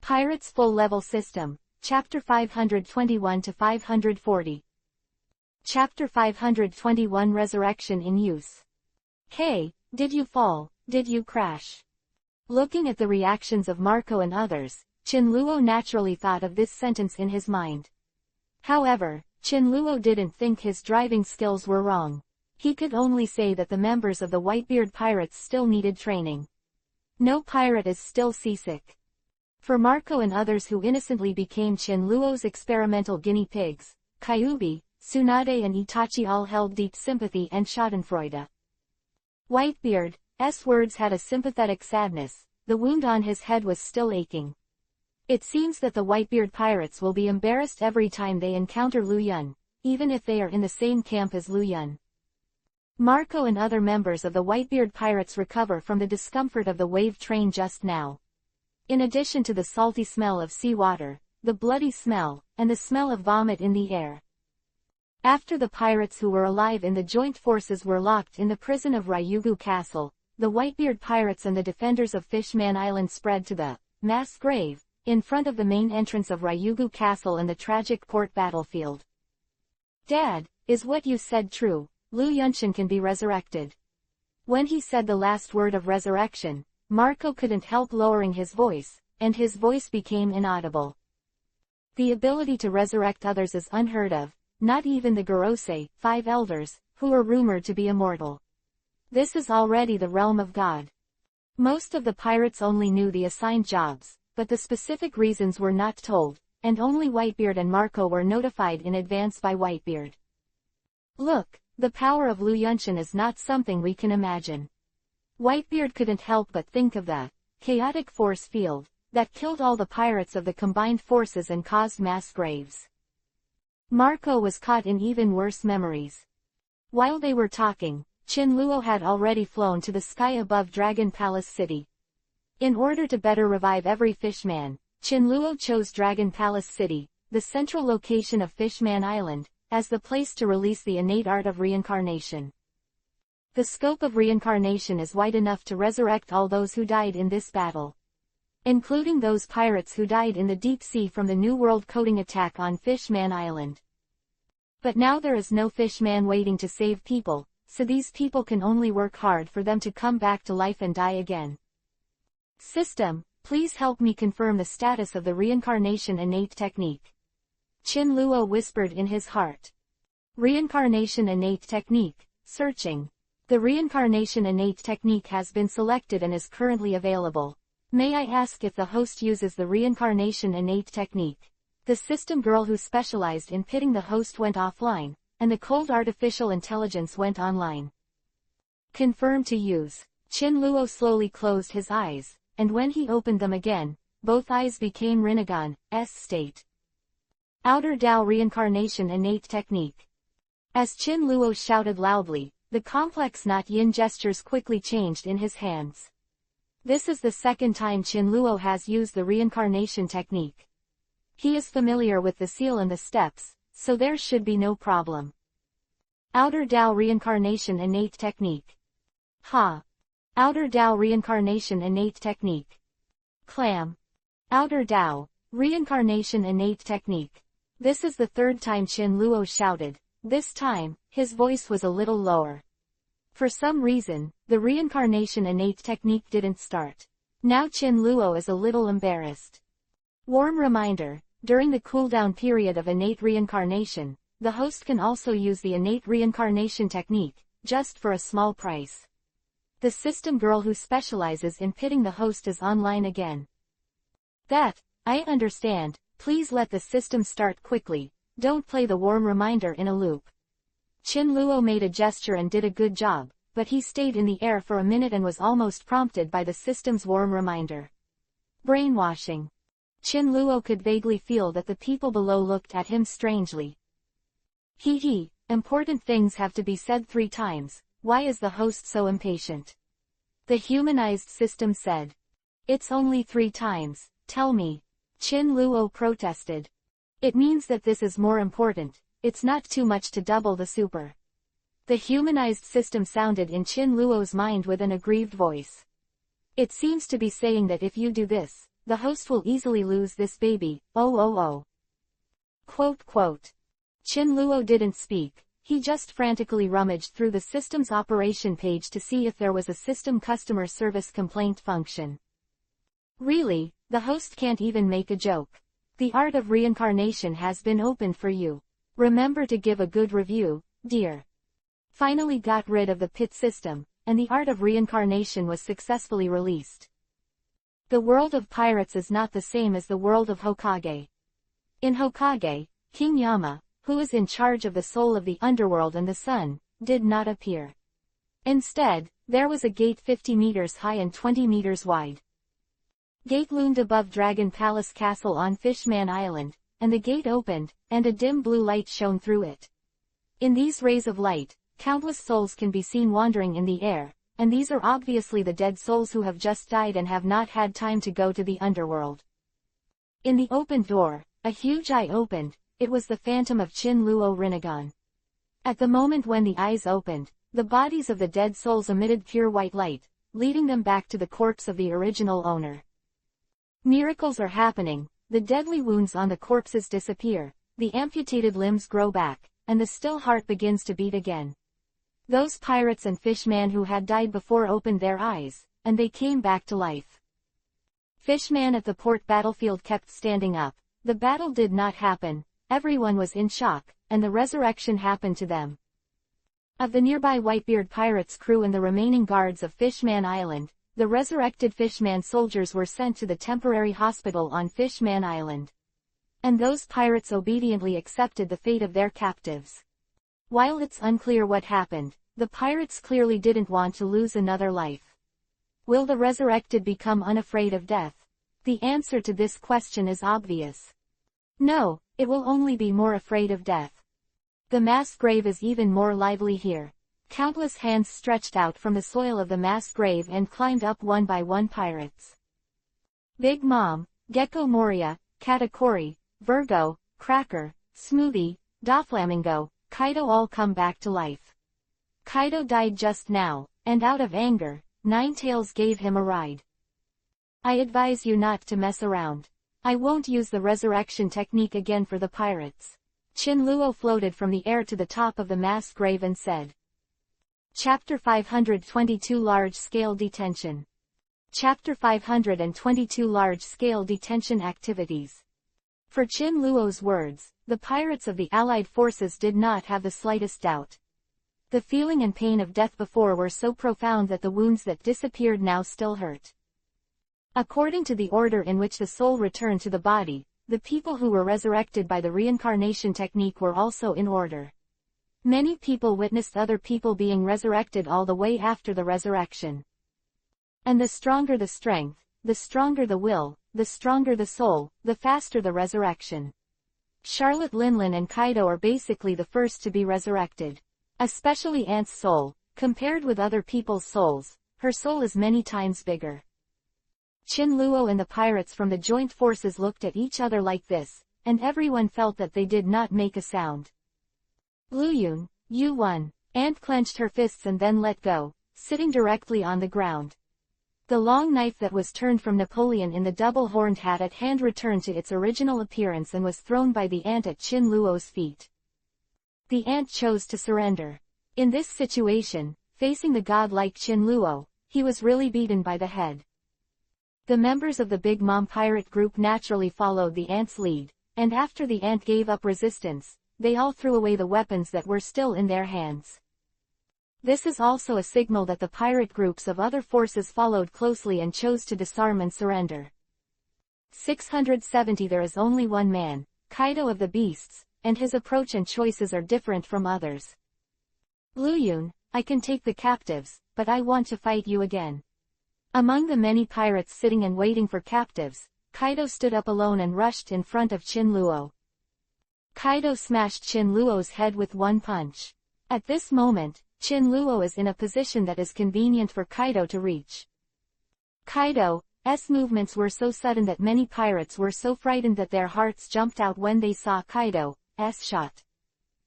Pirates Full Level System, Chapter 521-540. Chapter 521 Resurrection in Use. Hey, did you fall? Did you crash? Looking at the reactions of Marco and others, Chinluo naturally thought of this sentence in his mind. However, Chinluo didn't think his driving skills were wrong. He could only say that the members of the Whitebeard pirates still needed training. No pirate is still seasick. For Marco and others who innocently became Chinluo's experimental guinea pigs, Kyubi, Tsunade and Itachi all held deep sympathy and schadenfreude. Whitebeard's words had a sympathetic sadness. The wound on his head was still aching. It seems that the Whitebeard pirates will be embarrassed every time they encounter Lu Yun, even if they are in the same camp as Lu Yun. Marco and other members of the Whitebeard pirates recover from the discomfort of the wave train just now. In addition to the salty smell of seawater, the bloody smell, and the smell of vomit in the air. After the pirates who were alive in the joint forces were locked in the prison of Ryugu Castle, the Whitebeard pirates and the defenders of Fishman Island spread to the mass grave, in front of the main entrance of Ryugu Castle and the tragic port battlefield. Dad, is what you said true? Lu Yunshin can be resurrected. When he said the last word of resurrection, Marco couldn't help lowering his voice, and his voice became inaudible. The ability to resurrect others is unheard of, not even the Gorosei, 5 elders, who are rumored to be immortal. This is already the realm of God. Most of the pirates only knew the assigned jobs, but the specific reasons were not told, and only Whitebeard and Marco were notified in advance by Whitebeard. Look, the power of Lu Yunshin is not something we can imagine. Whitebeard couldn't help but think of the chaotic force field that killed all the pirates of the combined forces and caused mass graves. Marco was caught in even worse memories. While they were talking, Chinluo had already flown to the sky above Dragon Palace City. In order to better revive every fishman, Chinluo chose Dragon Palace City, the central location of Fishman Island, as the place to release the innate art of reincarnation. The scope of reincarnation is wide enough to resurrect all those who died in this battle, including those pirates who died in the deep sea from the New World coding attack on Fishman Island. But now there is no fishman waiting to save people, so these people can only work hard for them to come back to life and die again. System, please help me confirm the status of the reincarnation innate technique. Chinluo whispered in his heart. Reincarnation innate technique, searching. The reincarnation innate technique has been selected and is currently available. May I ask if the host uses the reincarnation innate technique? The system girl who specialized in pitting the host went offline, and the cold artificial intelligence went online. Confirm to use. Chinluo slowly closed his eyes, and when he opened them again, both eyes became Rinnegan's state. Outer Tao Reincarnation Innate Technique. As Chinluo shouted loudly, the complex not yin gestures quickly changed in his hands. This is the second time Chinluo has used the reincarnation technique. He is familiar with the seal and the steps, so there should be no problem. Outer Tao Reincarnation Innate Technique. Ha! Outer Tao Reincarnation Innate Technique. Clam. Outer Tao Reincarnation Innate Technique. This is the third time Chinluo shouted. This time, his voice was a little lower. For some reason, the reincarnation innate technique didn't start. Now Chinluo is a little embarrassed. Warm reminder, during the cooldown period of innate reincarnation, the host can also use the innate reincarnation technique, just for a small price. The system girl who specializes in pitting the host is online again. That, I understand, please let the system start quickly, don't play the warm reminder in a loop. Chinluo made a gesture and did a good job, but he stayed in the air for a minute and was almost prompted by the system's warm reminder. Brainwashing. Chinluo could vaguely feel that the people below looked at him strangely. Hee, important things have to be said 3 times, why is the host so impatient? The humanized system said. It's only 3 times, tell me. Chinluo protested. It means that this is more important, it's not too much to double the super. The humanized system sounded in Chinluo's mind with an aggrieved voice. It seems to be saying that if you do this, the host will easily lose this baby, oh. Quote. Chin Luo didn't speak, he just frantically rummaged through the system's operation page to see if there was a system customer service complaint function. Really, the host can't even make a joke. The art of reincarnation has been opened for you. Remember to give a good review, dear. Finally got rid of the pit system, and the art of reincarnation was successfully released. The world of pirates is not the same as the world of Hokage. In Hokage, King Yama, who is in charge of the soul of the underworld and the sun, did not appear. Instead, there was a gate 50 meters high and 20 meters wide. Gate loomed above Dragon Palace Castle on Fishman Island, and the gate opened, and a dim blue light shone through it. In these rays of light, countless souls can be seen wandering in the air, and these are obviously the dead souls who have just died and have not had time to go to the underworld. In the opened door, a huge eye opened. It was the phantom of Chin Luo Rinnegan. At the moment when the eyes opened, the bodies of the dead souls emitted pure white light, leading them back to the corpse of the original owner. Miracles are happening, the deadly wounds on the corpses disappear, the amputated limbs grow back, and the still heart begins to beat again. Those pirates and fishmen who had died before opened their eyes, and they came back to life. Fishman at the port battlefield kept standing up. The battle did not happen. Everyone was in shock, and the resurrection happened to them. Of the nearby Whitebeard pirates' crew and the remaining guards of Fishman Island, the resurrected Fishman soldiers were sent to the temporary hospital on Fishman Island. And those pirates obediently accepted the fate of their captives. While it's unclear what happened, the pirates clearly didn't want to lose another life. Will the resurrected become unafraid of death? The answer to this question is obvious. No, it will only be more afraid of death. The mass grave is even more lively here. Countless hands stretched out from the soil of the mass grave and climbed up one by one pirates. Big Mom, Gecko Moria, Katakuri, Virgo, Cracker, Smoothie, Doflamingo, Kaido all come back to life. Kaido died just now, and out of anger, Ninetails gave him a ride. I advise you not to mess around. I won't use the resurrection technique again for the pirates. Chin Luo floated from the air to the top of the mass grave and said. Chapter 522 Large-Scale Detention. Chapter 522 Large-Scale Detention Activities. For Chin Luo's words, the pirates of the Allied forces did not have the slightest doubt. The feeling and pain of death before were so profound that the wounds that disappeared now still hurt. According to the order in which the soul returned to the body, the people who were resurrected by the reincarnation technique were also in order. Many people witnessed other people being resurrected all the way after the resurrection. And the stronger the strength, the stronger the will, the stronger the soul, the faster the resurrection. Charlotte Linlin and Kaido are basically the first to be resurrected. Especially Ant's soul, compared with other people's souls, her soul is many times bigger. Chin Luo and the pirates from the joint forces looked at each other like this, and everyone felt that they did not make a sound. Luyun, you won. Ant clenched her fists and then let go, sitting directly on the ground. The long knife that was turned from Napoleon in the double-horned hat at hand returned to its original appearance and was thrown by the ant at Chin Luo's feet. The ant chose to surrender. In this situation, facing the god-like Chin Luo, he was really beaten by the head. The members of the Big Mom pirate group naturally followed the ant's lead, and after the ant gave up resistance, they all threw away the weapons that were still in their hands. This is also a signal that the pirate groups of other forces followed closely and chose to disarm and surrender. 670 There is only one man, Kaido of the Beasts, and his approach and choices are different from others. Luyun, I can take the captives, but I want to fight you again. Among the many pirates sitting and waiting for captives, Kaido stood up alone and rushed in front of Chin Luo. Kaido smashed Chin Luo's head with one punch. At this moment, Chin Luo is in a position that is convenient for Kaido to reach. Kaido's movements were so sudden that many pirates were so frightened that their hearts jumped out when they saw Kaido's shot.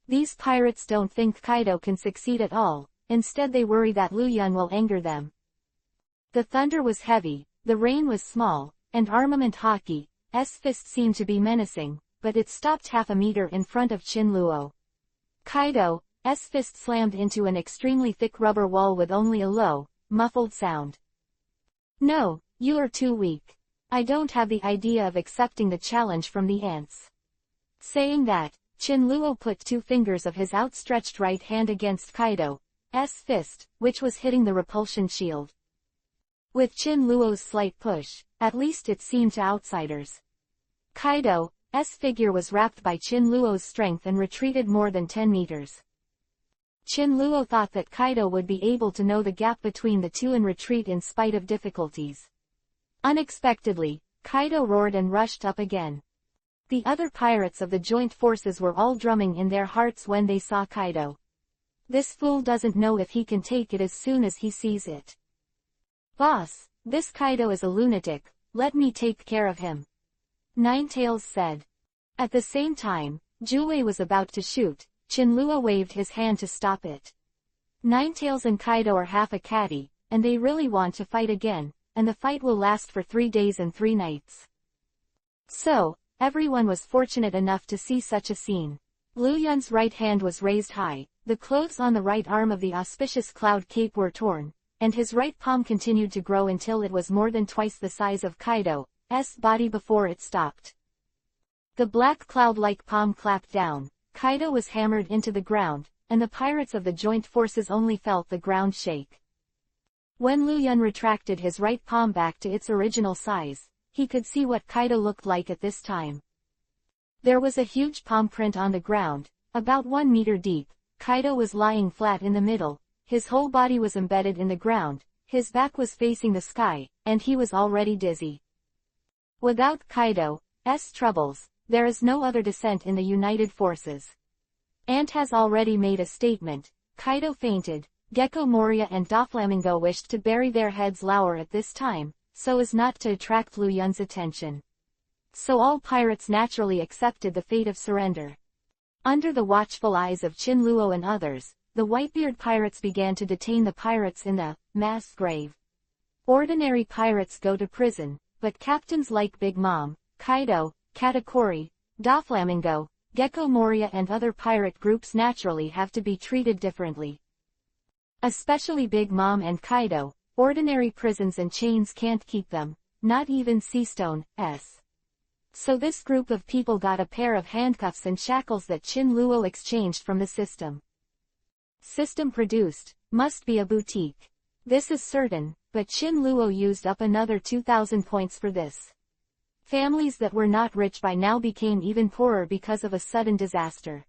These pirates don't think Kaido can succeed at all, instead they worry that Luyun will anger them. The thunder was heavy, the rain was small, and armament hockey. S fist seemed to be menacing, but it stopped half a meter in front of Chin Luo. Kaido, S fist slammed into an extremely thick rubber wall with only a low, muffled sound. No, you are too weak. I don't have the idea of accepting the challenge from the ants. Saying that, Chin Luo put 2 fingers of his outstretched right hand against Kaido's fist, which was hitting the repulsion shield. With Chin Luo's slight push, at least it seemed to outsiders. Kaido's figure was wrapped by Chin Luo's strength and retreated more than 10 meters. Chin Luo thought that Kaido would be able to know the gap between the two and retreat in spite of difficulties. Unexpectedly, Kaido roared and rushed up again. The other pirates of the joint forces were all drumming in their hearts when they saw Kaido. This fool doesn't know if he can take it as soon as he sees it. Boss, this Kaido is a lunatic, let me take care of him. Ninetails said. At the same time, Jue was about to shoot. Chin Luo waved his hand to stop it. Ninetails and Kaido are half a catty, and they really want to fight again, and the fight will last for 3 days and 3 nights. So, everyone was fortunate enough to see such a scene. Lu Yun's right hand was raised high, the clothes on the right arm of the auspicious cloud cape were torn, and his right palm continued to grow until it was more than twice the size of Kaido's body before it stopped. The black cloud-like palm clapped down, Kaido was hammered into the ground, and the pirates of the joint forces only felt the ground shake. When Lu Yun retracted his right palm back to its original size, he could see what Kaido looked like at this time. There was a huge palm print on the ground, about 1 meter deep. Kaido was lying flat in the middle, his whole body was embedded in the ground, his back was facing the sky, and he was already dizzy. Without Kaido's troubles, there is no other descent in the United Forces. Ant has already made a statement. Kaido fainted. Gecko Moria and Doflamingo wished to bury their heads lower at this time, so as not to attract Lu Yun's attention. So all pirates naturally accepted the fate of surrender. Under the watchful eyes of Chin Luo and others, the Whitebeard pirates began to detain the pirates in the mass grave. Ordinary pirates go to prison, but captains like Big Mom, Kaido, Katakuri, Doflamingo, Gecko Moria and other pirate groups naturally have to be treated differently. Especially Big Mom and Kaido, ordinary prisons and chains can't keep them, not even Seastone's. So this group of people got a pair of handcuffs and shackles that Chin Luo exchanged from the system. System produced, must be a boutique. This is certain, but Chin Luo used up another 2,000 points for this. Families that were not rich by now became even poorer because of a sudden disaster.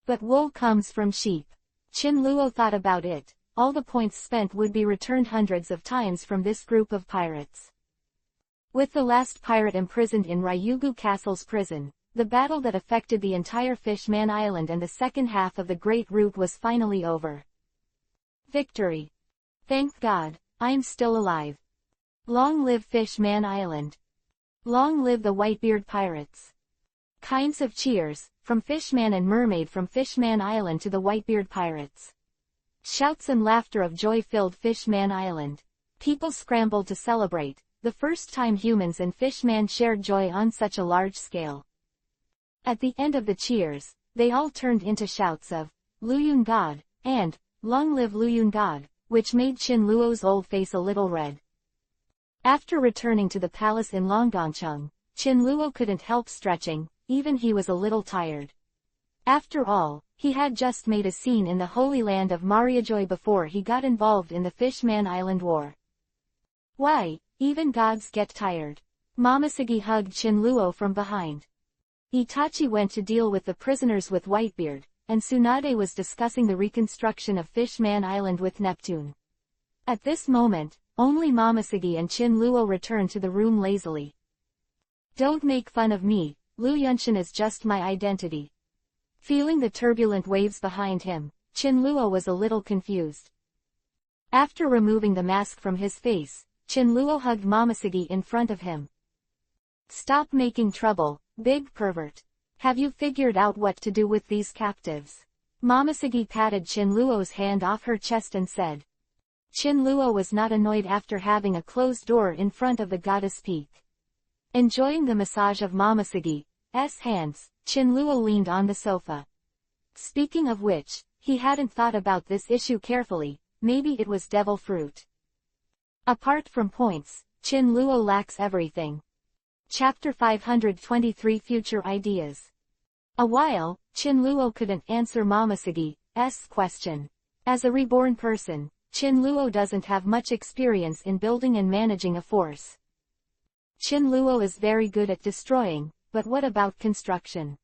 But wool comes from sheep. Chin Luo thought about it, all the points spent would be returned hundreds of times from this group of pirates. With the last pirate imprisoned in Ryugu Castle's prison, the battle that affected the entire Fishman Island and the second half of the Great Route was finally over. Victory. Thank God, I'm still alive. Long live Fishman Island. Long live the Whitebeard pirates. Kinds of cheers, from Fishman and Mermaid from Fishman Island to the Whitebeard pirates. Shouts and laughter of joy filled Fishman Island. People scrambled to celebrate, the first time humans and Fishman shared joy on such a large scale. At the end of the cheers, they all turned into shouts of, Lu Yun God, and, Long live Lu Yun God, which made Chin Luo's old face a little red. After returning to the palace in Longdongcheng, Chin Luo couldn't help stretching, even he was a little tired. After all, he had just made a scene in the Holy Land of Mariajoy before he got involved in the Fishman Island War. Why, even gods get tired. Momoshiki hugged Chin Luo from behind. Itachi went to deal with the prisoners with Whitebeard, and Tsunade was discussing the reconstruction of Fishman Island with Neptune. At this moment, only Momoshiki and Chin Luo returned to the room lazily. Don't make fun of me, Lu Yunshin is just my identity. Feeling the turbulent waves behind him, Chin Luo was a little confused. After removing the mask from his face, Chin Luo hugged Momoshiki in front of him. Stop making trouble, big pervert. Have you figured out what to do with these captives? Momoshiki patted Chin Luo's hand off her chest and said. Qin Luo was not annoyed after having a closed door in front of the goddess peak. Enjoying the massage of Mamasagi's hands, Qin Luo leaned on the sofa. Speaking of which, he hadn't thought about this issue carefully, maybe it was devil fruit. Apart from points, Qin Luo lacks everything. Chapter 523 Future Ideas. A while, Qin Luo couldn't answer Mamasagi's question. As a reborn person, Qin Luo doesn't have much experience in building and managing a force. Qin Luo is very good at destroying, but what about construction?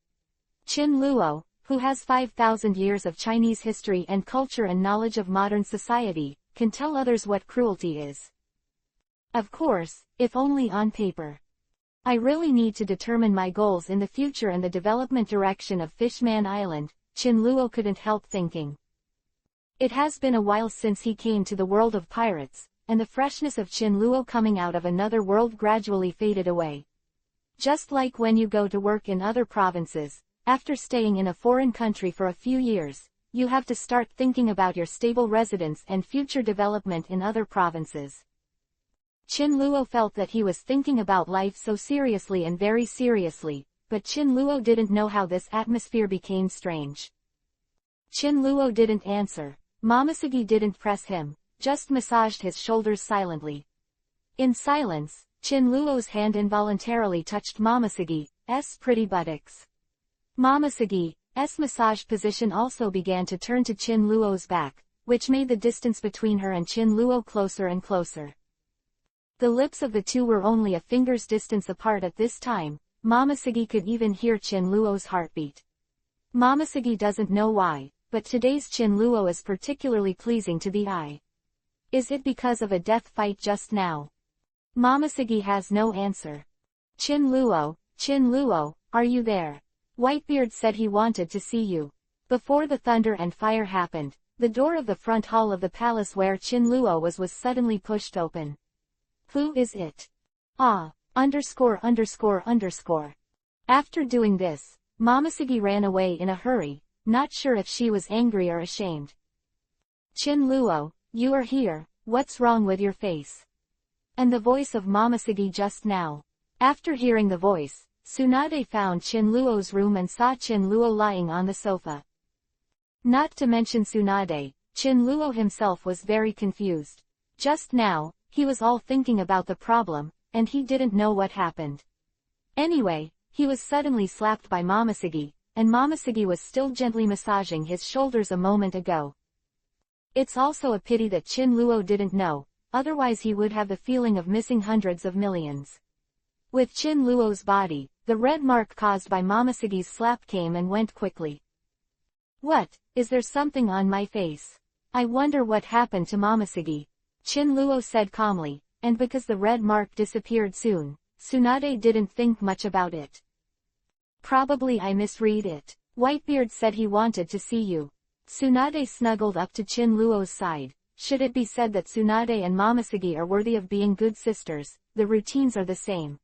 Qin Luo, who has 5,000 years of Chinese history and culture and knowledge of modern society, can tell others what cruelty is. Of course, if only on paper. I really need to determine my goals in the future and the development direction of Fishman Island, Qin Luo couldn't help thinking. It has been a while since he came to the world of pirates, and the freshness of Qin Luo coming out of another world gradually faded away. Just like when you go to work in other provinces, after staying in a foreign country for a few years, you have to start thinking about your stable residence and future development in other provinces. Qin Luo felt that he was thinking about life so seriously and very seriously, but Qin Luo didn't know how this atmosphere became strange. Qin Luo didn't answer. Mamasagi didn't press him, just massaged his shoulders silently. In silence, Qin Luo's hand involuntarily touched Mamasagi's pretty buttocks. Mamasagi's massage position also began to turn to Qin Luo's back, which made the distance between her and Qin Luo closer and closer. The lips of the two were only a finger's distance apart at this time. Mamasagi could even hear Qin Luo's heartbeat. Mamasagi doesn't know why, but today's Qin Luo is particularly pleasing to the eye. Is it because of a death fight just now? Mamasagi has no answer. Qin Luo, are you there? Whitebeard said he wanted to see you. Before the thunder and fire happened, the door of the front hall of the palace where Qin Luo was suddenly pushed open. Who is it? Underscore. After doing this, Mamasagi ran away in a hurry, not sure if she was angry or ashamed. Qin Luo, you are here, what's wrong with your face? And the voice of Mamasagi just now. After hearing the voice, Tsunade found Qin Luo's room and saw Qin Luo lying on the sofa. Not to mention Tsunade, Qin Luo himself was very confused. Just now, he was all thinking about the problem, and he didn't know what happened. Anyway, he was suddenly slapped by Mamasagi, and Mamasagi was still gently massaging his shoulders a moment ago. It's also a pity that Qin Luo didn't know, otherwise he would have the feeling of missing hundreds of millions. With Qin Luo's body, the red mark caused by Mamasagi's slap came and went quickly. What, is there something on my face? I wonder what happened to Mamasagi. Qin Luo said calmly, and because the red mark disappeared soon, Tsunade didn't think much about it. Probably I misread it. Whitebeard said he wanted to see you. Tsunade snuggled up to Qin Luo's side. Should it be said that Tsunade and Mamasagi are worthy of being good sisters, the routines are the same.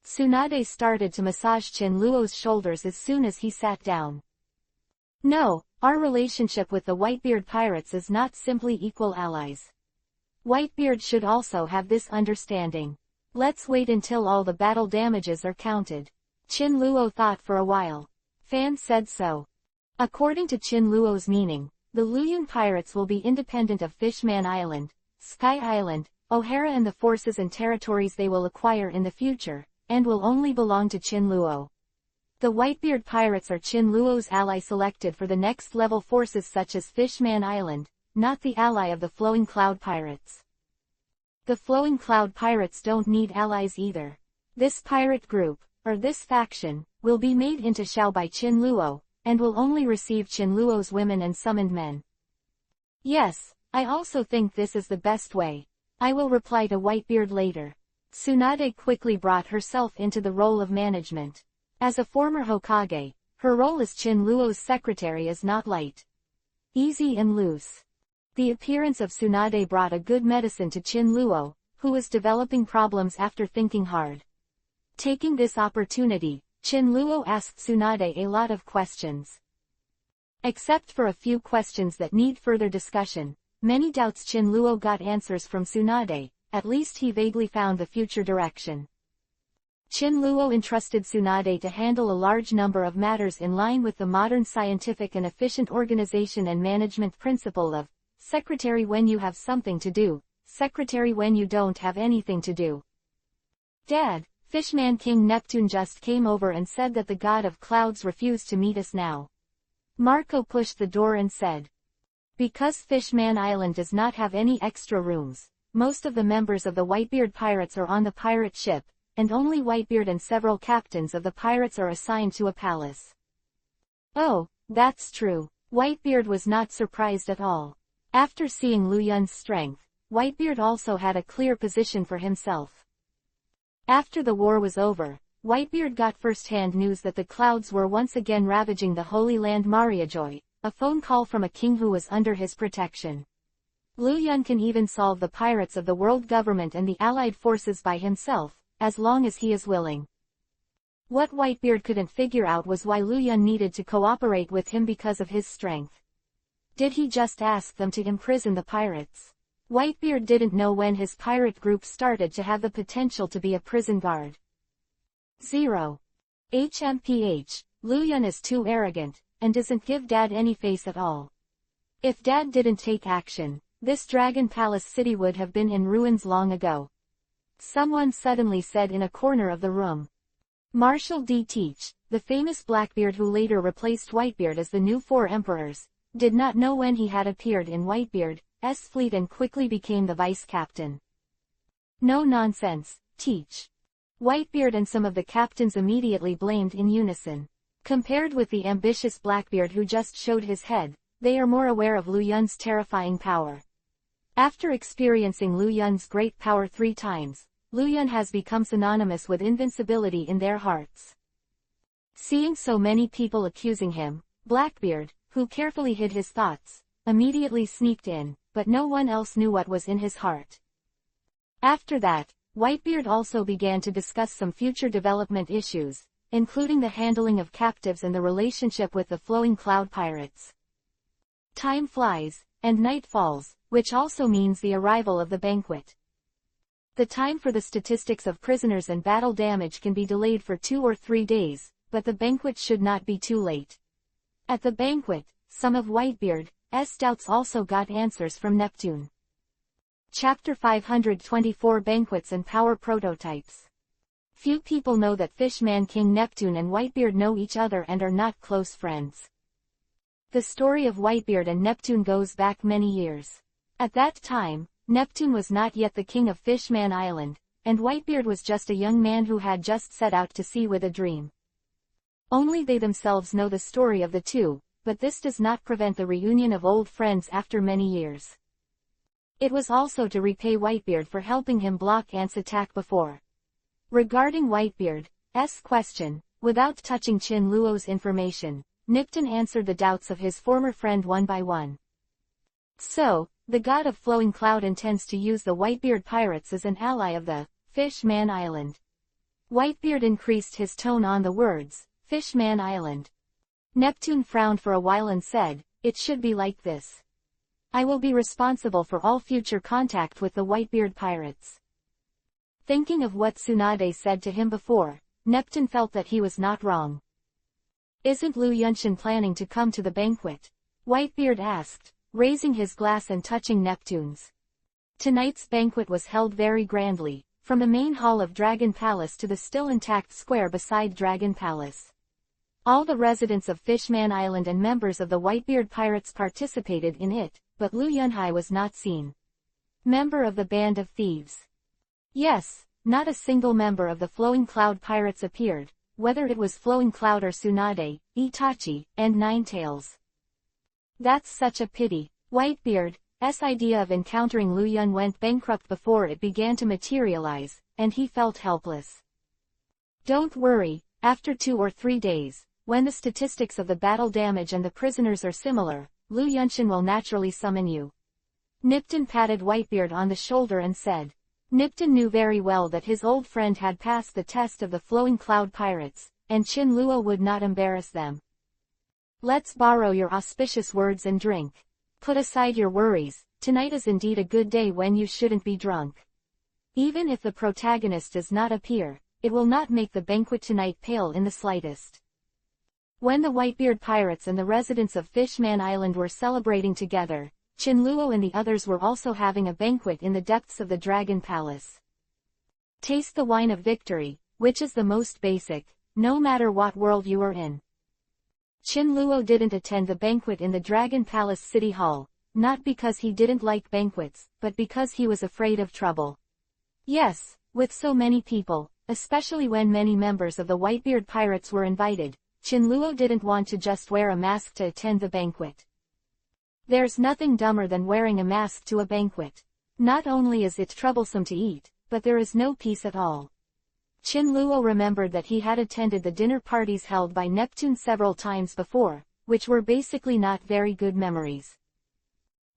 Tsunade started to massage Qin Luo's shoulders as soon as he sat down. No, our relationship with the Whitebeard pirates is not simply equal allies. Whitebeard should also have this understanding. Let's wait until all the battle damages are counted. Qin Luo thought for a while. Fan said so. According to Qin Luo's meaning, the Luyun pirates will be independent of Fishman Island, Sky Island, O'Hara and the forces and territories they will acquire in the future, and will only belong to Qin Luo. The Whitebeard pirates are Qin Luo's ally selected for the next level forces such as Fishman Island, not the ally of the Flowing Cloud pirates. The Flowing Cloud pirates don't need allies either. This pirate group, or this faction, will be made into Shao by Qin Luo, and will only receive Qin Luo's women and summoned men. Yes, I also think this is the best way. I will reply to Whitebeard later. Tsunade quickly brought herself into the role of management. As a former Hokage, her role as Qin Luo's secretary is not light. Easy and loose. The appearance of Tsunade brought a good medicine to Qin Luo, who was developing problems after thinking hard. Taking this opportunity, Qin Luo asked Tsunade a lot of questions. Except for a few questions that need further discussion, Many doubts Chin Luo got answers from Tsunade, at least he vaguely found the future direction. Chin Luo entrusted Tsunade to handle a large number of matters in line with the modern scientific and efficient organization and management principle of secretary when you have something to do, secretary when you don't have anything to do. Dad, Fishman King Neptune just came over and said that the god of clouds refused to meet us now. Marco pushed the door and said. Because Fishman Island does not have any extra rooms, most of the members of the Whitebeard pirates are on the pirate ship, and only Whitebeard and several captains of the pirates are assigned to a palace. Oh, that's true. Whitebeard was not surprised at all. After seeing Lu Yun's strength, Whitebeard also had a clear position for himself. After the war was over, Whitebeard got first-hand news that the clouds were once again ravaging the Holy Land Mariajoy, a phone call from a king who was under his protection. Lu Yun can even solve the pirates of the world government and the allied forces by himself, as long as he is willing. What Whitebeard couldn't figure out was why Lu Yun needed to cooperate with him because of his strength. Did he just ask them to imprison the pirates? Whitebeard didn't know when his pirate group started to have the potential to be a prison guard. 0. HMPH, Lu Yun is too arrogant, and doesn't give Dad any face at all. If Dad didn't take action, this Dragon Palace city would have been in ruins long ago. Someone suddenly said in a corner of the room. Marshal D. Teach, the famous Blackbeard who later replaced Whitebeard as the new four emperors, did not know when he had appeared in Whitebeard's fleet and quickly became the vice captain. No nonsense, Teach. Whitebeard and some of the captains immediately blamed in unison. Compared with the ambitious Blackbeard who just showed his head, they are more aware of Lu Yun's terrifying power. After experiencing Lu Yun's great power 3 times, Lu Yun has become synonymous with invincibility in their hearts. Seeing so many people accusing him, Blackbeard, who carefully hid his thoughts, immediately sneaked in, but no one else knew what was in his heart. After that, Whitebeard also began to discuss some future development issues, including the handling of captives and the relationship with the Flowing Cloud pirates. Time flies, and night falls, which also means the arrival of the banquet. The time for the statistics of prisoners and battle damage can be delayed for 2 or 3 days, but the banquet should not be too late. At the banquet, some of Whitebeard's doubts also got answers from Neptune. Chapter 524 Banquets and Power Prototypes. Few people know that Fishman King Neptune and Whitebeard know each other and are not close friends. The story of Whitebeard and Neptune goes back many years. At that time, Neptune was not yet the king of Fishman Island, and Whitebeard was just a young man who had just set out to sea with a dream. Only they themselves know the story of the two, but this does not prevent the reunion of old friends after many years. It was also to repay Whitebeard for helping him block Ant's attack before. Regarding Whitebeard's question, without touching Chin Luo's information, Neptune answered the doubts of his former friend one by one. So, the god of Flowing Cloud intends to use the Whitebeard pirates as an ally of the Fishman Island. Whitebeard increased his tone on the words, Fishman Island. Neptune frowned for a while and said, it should be like this. I will be responsible for all future contact with the Whitebeard pirates. Thinking of what Tsunade said to him before, Neptune felt that he was not wrong. Isn't Lu Yunshin planning to come to the banquet? Whitebeard asked, raising his glass and touching Neptune's. Tonight's banquet was held very grandly, from the main hall of Dragon Palace to the still intact square beside Dragon Palace. All the residents of Fishman Island and members of the Whitebeard pirates participated in it, but Lu Yunhai was not seen. Member of the band of thieves. Yes, not a single member of the Flowing Cloud pirates appeared, whether it was Flowing Cloud or Tsunade, Itachi, and Ninetails. That's such a pity. Whitebeard's idea of encountering Lu Yun went bankrupt before it began to materialize, and he felt helpless. Don't worry, after 2 or 3 days, when the statistics of the battle damage and the prisoners are similar, Lu Yunshin will naturally summon you. Neptune patted Whitebeard on the shoulder and said. Neptune knew very well that his old friend had passed the test of the Flowing Cloud pirates, and Chin Luo would not embarrass them. Let's borrow your auspicious words and drink. Put aside your worries, tonight is indeed a good day when you shouldn't be drunk. Even if the protagonist does not appear, it will not make the banquet tonight pale in the slightest. When the Whitebeard pirates and the residents of Fishman Island were celebrating together, Chinluo and the others were also having a banquet in the depths of the Dragon Palace. Taste the wine of victory, which is the most basic, no matter what world you are in. Chinluo didn't attend the banquet in the Dragon Palace City Hall, not because he didn't like banquets, but because he was afraid of trouble. Yes, with so many people, especially when many members of the Whitebeard pirates were invited, Chinluo didn't want to just wear a mask to attend the banquet. There's nothing dumber than wearing a mask to a banquet. Not only is it troublesome to eat, but there is no peace at all. Chinluo remembered that he had attended the dinner parties held by Neptune several times before, which were basically not very good memories.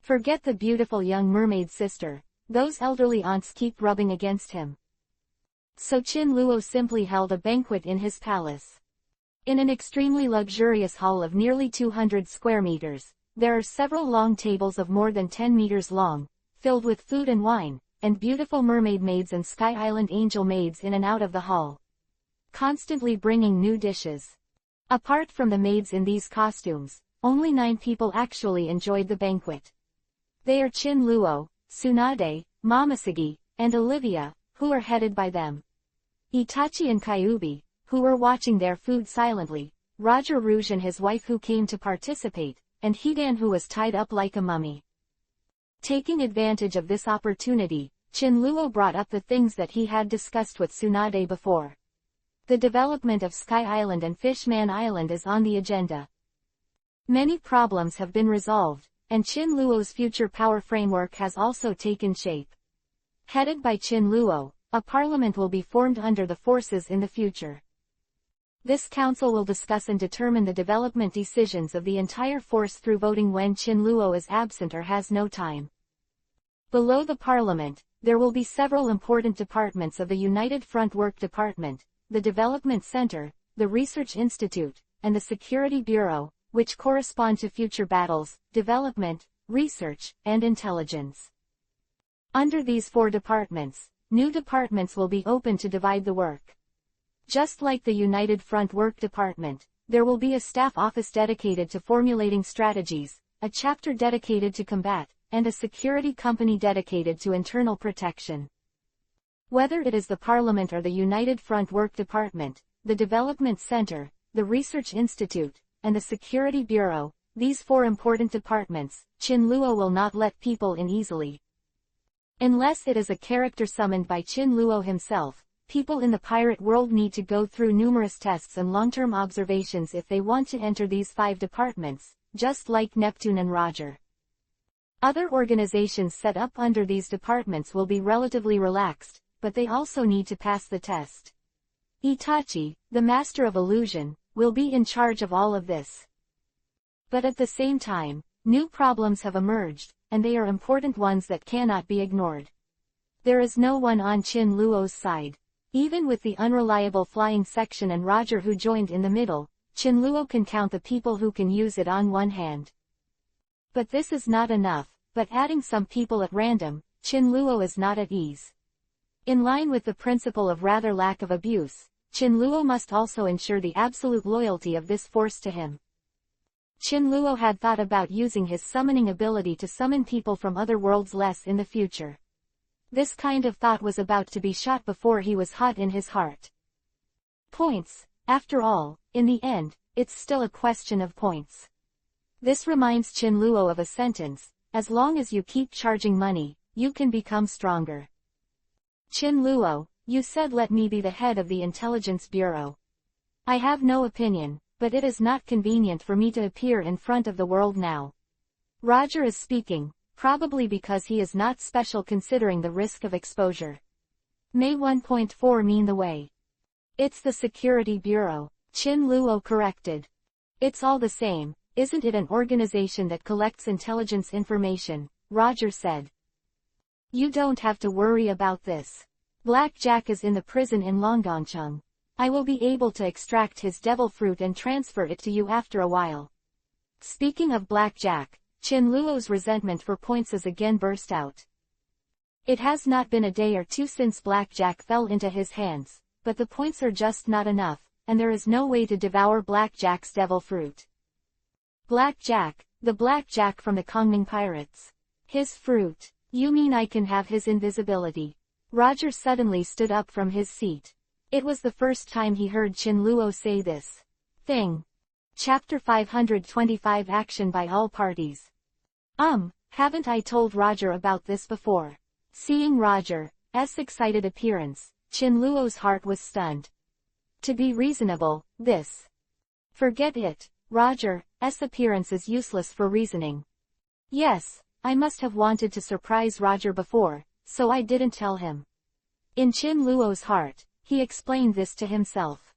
Forget the beautiful young mermaid sister, those elderly aunts keep rubbing against him. So Chinluo simply held a banquet in his palace. In an extremely luxurious hall of nearly 200 square meters, there are several long tables of more than 10 meters long, filled with food and wine, and beautiful mermaid maids and Sky Island angel maids in and out of the hall, constantly bringing new dishes. Apart from the maids in these costumes, only 9 people actually enjoyed the banquet. They are Chinluo, Tsunade, Momoshiki, and Olivia, who are headed by them. Itachi and Kyubi, who were watching their food silently, Roger Rouge and his wife who came to participate, and Hidan who was tied up like a mummy. Taking advantage of this opportunity, Chinluo brought up the things that he had discussed with Tsunade before. The development of Sky Island and Fishman Island is on the agenda. Many problems have been resolved, and Chinluo's future power framework has also taken shape. Headed by Chinluo, a parliament will be formed under the forces in the future. This council will discuss and determine the development decisions of the entire force through voting when Chinluo is absent or has no time. Below the parliament, there will be several important departments of the United Front Work Department, the Development Center, the Research Institute, and the Security Bureau, which correspond to future battles, development, research, and intelligence. Under these 4 departments, new departments will be open to divide the work. Just like the United Front Work Department, there will be a staff office dedicated to formulating strategies, a chapter dedicated to combat, and a security company dedicated to internal protection. Whether it is the Parliament or the United Front Work Department, the Development Center, the Research Institute, and the Security Bureau, these 4 important departments, Chinluo will not let people in easily. Unless it is a character summoned by Chinluo himself, people in the pirate world need to go through numerous tests and long-term observations if they want to enter these 5 departments, just like Neptune and Roger. Other organizations set up under these departments will be relatively relaxed, but they also need to pass the test. Itachi, the master of illusion, will be in charge of all of this. But at the same time, new problems have emerged, and they are important ones that cannot be ignored. There is no one on Chinluo's side. Even with the unreliable flying section and Roger who joined in the middle, Chinluo can count the people who can use it on one hand. But this is not enough, but adding some people at random, Chinluo is not at ease. In line with the principle of rather lack of abuse, Chinluo must also ensure the absolute loyalty of this force to him. Chinluo had thought about using his summoning ability to summon people from other worlds less in the future. This kind of thought was about to be shot before he was hot in his heart. Points. After all, in the end, it's still a question of points. This reminds Chinluo of a sentence: as long as you keep charging money, you can become stronger. Chinluo, you said let me be the head of the Intelligence Bureau. I have no opinion, but it is not convenient for me to appear in front of the world now. Roger is speaking, probably because he is not special considering the risk of exposure. May 1.4 mean the way. It's the Security Bureau, Chinluo corrected. It's all the same, isn't it an organization that collects intelligence information, Roger said. You don't have to worry about this. Black Jack is in the prison in Longdongcheng. I will be able to extract his devil fruit and transfer it to you after a while. Speaking of Black Jack, Chen Luo's resentment for points again burst out. It has not been a day or two since Blackjack fell into his hands, but the points are just not enough, and there is no way to devour Blackjack's devil fruit. Blackjack, the Blackjack from the Kongming pirates. His fruit. You mean I can have his invisibility? Roger suddenly stood up from his seat. It was the first time he heard Chen Luo say this thing. Chapter 525 Action by all parties. Haven't I told Roger about this before? Seeing Roger's excited appearance, Chen Luo's heart was stunned. To be reasonable, this. Forget it, Roger's appearance is useless for reasoning. Yes, I must have wanted to surprise Roger before, so I didn't tell him. In Chen Luo's heart, he explained this to himself.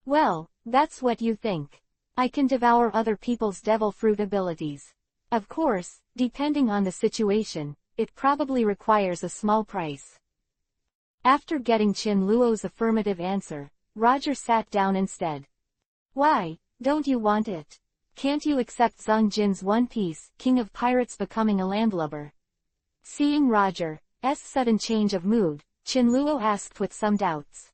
Well, that's what you think. I can devour other people's devil fruit abilities. Of course, depending on the situation, it probably requires a small price. After getting Chen Luo's affirmative answer, Roger sat down instead. Why, don't you want it? Can't you accept Zhang Jin's One Piece, King of Pirates becoming a landlubber? Seeing Roger's sudden change of mood, Chen Luo asked with some doubts.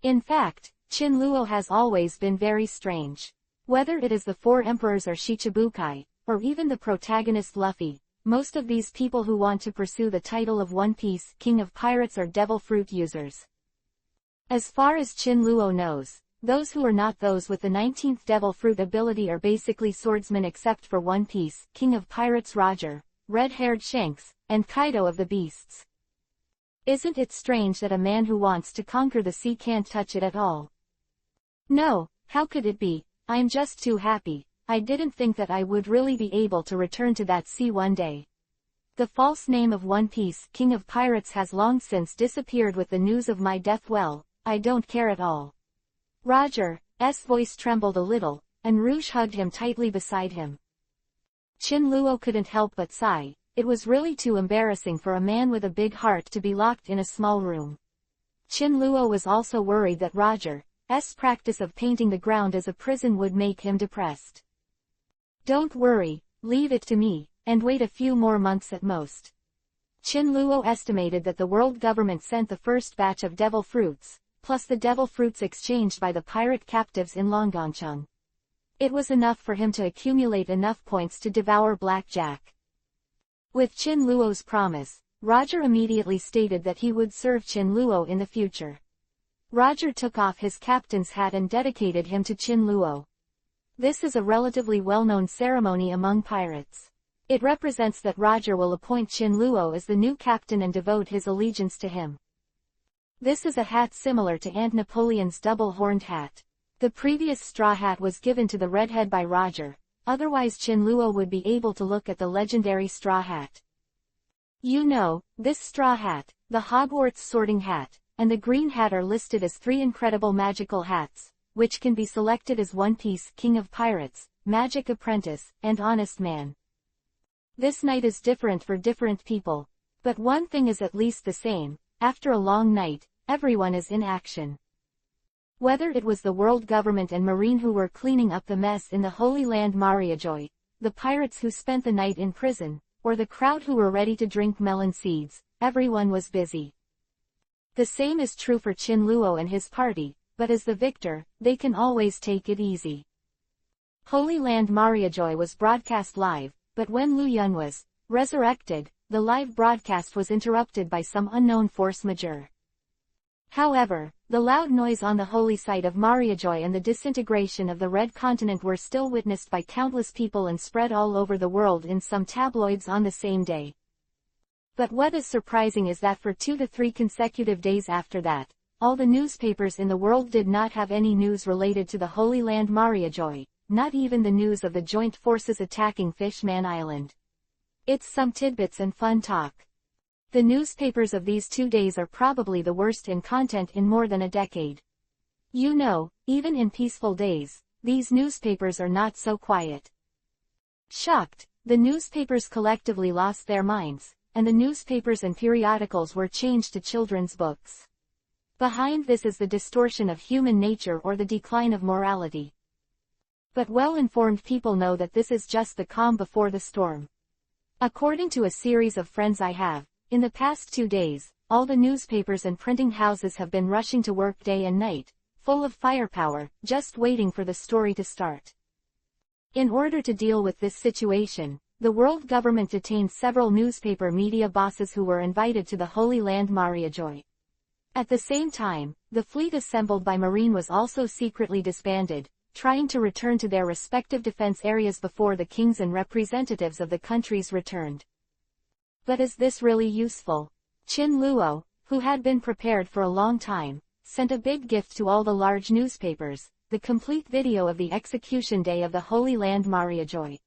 In fact, Chen Luo has always been very strange. Whether it is the Four Emperors or Shichibukai, or even the protagonist Luffy, most of these people who want to pursue the title of One Piece, King of Pirates are devil fruit users. As far as Chen Luo knows, those who are not those with the 19th devil fruit ability are basically swordsmen except for One Piece, King of Pirates Roger, red-haired Shanks, and Kaido of the Beasts. Isn't it strange that a man who wants to conquer the sea can't touch it at all? No, how could it be? I'm just too happy. I didn't think that I would really be able to return to that sea one day. The false name of One Piece, King of Pirates has long since disappeared with the news of my death. Well, I don't care at all. Roger's voice trembled a little, and Rouge hugged him tightly beside him. Chen Luo couldn't help but sigh. It was really too embarrassing for a man with a big heart to be locked in a small room. Chen Luo was also worried that Roger's practice of painting the ground as a prison would make him depressed. Don't worry, leave it to me, and wait a few more months at most. Chen Luo estimated that the world government sent the first batch of devil fruits, plus the devil fruits exchanged by the pirate captives in Longangcheng. It was enough for him to accumulate enough points to devour Blackjack. With Chen Luo's promise, Roger immediately stated that he would serve Chen Luo in the future. Roger took off his captain's hat and dedicated him to Chen Luo. This is a relatively well-known ceremony among pirates. It represents that Roger will appoint Chen Luo as the new captain and devote his allegiance to him. This is a hat similar to Aunt Napoleon's double-horned hat. The previous straw hat was given to the redhead by Roger, otherwise Chen Luo would be able to look at the legendary straw hat. You know, this straw hat, the Hogwarts sorting hat, and the green hat are listed as three incredible magical hats, which can be selected as One Piece, King of Pirates, Magic Apprentice, and Honest Man. This night is different for different people, but one thing is at least the same. After a long night, everyone is in action. Whether it was the world government and marine who were cleaning up the mess in the Holy Land Mariajoy, the pirates who spent the night in prison, or the crowd who were ready to drink melon seeds, everyone was busy. The same is true for Chen Luo and his party, but as the victor, they can always take it easy. Holy Land Mariajoy was broadcast live, but when Lu Yun was resurrected, the live broadcast was interrupted by some unknown force majeure. However, the loud noise on the holy site of Mariajoy and the disintegration of the Red Continent were still witnessed by countless people and spread all over the world in some tabloids on the same day. But what is surprising is that for 2 to 3 consecutive days after that, all the newspapers in the world did not have any news related to the Holy Land Mariajoy, not even the news of the joint forces attacking Fishman Island. It's some tidbits and fun talk. The newspapers of these 2 days are probably the worst in content in more than a decade. You know, even in peaceful days, these newspapers are not so quiet. Shocked, the newspapers collectively lost their minds, and the newspapers and periodicals were changed to children's books. Behind this is the distortion of human nature or the decline of morality. But well-informed people know that this is just the calm before the storm. According to a series of friends I have, in the past 2 days, all the newspapers and printing houses have been rushing to work day and night, full of firepower, just waiting for the story to start. In order to deal with this situation, the world government detained several newspaper media bosses who were invited to the Holy Land Mariajoy. At the same time, the fleet assembled by Marine was also secretly disbanded, trying to return to their respective defense areas before the kings and representatives of the countries returned. But is this really useful? Chin Luo, who had been prepared for a long time, sent a big gift to all the large newspapers, the complete video of the execution day of the Holy Land Mariajoy.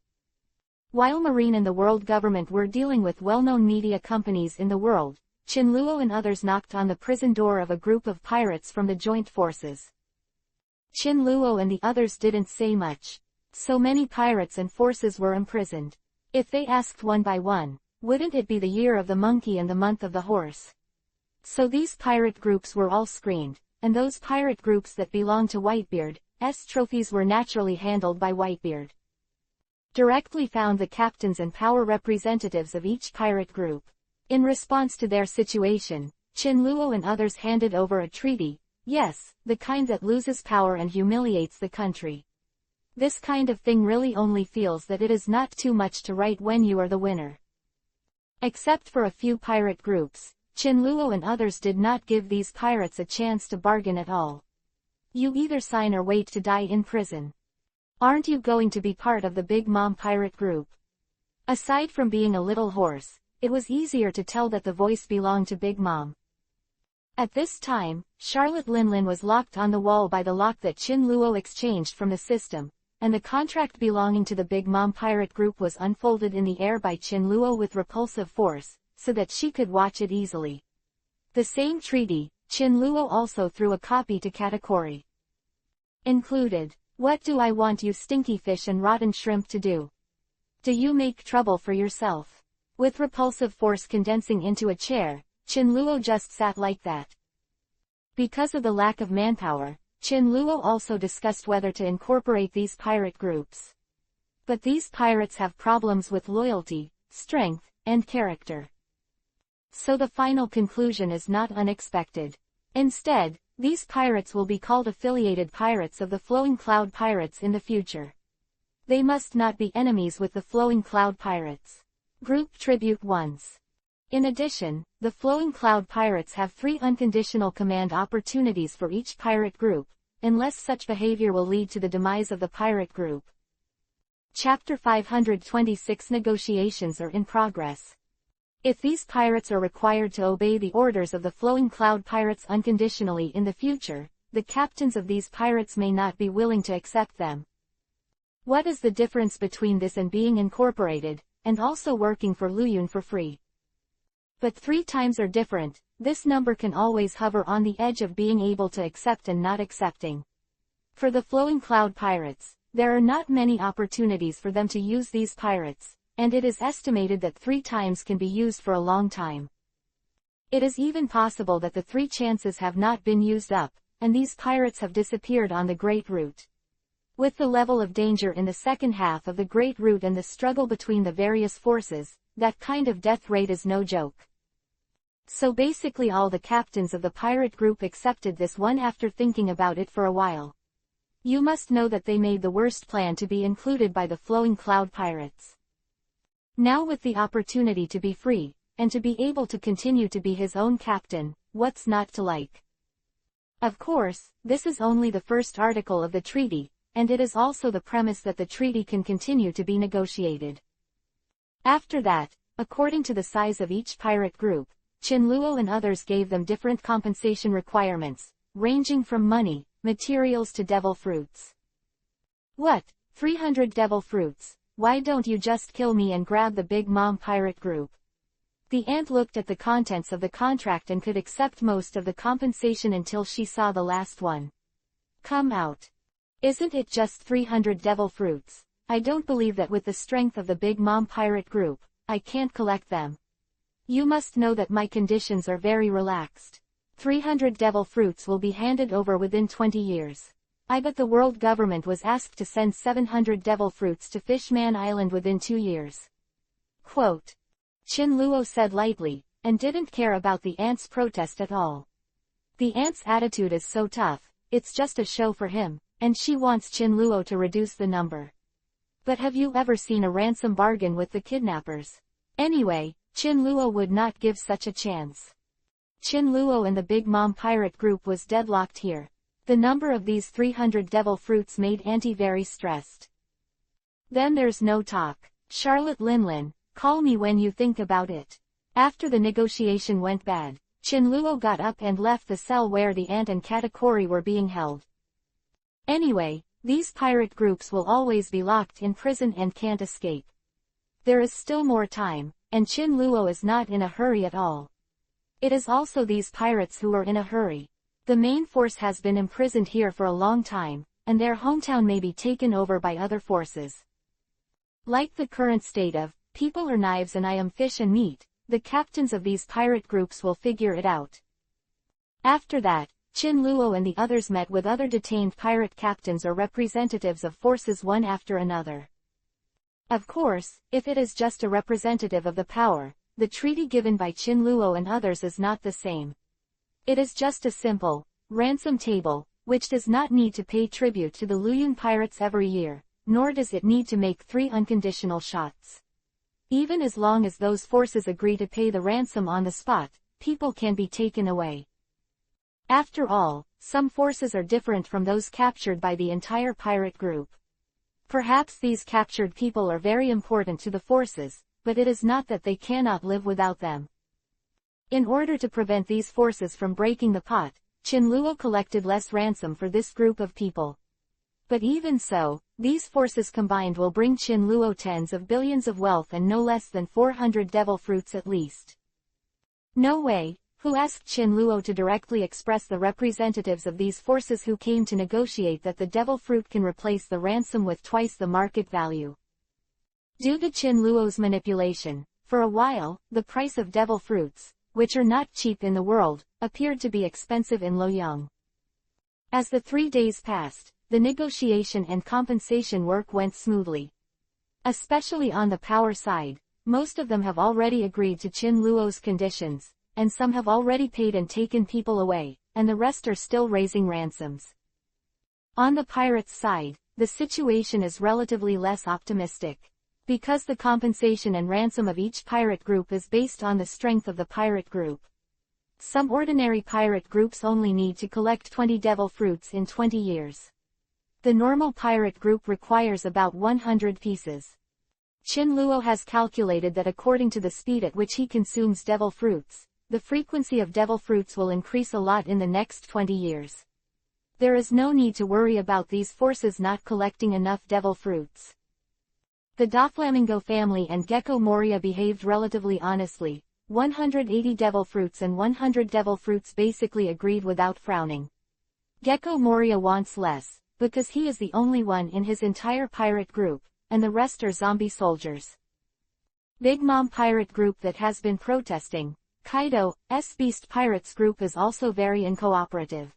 While Marine and the world government were dealing with well-known media companies in the world, Chin Luo and others knocked on the prison door of a group of pirates from the joint forces. Chin Luo and the others didn't say much. So many pirates and forces were imprisoned. If they asked one by one, wouldn't it be the year of the monkey and the month of the horse? So these pirate groups were all screened, and those pirate groups that belonged to Whitebeard's trophies were naturally handled by Whitebeard. Directly found the captains and power representatives of each pirate group. In response to their situation, Chin Luo and others handed over a treaty, yes, the kind that loses power and humiliates the country. This kind of thing really only feels that it is not too much to write when you are the winner. Except for a few pirate groups, Chin Luo and others did not give these pirates a chance to bargain at all. You either sign or wait to die in prison. Aren't you going to be part of the Big Mom pirate group? Aside from being a little hoarse, it was easier to tell that the voice belonged to Big Mom. At this time, Charlotte Linlin was locked on the wall by the lock that Chin Luo exchanged from the system, and the contract belonging to the Big Mom pirate group was unfolded in the air by Chin Luo with repulsive force, so that she could watch it easily. The same treaty, Chin Luo also threw a copy to Katakori. Included. What do I want you stinky fish and rotten shrimp to do? Do you make trouble for yourself? With repulsive force condensing into a chair, Chin Luo just sat like that. Because of the lack of manpower, Chin Luo also discussed whether to incorporate these pirate groups. But these pirates have problems with loyalty, strength, and character. So the final conclusion is not unexpected. Instead, these pirates will be called affiliated pirates of the Flowing Cloud Pirates in the future. They must not be enemies with the Flowing Cloud Pirates. Group Tribute once. In addition, the Flowing Cloud Pirates have 3 unconditional command opportunities for each pirate group, unless such behavior will lead to the demise of the pirate group. Chapter 526 Negotiations are in progress. If these pirates are required to obey the orders of the Flowing Cloud Pirates unconditionally in the future, the captains of these pirates may not be willing to accept them. What is the difference between this and being incorporated, and also working for Luyun for free? But 3 times are different. This number can always hover on the edge of being able to accept and not accepting. For the Flowing Cloud Pirates, there are not many opportunities for them to use these pirates, and it is estimated that 3 times can be used for a long time. It is even possible that the 3 chances have not been used up, and these pirates have disappeared on the Great Route. With the level of danger in the second half of the Great Route and the struggle between the various forces, that kind of death rate is no joke. So basically all the captains of the pirate group accepted this one after thinking about it for a while. You must know that they made the worst plan to be included by the Flowing Cloud Pirates. Now with the opportunity to be free, and to be able to continue to be his own captain, what's not to like? Of course, this is only the first article of the treaty, and it is also the premise that the treaty can continue to be negotiated. After that, according to the size of each pirate group, Chin Luo and others gave them different compensation requirements, ranging from money, materials to devil fruits. What? 300 devil fruits? Why don't you just kill me and grab the Big Mom pirate group? The ant looked at the contents of the contract and could accept most of the compensation until she saw the last one. Come out. Isn't it just 300 devil fruits? I don't believe that with the strength of the Big Mom pirate group, I can't collect them. You must know that my conditions are very relaxed. 300 devil fruits will be handed over within 20 years. I bet the world government was asked to send 700 devil fruits to Fishman Island within 2 years. Quote. Chin Luo said lightly, and didn't care about the ants' protest at all. The ants' attitude is so tough, it's just a show for him, and she wants Chin Luo to reduce the number. But have you ever seen a ransom bargain with the kidnappers? Anyway, Chin Luo would not give such a chance. Chin Luo and the Big Mom pirate group was deadlocked here. The number of these 300 devil fruits made Auntie very stressed. Then there's no talk. Charlotte Linlin, call me when you think about it. After the negotiation went bad, Chin Luo got up and left the cell where the ant and Katakuri were being held. Anyway, these pirate groups will always be locked in prison and can't escape. There is still more time, and Chin Luo is not in a hurry at all. It is also these pirates who are in a hurry. The main force has been imprisoned here for a long time, and their hometown may be taken over by other forces. Like the current state of, people are knives and I am fish and meat, the captains of these pirate groups will figure it out. After that, Chin Luo and the others met with other detained pirate captains or representatives of forces one after another. Of course, if it is just a representative of the power, the treaty given by Chin Luo and others is not the same. It is just a simple, ransom table, which does not need to pay tribute to the Luyun pirates every year, nor does it need to make 3 unconditional shots. Even as long as those forces agree to pay the ransom on the spot, people can be taken away. After all, some forces are different from those captured by the entire pirate group. Perhaps these captured people are very important to the forces, but it is not that they cannot live without them. In order to prevent these forces from breaking the pot, Chin Luo collected less ransom for this group of people. But even so, these forces combined will bring Chin Luo tens of billions of wealth and no less than 400 devil fruits at least. No way. Who asked Chin Luo to directly express the representatives of these forces who came to negotiate that the devil fruit can replace the ransom with twice the market value? Due to Chin Luo's manipulation, for a while, the price of devil fruits, which are not cheap in the world, appeared to be expensive in Luoyang. As the 3 days passed, the negotiation and compensation work went smoothly. Especially on the power side, most of them have already agreed to Chin Luo's conditions, and some have already paid and taken people away, and the rest are still raising ransoms. On the pirates' side, the situation is relatively less optimistic. Because the compensation and ransom of each pirate group is based on the strength of the pirate group. Some ordinary pirate groups only need to collect 20 devil fruits in 20 years. The normal pirate group requires about 100 pieces. Chin Luo has calculated that according to the speed at which he consumes devil fruits, the frequency of devil fruits will increase a lot in the next 20 years. There is no need to worry about these forces not collecting enough devil fruits. The Doflamingo family and Gecko Moria behaved relatively honestly. 180 devil fruits and 100 devil fruits basically agreed without frowning. Gecko Moria wants less, because he is the only one in his entire pirate group, and the rest are zombie soldiers. Big Mom pirate group that has been protesting, Kaido's Beast Pirates group is also very uncooperative.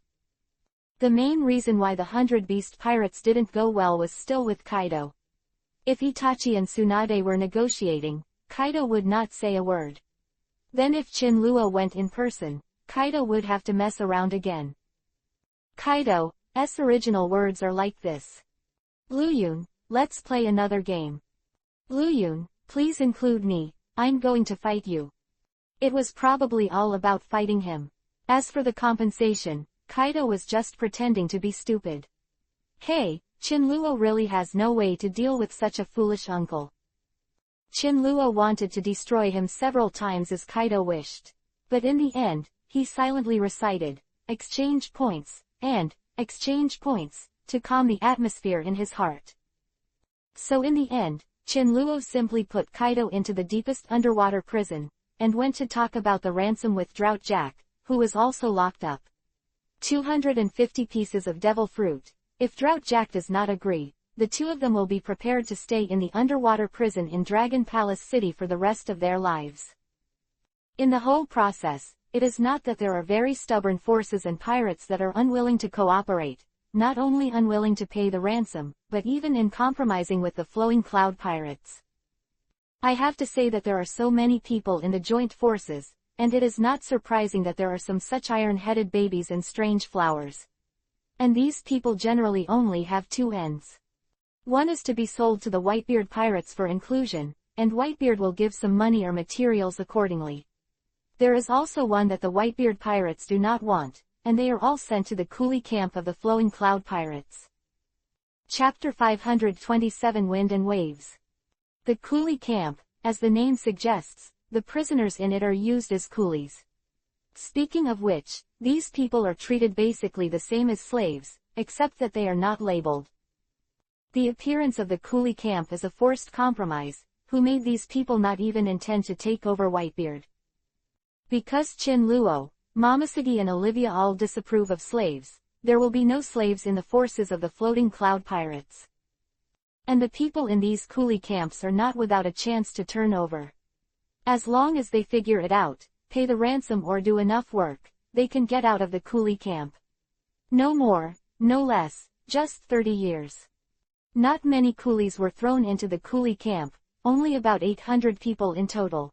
The main reason why the 100 Beast Pirates didn't go well was still with Kaido. If Itachi and Tsunade were negotiating, Kaido would not say a word. Then if Chin Luo went in person, Kaido would have to mess around again. Kaido's original words are like this. Luyun, let's play another game. Luyun, please include me, I'm going to fight you. It was probably all about fighting him. As for the compensation, Kaido was just pretending to be stupid. Hey, Chin Luo really has no way to deal with such a foolish uncle. Chin Luo wanted to destroy him several times as Kaido wished. But in the end, he silently recited, exchange points, and, exchange points, to calm the atmosphere in his heart. So in the end, Chin Luo simply put Kaido into the deepest underwater prison, and went to talk about the ransom with Drought Jack, who was also locked up. 250 pieces of devil fruit. If Drought Jack does not agree, the two of them will be prepared to stay in the underwater prison in Dragon Palace City for the rest of their lives. In the whole process, it is not that there are very stubborn forces and pirates that are unwilling to cooperate, not only unwilling to pay the ransom, but even in compromising with the Flowing Cloud pirates. I have to say that there are so many people in the joint forces, and it is not surprising that there are some such iron-headed babies and strange flowers. And these people generally only have two ends. One is to be sold to the Whitebeard pirates for inclusion, and Whitebeard will give some money or materials accordingly. There is also one that the Whitebeard pirates do not want, and they are all sent to the coolie camp of the Flowing Cloud pirates. Chapter 527 Wind and Waves. The coolie camp, as the name suggests, the prisoners in it are used as coolies. Speaking of which, these people are treated basically the same as slaves, except that they are not labeled. The appearance of the coolie camp is a forced compromise, who made these people not even intend to take over Whitebeard. Because Chin Luo, Momoshiki and Olivia all disapprove of slaves, there will be no slaves in the forces of the Floating Cloud pirates. And the people in these coolie camps are not without a chance to turn over. As long as they figure it out, pay the ransom or do enough work, they can get out of the coolie camp. No more, no less, just 30 years. Not many coolies were thrown into the coolie camp, only about 800 people in total.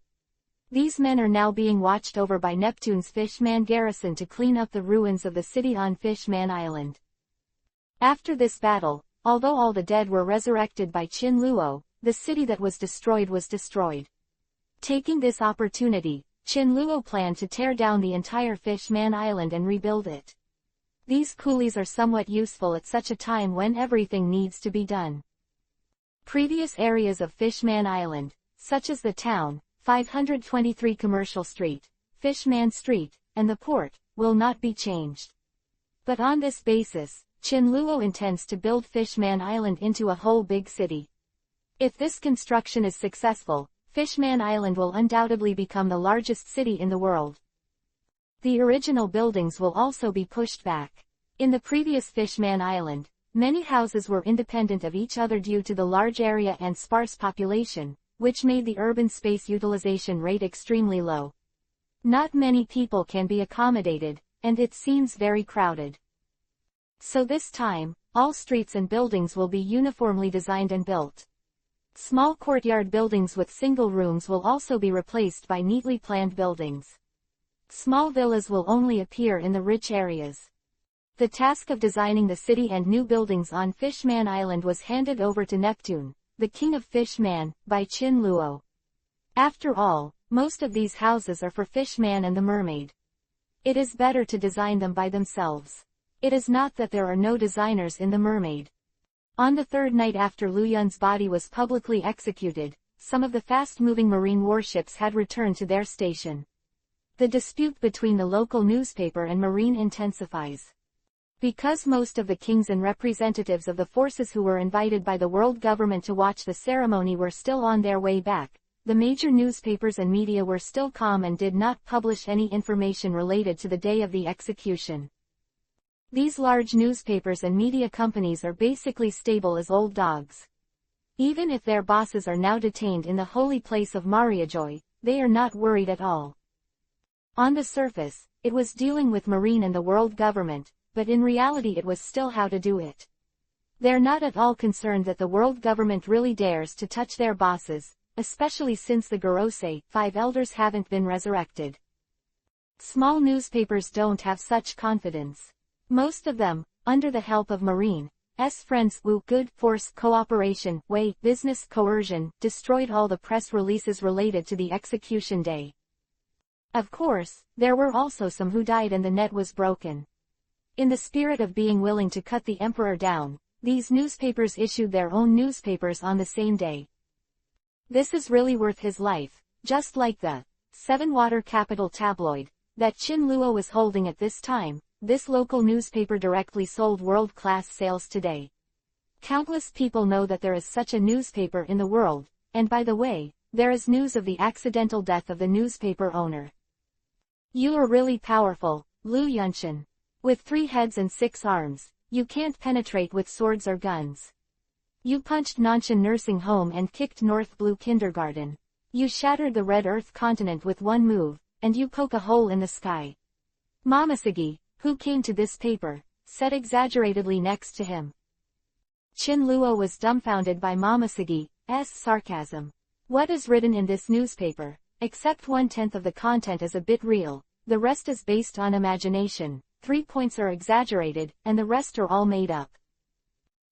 These men are now being watched over by Neptune's Fishman garrison to clean up the ruins of the city on Fishman Island. After this battle, although all the dead were resurrected by Chin Luo, the city that was destroyed was destroyed. Taking this opportunity, Chin Luo planned to tear down the entire Fishman Island and rebuild it. These coolies are somewhat useful at such a time when everything needs to be done. Previous areas of Fishman Island, such as the town, 523 Commercial Street, Fishman Street, and the port, will not be changed. But on this basis, Chin Luo intends to build Fishman Island into a whole big city. If this construction is successful, Fishman Island will undoubtedly become the largest city in the world. The original buildings will also be pushed back. In the previous Fishman Island, many houses were independent of each other due to the large area and sparse population, which made the urban space utilization rate extremely low. Not many people can be accommodated, and it seems very crowded. So this time, all streets and buildings will be uniformly designed and built. Small courtyard buildings with single rooms will also be replaced by neatly planned buildings. Small villas will only appear in the rich areas. The task of designing the city and new buildings on Fishman Island was handed over to Neptune, the King of Fishman, by Chin Luo. After all, most of these houses are for Fishman and the mermaid. It is better to design them by themselves. It is not that there are no designers in the mermaid. On the third night after Lu Yun's body was publicly executed, some of the fast-moving marine warships had returned to their station. The dispute between the local newspaper and marine intensifies. Because most of the kings and representatives of the forces who were invited by the world government to watch the ceremony were still on their way back, the major newspapers and media were still calm and did not publish any information related to the day of the execution. These large newspapers and media companies are basically stable as old dogs. Even if their bosses are now detained in the holy place of Mariajoy, they are not worried at all. On the surface, it was dealing with marine and the world government, but in reality it was still how to do it. They're not at all concerned that the world government really dares to touch their bosses, especially since the Gorosei, 5 elders haven't been resurrected. Small newspapers don't have such confidence. Most of them, under the help of Marine's friends Wu Good Force Cooperation, Wei Business Coercion, destroyed all the press releases related to the execution day. Of course, there were also some who died and the net was broken. In the spirit of being willing to cut the emperor down, these newspapers issued their own newspapers on the same day. This is really worth his life, just like the Seven Water Capital tabloid that Chin Luo was holding at this time. This local newspaper directly sold world-class sales today. Countless people know that there is such a newspaper in the world, and by the way, there is news of the accidental death of the newspaper owner. You are really powerful, Lu Yunshan. With 3 heads and 6 arms, you can't penetrate with swords or guns. You punched Nanshan Nursing Home and kicked North Blue Kindergarten. You shattered the Red Earth continent with one move, and you poke a hole in the sky. Momoshiki, who came to this paper, sat exaggeratedly next to him. Chin Luo was dumbfounded by Momosegi's sarcasm. What is written in this newspaper? Except 1/10 of the content is a bit real, the rest is based on imagination, 3 points are exaggerated, and the rest are all made up.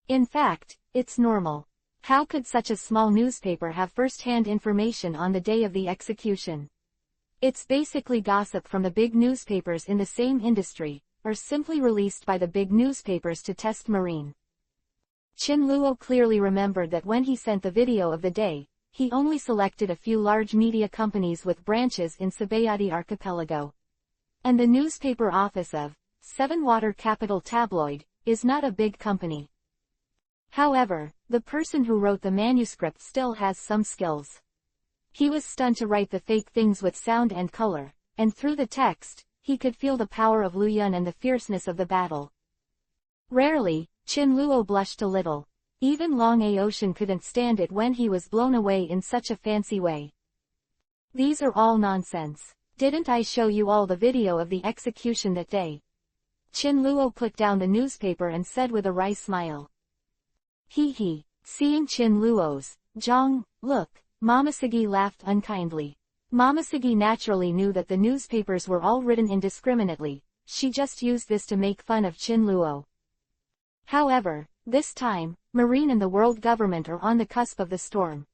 In fact, it's normal. How could such a small newspaper have first-hand information on the day of the execution? It's basically gossip from the big newspapers in the same industry, or simply released by the big newspapers to test Marine. Chin Luo clearly remembered that when he sent the video of the day, he only selected a few large media companies with branches in Sabayati Archipelago. And the newspaper office of Seven Water Capital Tabloid is not a big company. However, the person who wrote the manuscript still has some skills. He was stunned to write the fake things with sound and color, and through the text, he could feel the power of Lu Yun and the fierceness of the battle. Rarely, Chin Luo blushed a little. Even Long Aocean couldn't stand it when he was blown away in such a fancy way. These are all nonsense. Didn't I show you all the video of the execution that day? Chin Luo put down the newspaper and said with a wry smile. He. Seeing Chin Luo's look, Momosegi laughed unkindly. Momosegi naturally knew that the newspapers were all written indiscriminately, she just used this to make fun of Chin Luo. However, this time, Marine and the world government are on the cusp of the storm.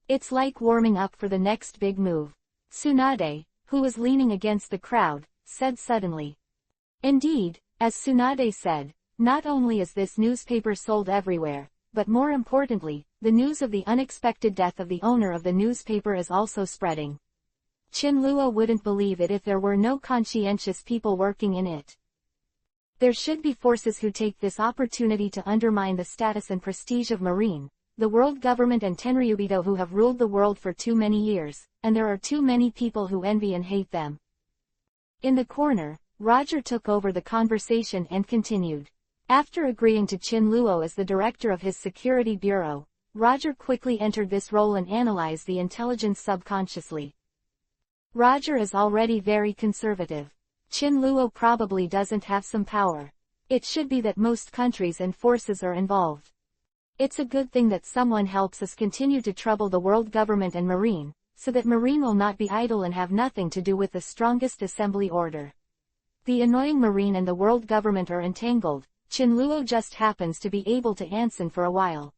It's like warming up for the next big move. Tsunade, who was leaning against the crowd, said suddenly. Indeed, as Tsunade said, not only is this newspaper sold everywhere, but more importantly, the news of the unexpected death of the owner of the newspaper is also spreading. Chin Luo wouldn't believe it if there were no conscientious people working in it. There should be forces who take this opportunity to undermine the status and prestige of Marine, the world government and Tenryubito who have ruled the world for too many years, and there are too many people who envy and hate them. In the corner, Roger took over the conversation and continued. After agreeing to Chin Luo as the director of his security bureau, Roger quickly entered this role and analyzed the intelligence subconsciously. Roger is already very conservative. Chin Luo probably doesn't have some power. It should be that most countries and forces are involved. It's a good thing that someone helps us continue to trouble the world government and Marine, so that Marine will not be idle and have nothing to do with the strongest assembly order. The annoying Marine and the world government are entangled. Chin Luo just happens to be able to answer for a while.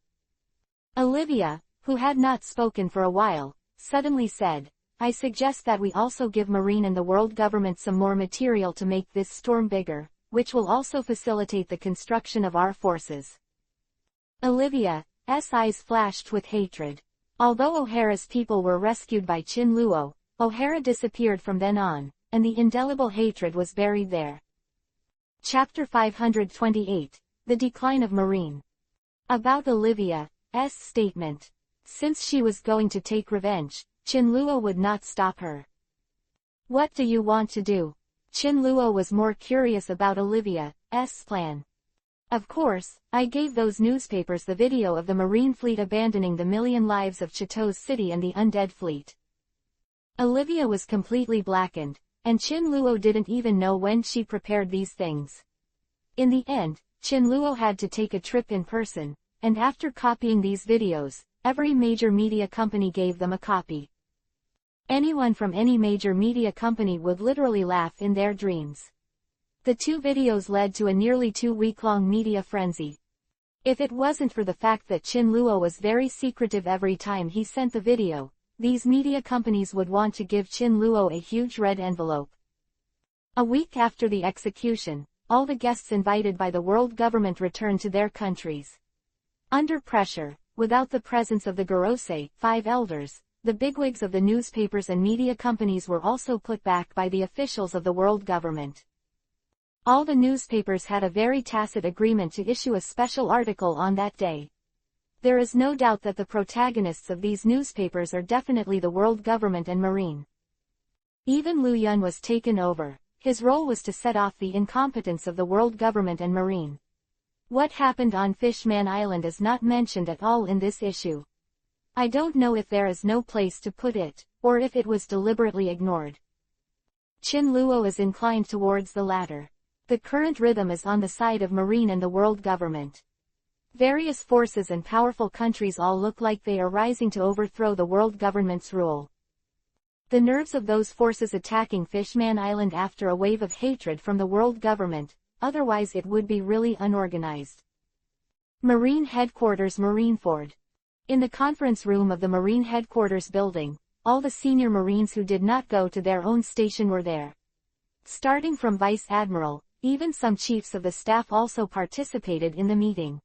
Olivia, who had not spoken for a while, suddenly said, I suggest that we also give Marine and the world government some more material to make this storm bigger, which will also facilitate the construction of our forces. Olivia's eyes flashed with hatred. Although O'Hara's people were rescued by Chin Luo, O'Hara disappeared from then on, and the indelible hatred was buried there. Chapter 528, The Decline of Marine. About Olivia's statement. Since she was going to take revenge, Chin Luo would not stop her. What do you want to do? Chin Luo was more curious about Olivia's plan. Of course, I gave those newspapers the video of the Marine fleet abandoning the million lives of Château's city and the undead fleet. Olivia was completely blackened, and Chin Luo didn't even know when she prepared these things. In the end, Chin Luo had to take a trip in person, and after copying these videos, every major media company gave them a copy. Anyone from any major media company would literally laugh in their dreams. The 2 videos led to a nearly 2-week-long media frenzy. If it wasn't for the fact that Chin Luo was very secretive every time he sent the video, these media companies would want to give Chin Luo a huge red envelope. A week after the execution, all the guests invited by the world government returned to their countries. Under pressure, without the presence of the Gorosei, 5 elders, the bigwigs of the newspapers and media companies were also put back by the officials of the world government. All the newspapers had a very tacit agreement to issue a special article on that day. There is no doubt that the protagonists of these newspapers are definitely the world government and Marine. Even Lu Yun was taken over. His role was to set off the incompetence of the world government and Marine. What happened on Fishman Island is not mentioned at all in this issue. I don't know if there is no place to put it, or if it was deliberately ignored. Chin Luo is inclined towards the latter. The current rhythm is on the side of Marine and the world government. Various forces and powerful countries all look like they are rising to overthrow the world government's rule. The nerves of those forces attacking Fishman Island after a wave of hatred from the world government, otherwise it would be really unorganized. Marine Headquarters Marineford. In the conference room of the Marine Headquarters building, all the senior Marines who did not go to their own station were there. Starting from Vice Admiral, even some chiefs of the staff also participated in the meeting.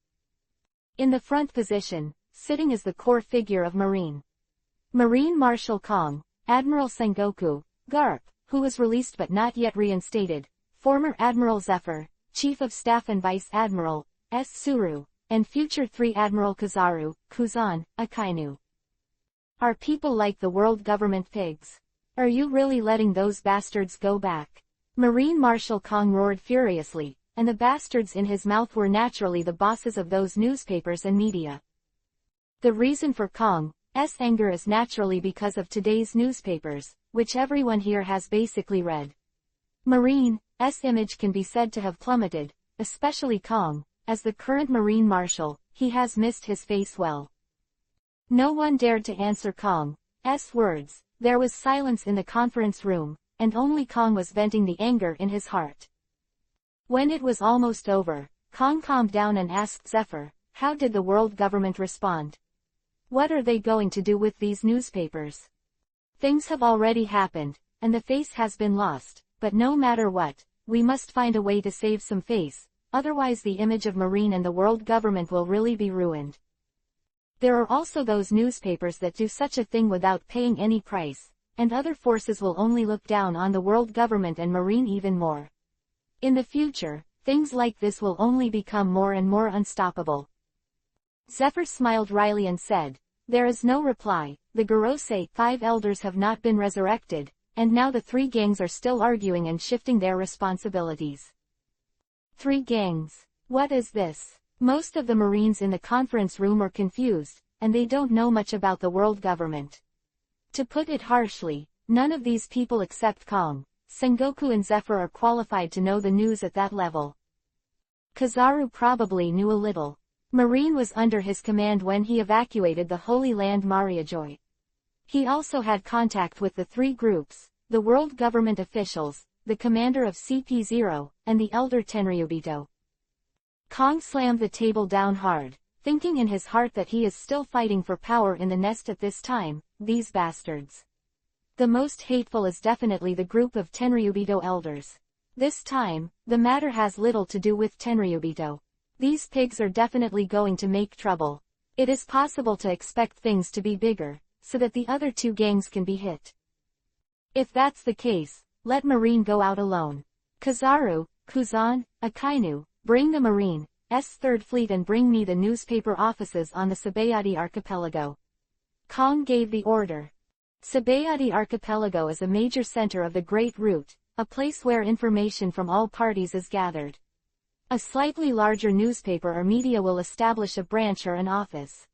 In the front position, sitting is the core figure of Marine Marshal Kong, Admiral Sengoku, Garp, who was released but not yet reinstated, former Admiral Zephyr, Chief of Staff and Vice Admiral, S. Suru, and future 3 Admiral Kazaru, Kuzan, Akainu. Are people like the world government pigs? Are you really letting those bastards go back? Marine Marshal Kong roared furiously, and the bastards in his mouth were naturally the bosses of those newspapers and media. The reason for Kong's anger is naturally because of today's newspapers, which everyone here has basically read. Marine's image can be said to have plummeted, especially Kong, as the current Marine Marshal. He has missed his face well. No one dared to answer Kong's words. There was silence in the conference room, and only Kong was venting the anger in his heart. When it was almost over, Kong calmed down and asked Zephyr, how did the world government respond? What are they going to do with these newspapers? Things have already happened, and the face has been lost, but no matter what, we must find a way to save some face, otherwise the image of Marine and the world government will really be ruined. There are also those newspapers that do such a thing without paying any price, and other forces will only look down on the world government and Marine even more. In the future, things like this will only become more and more unstoppable. Zephyr smiled wryly and said, there is no reply. The Gorosei 5 elders have not been resurrected, and now the 3 gangs are still arguing and shifting their responsibilities. 3 gangs. What is this? Most of the Marines in the conference room are confused, and they don't know much about the world government. To put it harshly, none of these people except Kong, Sengoku and Zephyr are qualified to know the news at that level. Kazaru probably knew a little. Marine was under his command when he evacuated the Holy Land Mariajoy. He also had contact with the 3 groups, the world government officials, the commander of CP0, and the elder Tenryubito. Kong slammed the table down hard, thinking in his heart that he is still fighting for power in the nest at this time. These bastards. The most hateful is definitely the group of Tenryubito elders. This time, the matter has little to do with Tenryubito. These pigs are definitely going to make trouble. It is possible to expect things to be bigger, so that the other 2 gangs can be hit. If that's the case, let Marine go out alone. Kazaru, Kuzan, Akainu, bring the Marine's 3rd Fleet and bring me the newspaper offices on the Sabayati Archipelago. Kong gave the order. Sabayati Archipelago is a major center of the Great Route, a place where information from all parties is gathered. A slightly larger newspaper or media will establish a branch or an office.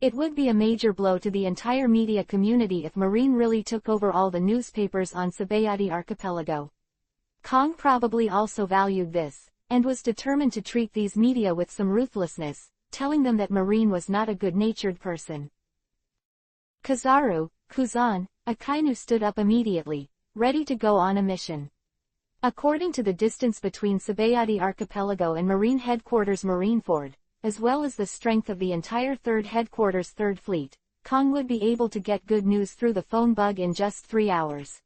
It would be a major blow to the entire media community if Marine really took over all the newspapers on Sabayati Archipelago. Kong probably also valued this, and was determined to treat these media with some ruthlessness, telling them that Marine was not a good-natured person. Kazaru, Kuzan, Akainu stood up immediately, ready to go on a mission. According to the distance between Sabayati Archipelago and Marine Headquarters Marineford, as well as the strength of the entire 3rd Headquarters 3rd Fleet, Kong would be able to get good news through the phone bug in just 3 hours.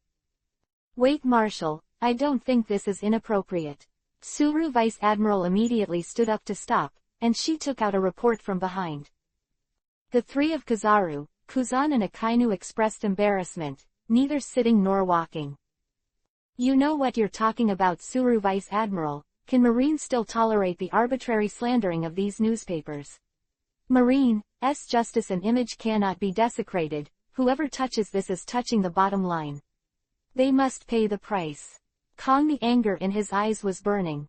Wait, Marshal, I don't think this is inappropriate. Suru Vice Admiral immediately stood up to stop, and she took out a report from behind. The 3 of Kazaru, Kuzan and Akainu expressed embarrassment, neither sitting nor walking. You know what you're talking about, Suru Vice Admiral. Can Marine still tolerate the arbitrary slandering of these newspapers? Marine's justice and image cannot be desecrated. Whoever touches this is touching the bottom line. They must pay the price. Kong, the anger in his eyes was burning.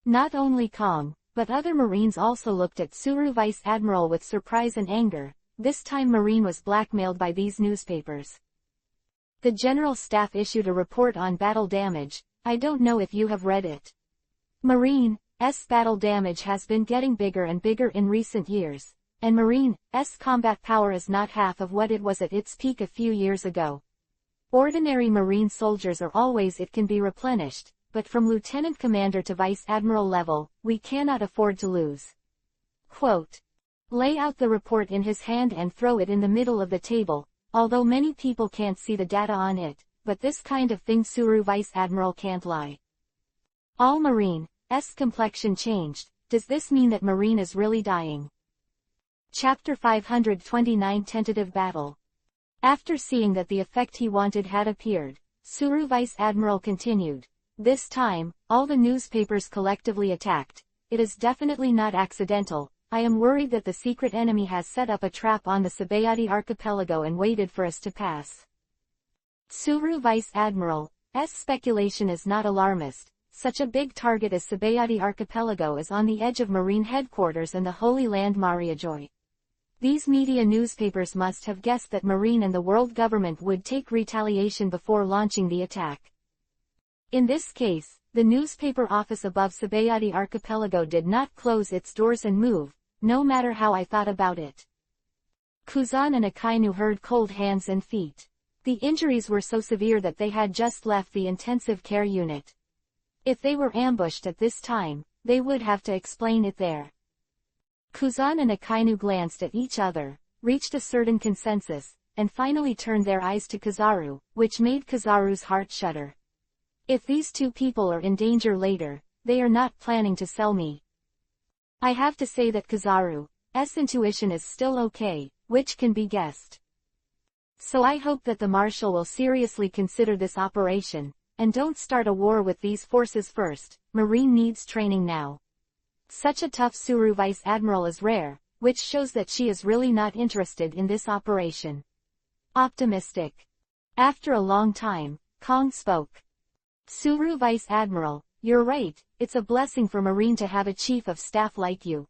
Not only Kong, but other Marines also looked at Suru Vice Admiral with surprise and anger. This time Marine was blackmailed by these newspapers. The General Staff issued a report on battle damage, I don't know if you have read it. Marine's battle damage has been getting bigger and bigger in recent years, and Marine's combat power is not half of what it was at its peak a few years ago. Ordinary Marine soldiers are always it can be replenished, but from Lieutenant Commander to Vice Admiral level, we cannot afford to lose. Quote. Lay out the report in his hand and throw it in the middle of the table, although many people can't see the data on it, but this kind of thing Suru Vice Admiral can't lie. All Marine's complexion changed. Does this mean that Marine is really dying? Chapter 529 Tentative Battle. After seeing that the effect he wanted had appeared, Suru Vice Admiral continued. This time, all the newspapers collectively attacked. It is definitely not accidental. I am worried that the secret enemy has set up a trap on the Sabayati archipelago and waited for us to pass. Suru Vice Admiral's speculation is not alarmist. Such a big target as Sabayati archipelago is on the edge of Marine headquarters and the Holy Land Mariajoy. These media newspapers must have guessed that Marine and the world government would take retaliation before launching the attack. In this case, the newspaper office above Sabayati archipelago did not close its doors and move, no matter how I thought about it. Kuzan and Akainu heard cold hands and feet. The injuries were so severe that they had just left the intensive care unit. If they were ambushed at this time, they would have to explain it there. Kuzan and Akainu glanced at each other, reached a certain consensus, and finally turned their eyes to Kizaru, which made Kizaru's heart shudder. If these two people are in danger later, they are not planning to sell me. I have to say that Kizaru's intuition is still okay, which can be guessed. So I hope that the Marshal will seriously consider this operation, and don't start a war with these forces first. Marine needs training now. Such a tough Suru Vice Admiral is rare, which shows that she is really not interested in this operation. Optimistic. After a long time, Kong spoke. Suru Vice Admiral, you're right, it's a blessing for Marine to have a chief of staff like you.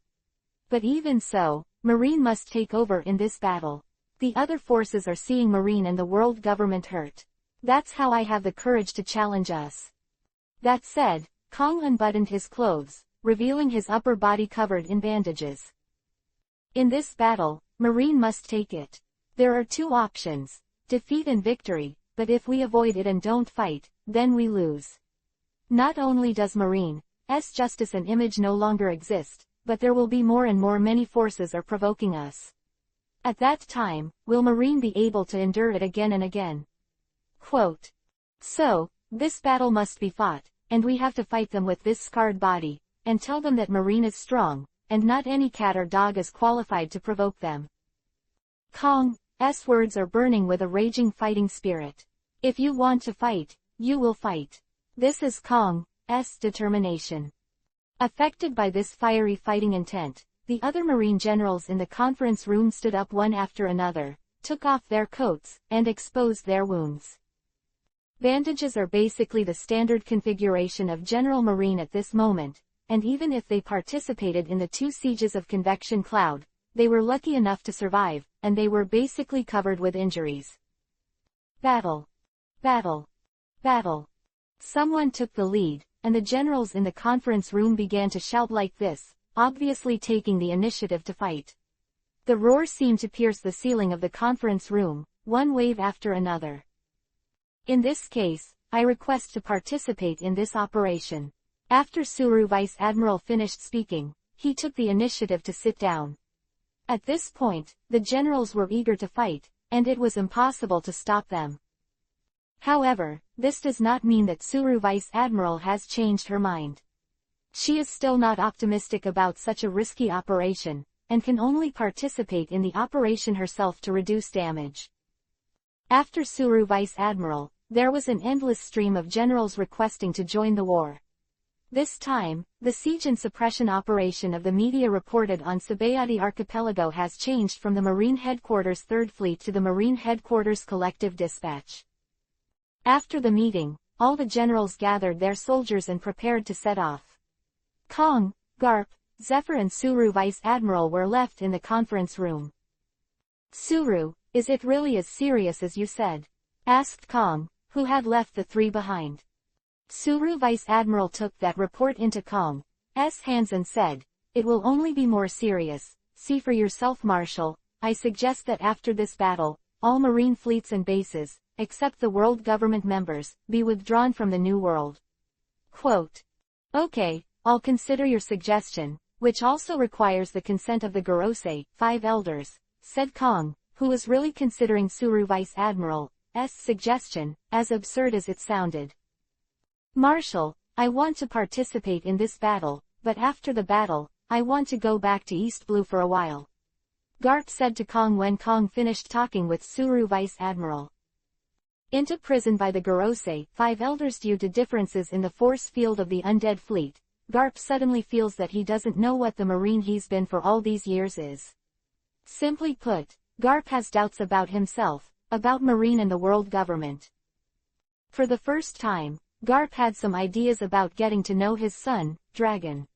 But even so, Marine must take over in this battle. The other forces are seeing Marine and the world government hurt. That's how I have the courage to challenge us. That said, Kong unbuttoned his clothes, revealing his upper body covered in bandages. In this battle, Marine must take it. There are two options, defeat and victory, but if we avoid it and don't fight, then we lose. Not only does Marine's justice and image no longer exist, but there will be more and more many forces are provoking us. At that time, will Marine be able to endure it again and again? Quote. So, this battle must be fought, and we have to fight them with this scarred body, and tell them that Marine is strong, and not any cat or dog is qualified to provoke them. Kong's words are burning with a raging fighting spirit. If you want to fight, you will fight. This is Kong's determination. Affected by this fiery fighting intent, the other Marine generals in the conference room stood up one after another, took off their coats, and exposed their wounds. Bandages are basically the standard configuration of General Marine at this moment, and even if they participated in the two sieges of Convection Cloud, they were lucky enough to survive, and they were basically covered with injuries. Battle. Battle. Battle. Someone took the lead, and the generals in the conference room began to shout like this, obviously taking the initiative to fight. The roar seemed to pierce the ceiling of the conference room, one wave after another. In this case, I request to participate in this operation. After Suru Vice Admiral finished speaking, he took the initiative to sit down. At this point, the generals were eager to fight, and it was impossible to stop them. However, this does not mean that Suru Vice Admiral has changed her mind. She is still not optimistic about such a risky operation, and can only participate in the operation herself to reduce damage. After Suru Vice Admiral, there was an endless stream of generals requesting to join the war. This time, the siege and suppression operation of the media reported on Sabayati Archipelago has changed from the Marine Headquarters 3rd Fleet to the Marine Headquarters Collective Dispatch. After the meeting, all the generals gathered their soldiers and prepared to set off. Kong, Garp, Zephyr and Suru Vice Admiral were left in the conference room. Suru, is it really as serious as you said? Asked Kong, who had left the three behind. Suru Vice Admiral took that report into Kong's hands and said, "It will only be more serious. See for yourself, Marshal. I suggest that after this battle, all marine fleets and bases, except the world government members, be withdrawn from the New World." Quote. "Okay, I'll consider your suggestion, which also requires the consent of the Gorosei, 5 elders," said Kong, who was really considering Suru Vice Admiral's suggestion, as absurd as it sounded. "Marshal, I want to participate in this battle, but after the battle, I want to go back to East Blue for a while," Garp said to Kong when Kong finished talking with Suru Vice Admiral. Into prison by the Gorosei, 5 elders due to differences in the force field of the undead fleet, Garp suddenly feels that he doesn't know what the Marine he's been for all these years is. Simply put, Garp has doubts about himself, about Marine and the world government. For the first time, Garp had some ideas about getting to know his son, Dragon.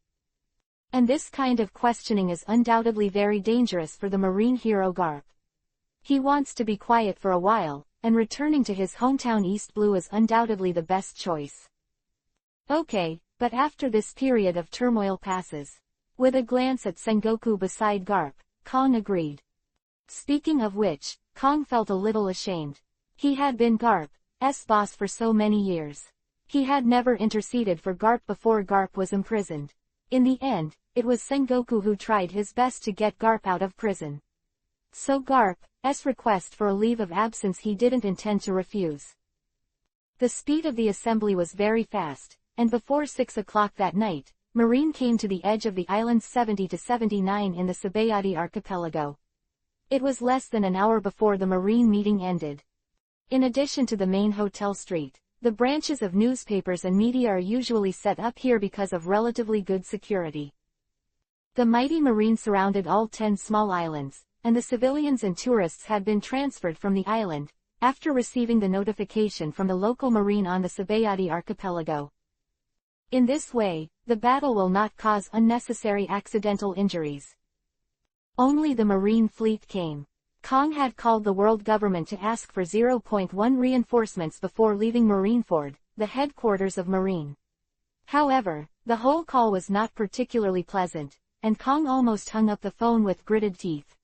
And this kind of questioning is undoubtedly very dangerous for the Marine hero Garp. He wants to be quiet for a while, and returning to his hometown East Blue is undoubtedly the best choice. Okay, but after this period of turmoil passes. With a glance at Sengoku beside Garp, Kong agreed. Speaking of which, Kong felt a little ashamed. He had been Garp's boss for so many years. He had never interceded for Garp before Garp was imprisoned. In the end, it was Sengoku who tried his best to get Garp out of prison. So Garp's request for a leave of absence he didn't intend to refuse. The speed of the assembly was very fast, and before 6 o'clock that night, Marine came to the edge of the islands 70 to 79 in the Sabayati archipelago. It was less than an hour before the Marine meeting ended. In addition to the main hotel street, the branches of newspapers and media are usually set up here because of relatively good security. The mighty Marine surrounded all 10 small islands, and the civilians and tourists had been transferred from the island, after receiving the notification from the local Marine on the Sabayati archipelago. In this way, the battle will not cause unnecessary accidental injuries. Only the Marine fleet came. Kong had called the world government to ask for 0.1 reinforcements before leaving Marineford, the headquarters of Marine. However, the whole call was not particularly pleasant, and Kong almost hung up the phone with gritted teeth.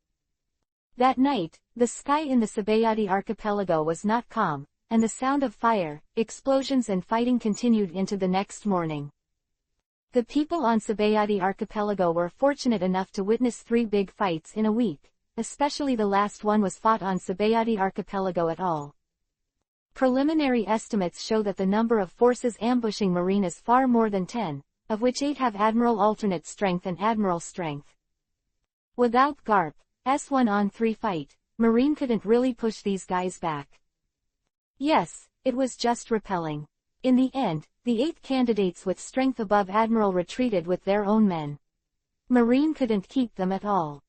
That night, the sky in the Sabayati archipelago was not calm, and the sound of fire, explosions and fighting continued into the next morning. The people on Sabayati archipelago were fortunate enough to witness 3 big fights in a week. Especially the last one was fought on Sabayati archipelago at all. Preliminary estimates show that the number of forces ambushing Marine is far more than 10, of which 8 have Admiral alternate strength and Admiral strength. Without Garp's 1-on-3 fight, Marine couldn't really push these guys back. Yes, it was just repelling. In the end, the 8 candidates with strength above Admiral retreated with their own men. Marine couldn't keep them at all.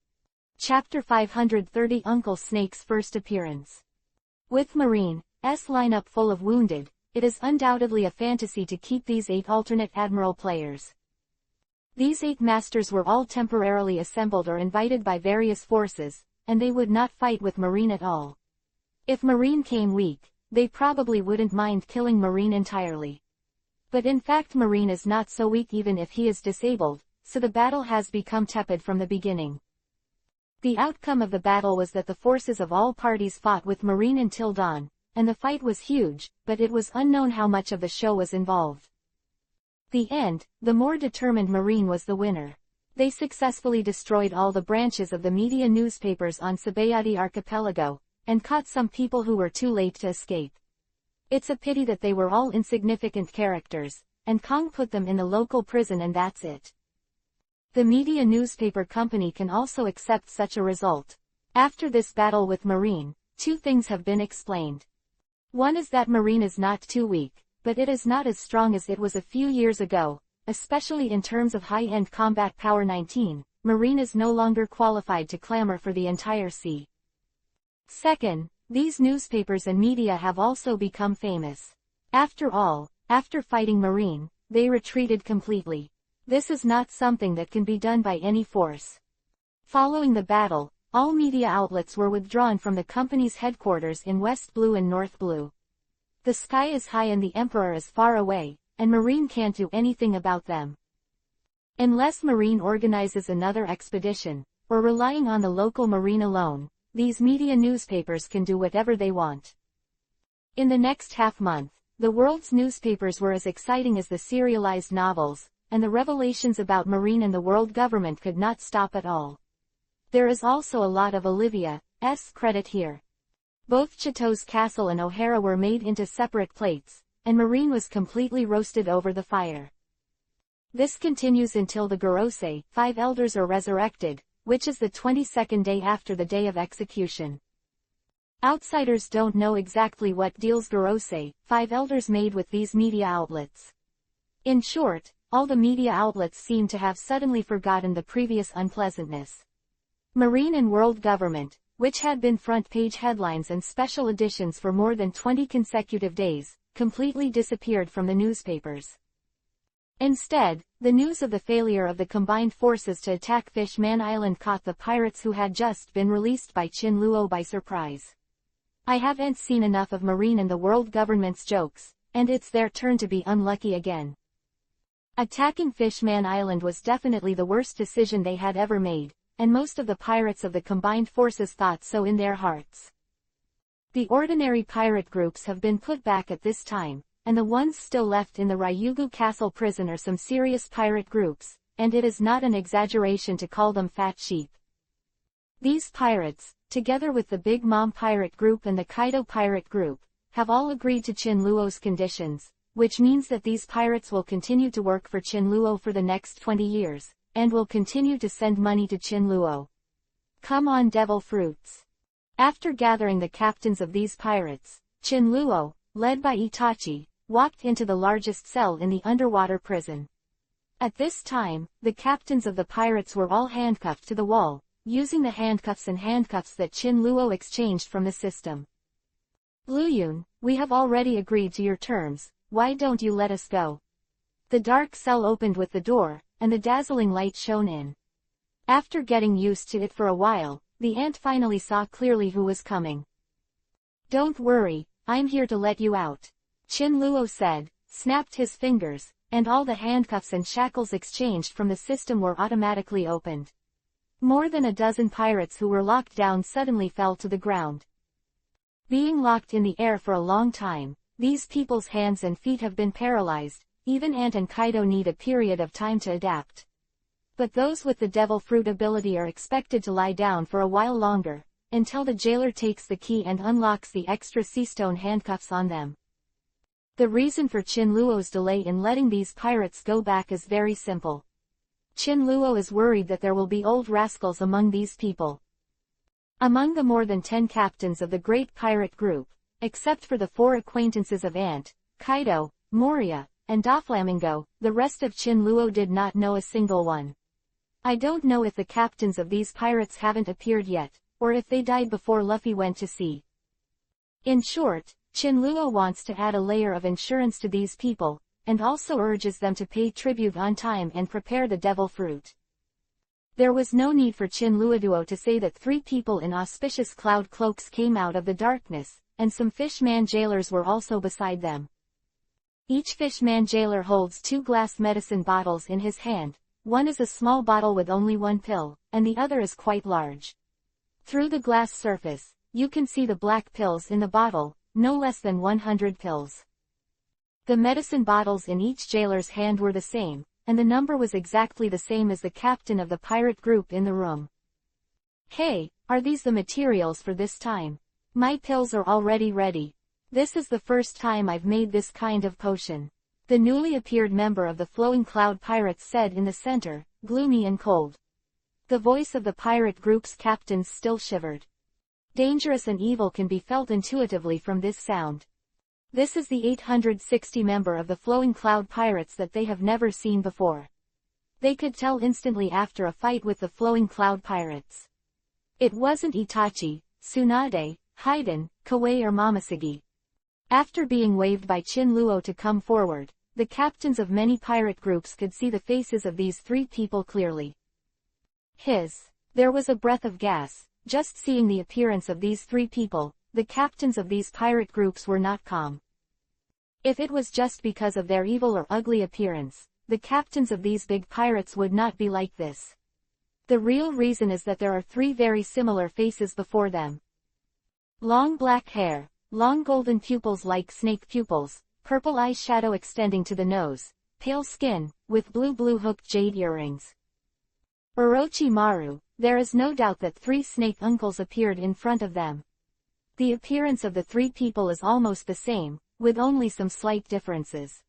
Chapter 530 Uncle Snake's First Appearance. With Marine's lineup full of wounded, it is undoubtedly a fantasy to keep these 8 alternate Admiral players. These 8 masters were all temporarily assembled or invited by various forces, and they would not fight with Marine at all. If Marine came weak, they probably wouldn't mind killing Marine entirely. But in fact Marine is not so weak even if he is disabled, so the battle has become tepid from the beginning. The outcome of the battle was that the forces of all parties fought with Marine until dawn, and the fight was huge, but it was unknown how much of the show was involved. The end, the more determined Marine was the winner. They successfully destroyed all the branches of the media newspapers on Sabayati archipelago, and caught some people who were too late to escape. It's a pity that they were all insignificant characters, and Kong put them in the local prison and that's it. The media newspaper company can also accept such a result. After this battle with Marine, 2 things have been explained. One is that Marine is not too weak, but it is not as strong as it was a few years ago, especially in terms of high-end combat power. 19, Marine is no longer qualified to clamor for the entire sea. Second, these newspapers and media have also become famous. After all, after fighting Marine, they retreated completely. This is not something that can be done by any force. Following the battle, all media outlets were withdrawn from the company's headquarters in West Blue and North Blue. The sky is high and the Emperor is far away, and Marine can't do anything about them. Unless Marine organizes another expedition, or relying on the local Marine alone, these media newspapers can do whatever they want. In the next half-month, the world's newspapers were as exciting as the serialized novels, and the revelations about Marine and the world government could not stop at all. There is also a lot of Olivia's credit here. Both Château's castle and O'Hara were made into separate plates, and Marine was completely roasted over the fire. This continues until the Gorosei, 5 elders are resurrected, which is the 22nd day after the day of execution. Outsiders don't know exactly what deals Gorosei, 5 elders made with these media outlets. In short, all the media outlets seem to have suddenly forgotten the previous unpleasantness. Marine and world government, which had been front-page headlines and special editions for more than 20 consecutive days, completely disappeared from the newspapers. Instead, the news of the failure of the combined forces to attack Fish-Man Island caught the pirates who had just been released by Qin Luo by surprise. I haven't seen enough of Marine and the world government's jokes, and it's their turn to be unlucky again. Attacking Fish-Man Island was definitely the worst decision they had ever made, and most of the pirates of the combined forces thought so in their hearts. The ordinary pirate groups have been put back at this time, and the ones still left in the Ryugu Castle prison are some serious pirate groups, and it is not an exaggeration to call them fat sheep. These pirates, together with the Big Mom pirate group and the Kaido pirate group, have all agreed to Qin Luo's conditions, which means that these pirates will continue to work for Qin Luo for the next 20 years, and will continue to send money to Qin Luo. Come on, devil fruits. After gathering the captains of these pirates, Qin Luo, led by Itachi, walked into the largest cell in the underwater prison. At this time, the captains of the pirates were all handcuffed to the wall, using the handcuffs that Qin Luo exchanged from the system. Lu Yun, we have already agreed to your terms, why don't you let us go? The dark cell opened with the door, and the dazzling light shone in. After getting used to it for a while, the ant finally saw clearly who was coming. Don't worry, I'm here to let you out, Qin Luo said, snapped his fingers, and all the handcuffs and shackles exchanged from the system were automatically opened. More than a dozen pirates who were locked down suddenly fell to the ground. Being locked in the air for a long time, these people's hands and feet have been paralyzed, even Ant and Kaido need a period of time to adapt. But those with the devil fruit ability are expected to lie down for a while longer, until the jailer takes the key and unlocks the extra sea-stone handcuffs on them. The reason for Qin Luo's delay in letting these pirates go back is very simple. Qin Luo is worried that there will be old rascals among these people. Among the more than 10 captains of the great pirate group, except for the 4 acquaintances of Ant, Kaido, Moria, and Doflamingo, the rest of Qin Luo did not know a single one. I don't know if the captains of these pirates haven't appeared yet, or if they died before Luffy went to sea. In short, Qin Luo wants to add a layer of insurance to these people, and also urges them to pay tribute on time and prepare the devil fruit. There was no need for Qin Luoduo to say that 3 people in auspicious cloud cloaks came out of the darkness, and some fishman jailers were also beside them. Each fishman jailer holds 2 glass medicine bottles in his hand, one is a small bottle with only 1 pill, and the other is quite large. Through the glass surface, you can see the black pills in the bottle, no less than 100 pills. The medicine bottles in each jailer's hand were the same, and the number was exactly the same as the captain of the pirate group in the room. Hey, are these the materials for this time? My pills are already ready. This is the first time I've made this kind of potion. The newly appeared member of the Flowing Cloud Pirates said in the center, gloomy and cold. The voice of the pirate group's captains still shivered. Dangerous and evil can be felt intuitively from this sound. This is the 860 member of the Flowing Cloud Pirates that they have never seen before. They could tell instantly after a fight with the Flowing Cloud Pirates. It wasn't Itachi, Tsunade, Haiden, Kawaii or Momoshige. After being waved by Qin Luo to come forward, the captains of many pirate groups could see the faces of these 3 people clearly. There was a breath of gas. Just seeing the appearance of these 3 people, the captains of these pirate groups were not calm. If it was just because of their evil or ugly appearance, the captains of these big pirates would not be like this. The real reason is that there are three very similar faces before them. Long black hair, long golden pupils like snake pupils, purple eyeshadow extending to the nose, pale skin, with blue hooked jade earrings. Orochimaru, there is no doubt that three snake uncles appeared in front of them. The appearance of the three people is almost the same, with only some slight differences.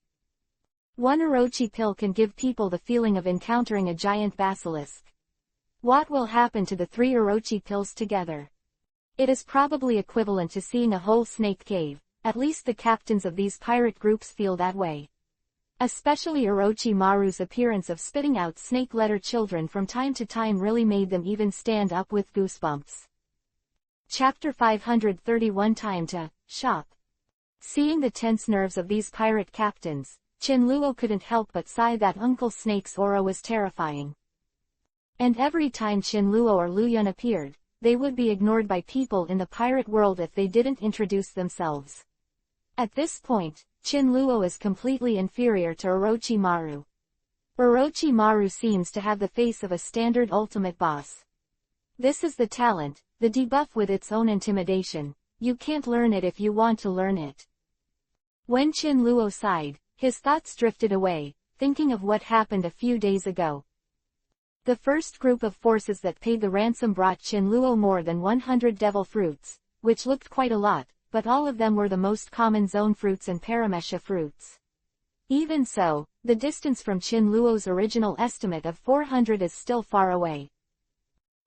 One Orochi pill can give people the feeling of encountering a giant basilisk. What will happen to the three Orochi pills together? It is probably equivalent to seeing a whole snake cave, at least the captains of these pirate groups feel that way. Especially Orochimaru's appearance of spitting out snake-letter children from time to time really made them even stand up with goosebumps. Chapter 531 Time to Shop. Seeing the tense nerves of these pirate captains, Chinluo couldn't help but sigh that Uncle Snake's aura was terrifying. And every time Chinluo or Luyun appeared, they would be ignored by people in the pirate world if they didn't introduce themselves. At this point, Chinluo is completely inferior to Orochimaru. Orochimaru seems to have the face of a standard ultimate boss. This is the talent, the debuff with its own intimidation. You can't learn it if you want to learn it. When Chinluo sighed, his thoughts drifted away, thinking of what happened a few days ago. The first group of forces that paid the ransom brought Chinluo more than 100 devil fruits, which looked quite a lot, but all of them were the most common zone fruits and paramesha fruits. Even so, the distance from Chinluo's original estimate of 400 is still far away.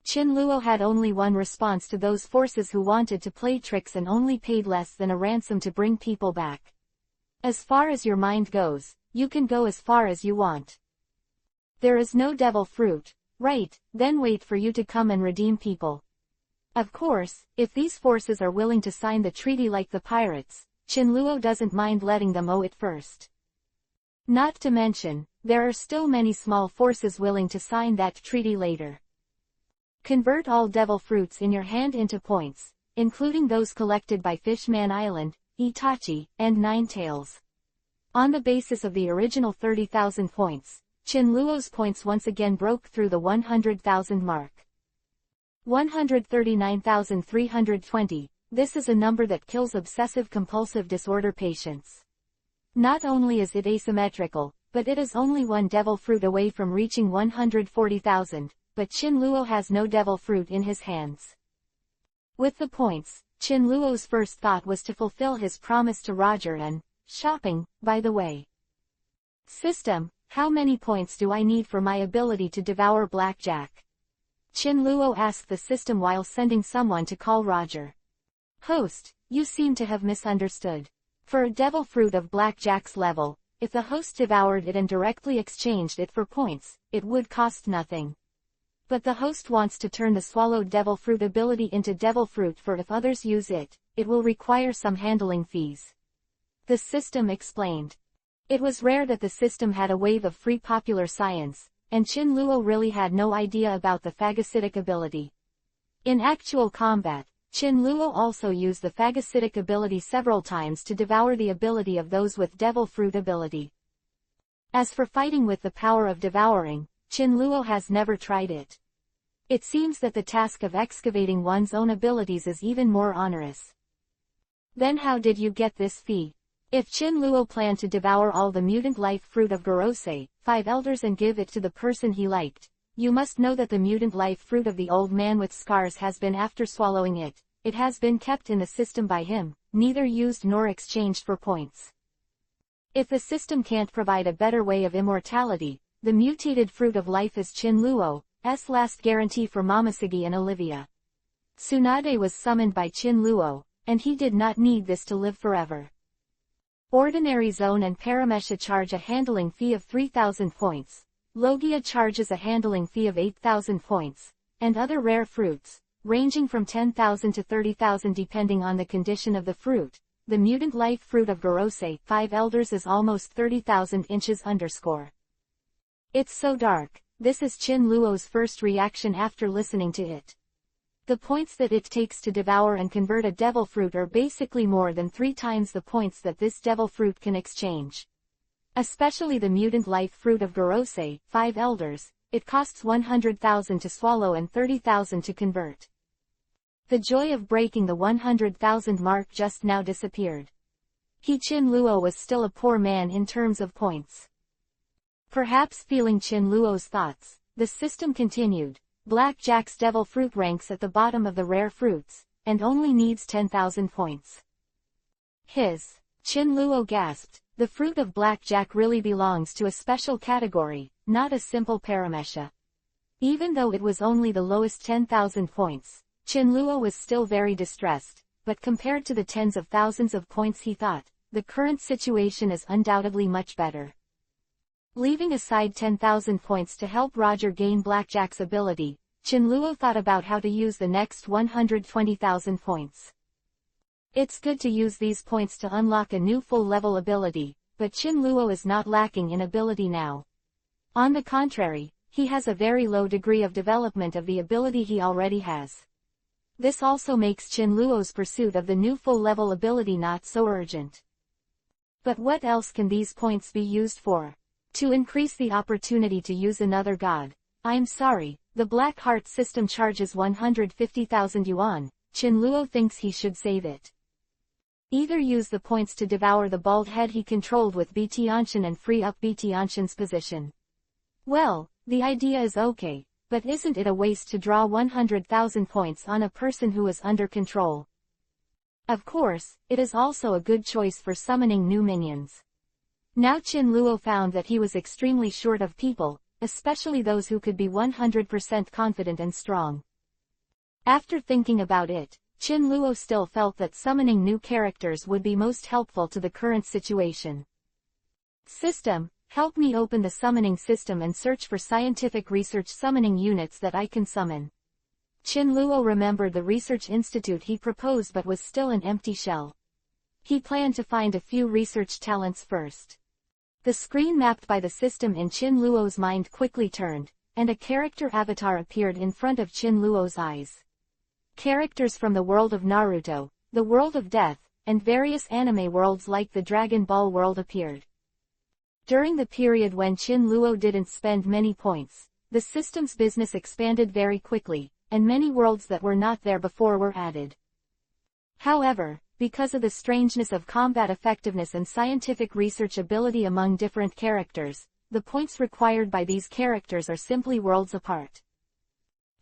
Chinluo had only one response to those forces who wanted to play tricks and only paid less than a ransom to bring people back. As far as your mind goes, you can go as far as you want. There is no devil fruit, right? Then wait for you to come and redeem people. Of course, if these forces are willing to sign the treaty like the pirates, Chinluo doesn't mind letting them owe it first. Not to mention, there are still many small forces willing to sign that treaty later. Convert all devil fruits in your hand into points, including those collected by Fishman Island, Itachi, and Ninetails. On the basis of the original 30,000 points, Chinluo's points once again broke through the 100,000 mark. 139,320, this is a number that kills obsessive-compulsive disorder patients. Not only is it asymmetrical, but it is only one devil fruit away from reaching 140,000, but Chinluo has no devil fruit in his hands. With the points, Chinluo's first thought was to fulfill his promise to Roger and, shopping, by the way. System, how many points do I need for my ability to devour blackjack? Chinluo asked the system while sending someone to call Roger. Host, you seem to have misunderstood. For a devil fruit of blackjack's level, if the host devoured it and directly exchanged it for points, it would cost nothing. But the host wants to turn the swallowed devil fruit ability into devil fruit for if others use it, it will require some handling fees. The system explained. It was rare that the system had a wave of free popular science, and Chinluo really had no idea about the phagocytic ability. In actual combat, Chinluo also used the phagocytic ability several times to devour the ability of those with devil fruit ability. As for fighting with the power of devouring, Chinluo has never tried it. It seems that the task of excavating one's own abilities is even more onerous. Then how did you get this fee? If Chinluo planned to devour all the mutant life fruit of Gorosei, 5 elders and give it to the person he liked, you must know that the mutant life fruit of the old man with scars has been after swallowing it. It has been kept in the system by him, neither used nor exchanged for points. If the system can't provide a better way of immortality, the mutated fruit of life is Chinluo's last guarantee for Momoshiki and Olivia. Tsunade was summoned by Chinluo, and he did not need this to live forever. Ordinary Zone and Paramesha charge a handling fee of 3,000 points, Logia charges a handling fee of 8,000 points, and other rare fruits, ranging from 10,000 to 30,000 depending on the condition of the fruit. The mutant life fruit of Gorosei, 5 elders is almost 30,000 inches underscore. It's so dark. This is Chinluo's first reaction after listening to it. The points that it takes to devour and convert a devil fruit are basically more than 3 times the points that this devil fruit can exchange. Especially the mutant life fruit of Gorose, 5 elders, it costs 100,000 to swallow and 30,000 to convert. The joy of breaking the 100,000 mark just now disappeared. Chin Luo was still a poor man in terms of points. Perhaps feeling Chin Luo's thoughts, the system continued. Blackjack's devil fruit ranks at the bottom of the rare fruits, and only needs 10,000 points. Chin Luo gasped, the fruit of blackjack really belongs to a special category, not a simple paramesha. Even though it was only the lowest 10,000 points, Chin Luo was still very distressed, but compared to the tens of thousands of points he thought, the current situation is undoubtedly much better. Leaving aside 10,000 points to help Roger gain Blackjack's ability, Chin Luo thought about how to use the next 120,000 points. It's good to use these points to unlock a new full-level ability, but Chin Luo is not lacking in ability now. On the contrary, he has a very low degree of development of the ability he already has. This also makes Chin Luo's pursuit of the new full-level ability not so urgent. But what else can these points be used for? To increase the opportunity to use another god. I'm sorry, the Black Heart system charges 150,000 yuan, Chin Luo thinks he should save it. Either use the points to devour the bald head he controlled with Tiantian and free up Tiantian's position. Well, the idea is okay, but isn't it a waste to draw 100,000 points on a person who is under control? Of course, it is also a good choice for summoning new minions. Now Chin Luo found that he was extremely short of people, especially those who could be 100% confident and strong. After thinking about it, Chin Luo still felt that summoning new characters would be most helpful to the current situation. System, help me open the summoning system and search for scientific research summoning units that I can summon. Chin Luo remembered the research institute he proposed but was still an empty shell. He planned to find a few research talents first. The screen mapped by the system in Chin Luo's mind quickly turned, and a character avatar appeared in front of Chin Luo's eyes. Characters from the world of Naruto, the world of death, and various anime worlds like the Dragon Ball world appeared. During the period when Chin Luo didn't spend many points, the system's business expanded very quickly, and many worlds that were not there before were added. However, because of the strangeness of combat effectiveness and scientific research ability among different characters, the points required by these characters are simply worlds apart.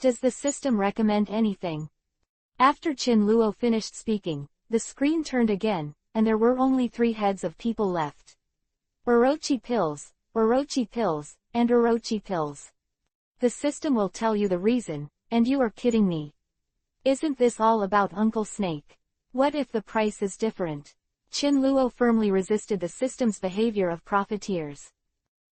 Does the system recommend anything? After Chin Luo finished speaking, the screen turned again, and there were only 3 heads of people left. Orochi pills, and Orochi pills. The system will tell you the reason, and you are kidding me. Isn't this all about Uncle Snake? What if the price is different? Chin Luo firmly resisted the system's behavior of profiteers.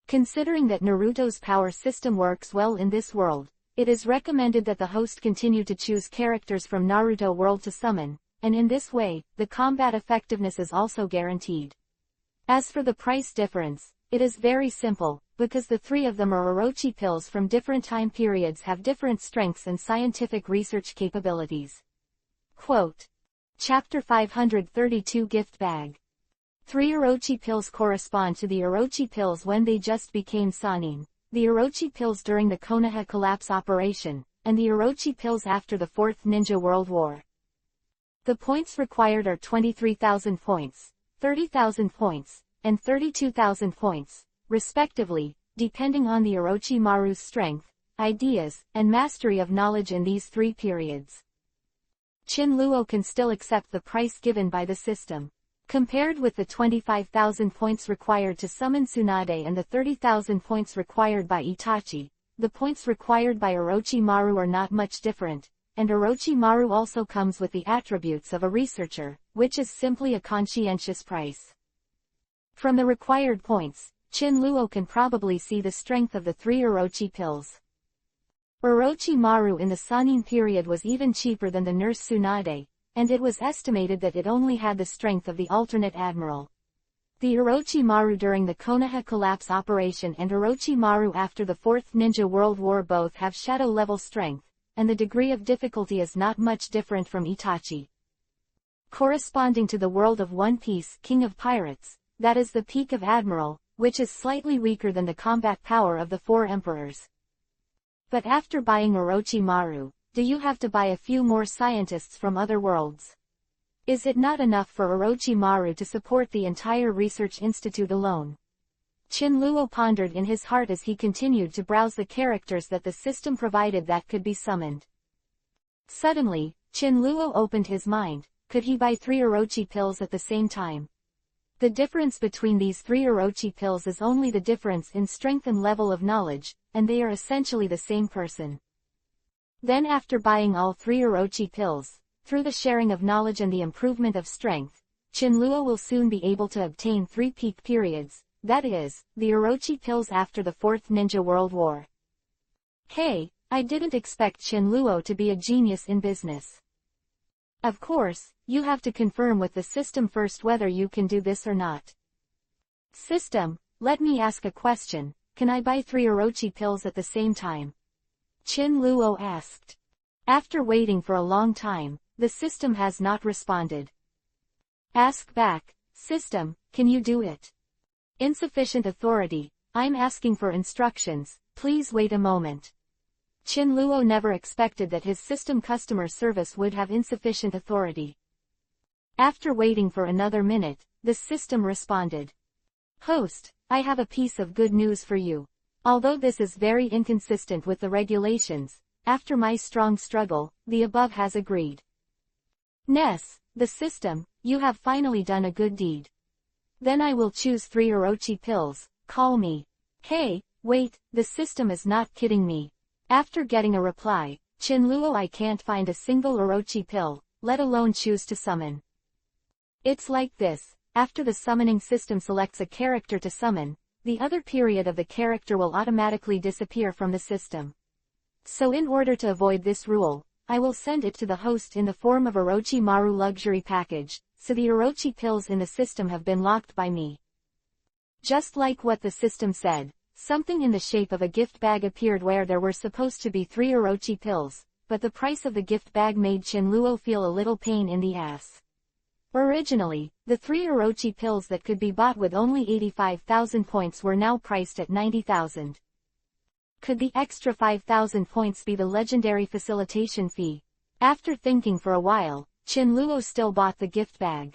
Considering that Naruto's power system works well in this world, it is recommended that the host continue to choose characters from Naruto world to summon, and in this way, the combat effectiveness is also guaranteed. As for the price difference, it is very simple, because the 3 of them are Orochi pills from different time periods have different strengths and scientific research capabilities. Quote. Chapter 532 Gift Bag. 3 Orochi pills correspond to the Orochi pills when they just became Sannin, the Orochi pills during the Konoha collapse operation, and the Orochi pills after the 4th Ninja World War. The points required are 23,000 points, 30,000 points, and 32,000 points, respectively, depending on the Orochimaru's strength, ideas, and mastery of knowledge in these 3 periods. Chin Luo can still accept the price given by the system. Compared with the 25,000 points required to summon Tsunade and the 30,000 points required by Itachi, the points required by Orochimaru are not much different, and Orochimaru also comes with the attributes of a researcher, which is simply a conscientious price. From the required points, Chin Luo can probably see the strength of the 3 Orochi pills. Orochimaru in the Sannin period was even cheaper than the nurse Tsunade, and it was estimated that it only had the strength of the alternate admiral. The Orochimaru during the Konoha collapse operation and Orochimaru after the 4th Ninja World War both have shadow-level strength, and the degree of difficulty is not much different from Itachi. Corresponding to the world of One Piece, King of Pirates, that is the peak of Admiral, which is slightly weaker than the combat power of the four emperors. But after buying Orochimaru, do you have to buy a few more scientists from other worlds? Is it not enough for Orochimaru to support the entire research institute alone? Chinluo pondered in his heart as he continued to browse the characters that the system provided that could be summoned. Suddenly, Chinluo opened his mind. Could he buy 3 Orochi pills at the same time? The difference between these 3 Orochi pills is only the difference in strength and level of knowledge, and they are essentially the same person. Then after buying all 3 Orochi pills, through the sharing of knowledge and the improvement of strength, Chinluo will soon be able to obtain 3 peak periods, that is, the Orochi pills after the 4th Ninja World War. Hey, I didn't expect Chinluo to be a genius in business. Of course, you have to confirm with the system first whether you can do this or not. System, let me ask a question, can I buy 3 Orochi pills at the same time? Chinluo asked. After waiting for a long time, the system has not responded. Ask back, system, can you do it? Insufficient authority, I'm asking for instructions, please wait a moment. Chinluo never expected that his system customer service would have insufficient authority. After waiting for another minute, the system responded. Host, I have a piece of good news for you. Although this is very inconsistent with the regulations, after my strong struggle, the above has agreed. Ness, the system, you have finally done a good deed. Then I will choose 3 Orochi pills, call me. Hey, wait, the system is not kidding me. After getting a reply, Chinluo, I can't find a single Orochi pill, let alone choose to summon. It's like this, after the summoning system selects a character to summon, the other period of the character will automatically disappear from the system. So in order to avoid this rule, I will send it to the host in the form of Orochimaru luxury package, so the Orochi pills in the system have been locked by me. Just like what the system said, something in the shape of a gift bag appeared where there were supposed to be 3 Orochi pills, but the price of the gift bag made Chinluo feel a little pain in the ass. Originally, the 3 Orochi pills that could be bought with only 85,000 points were now priced at 90,000. Could the extra 5,000 points be the legendary facilitation fee? After thinking for a while, Chinluo still bought the gift bag.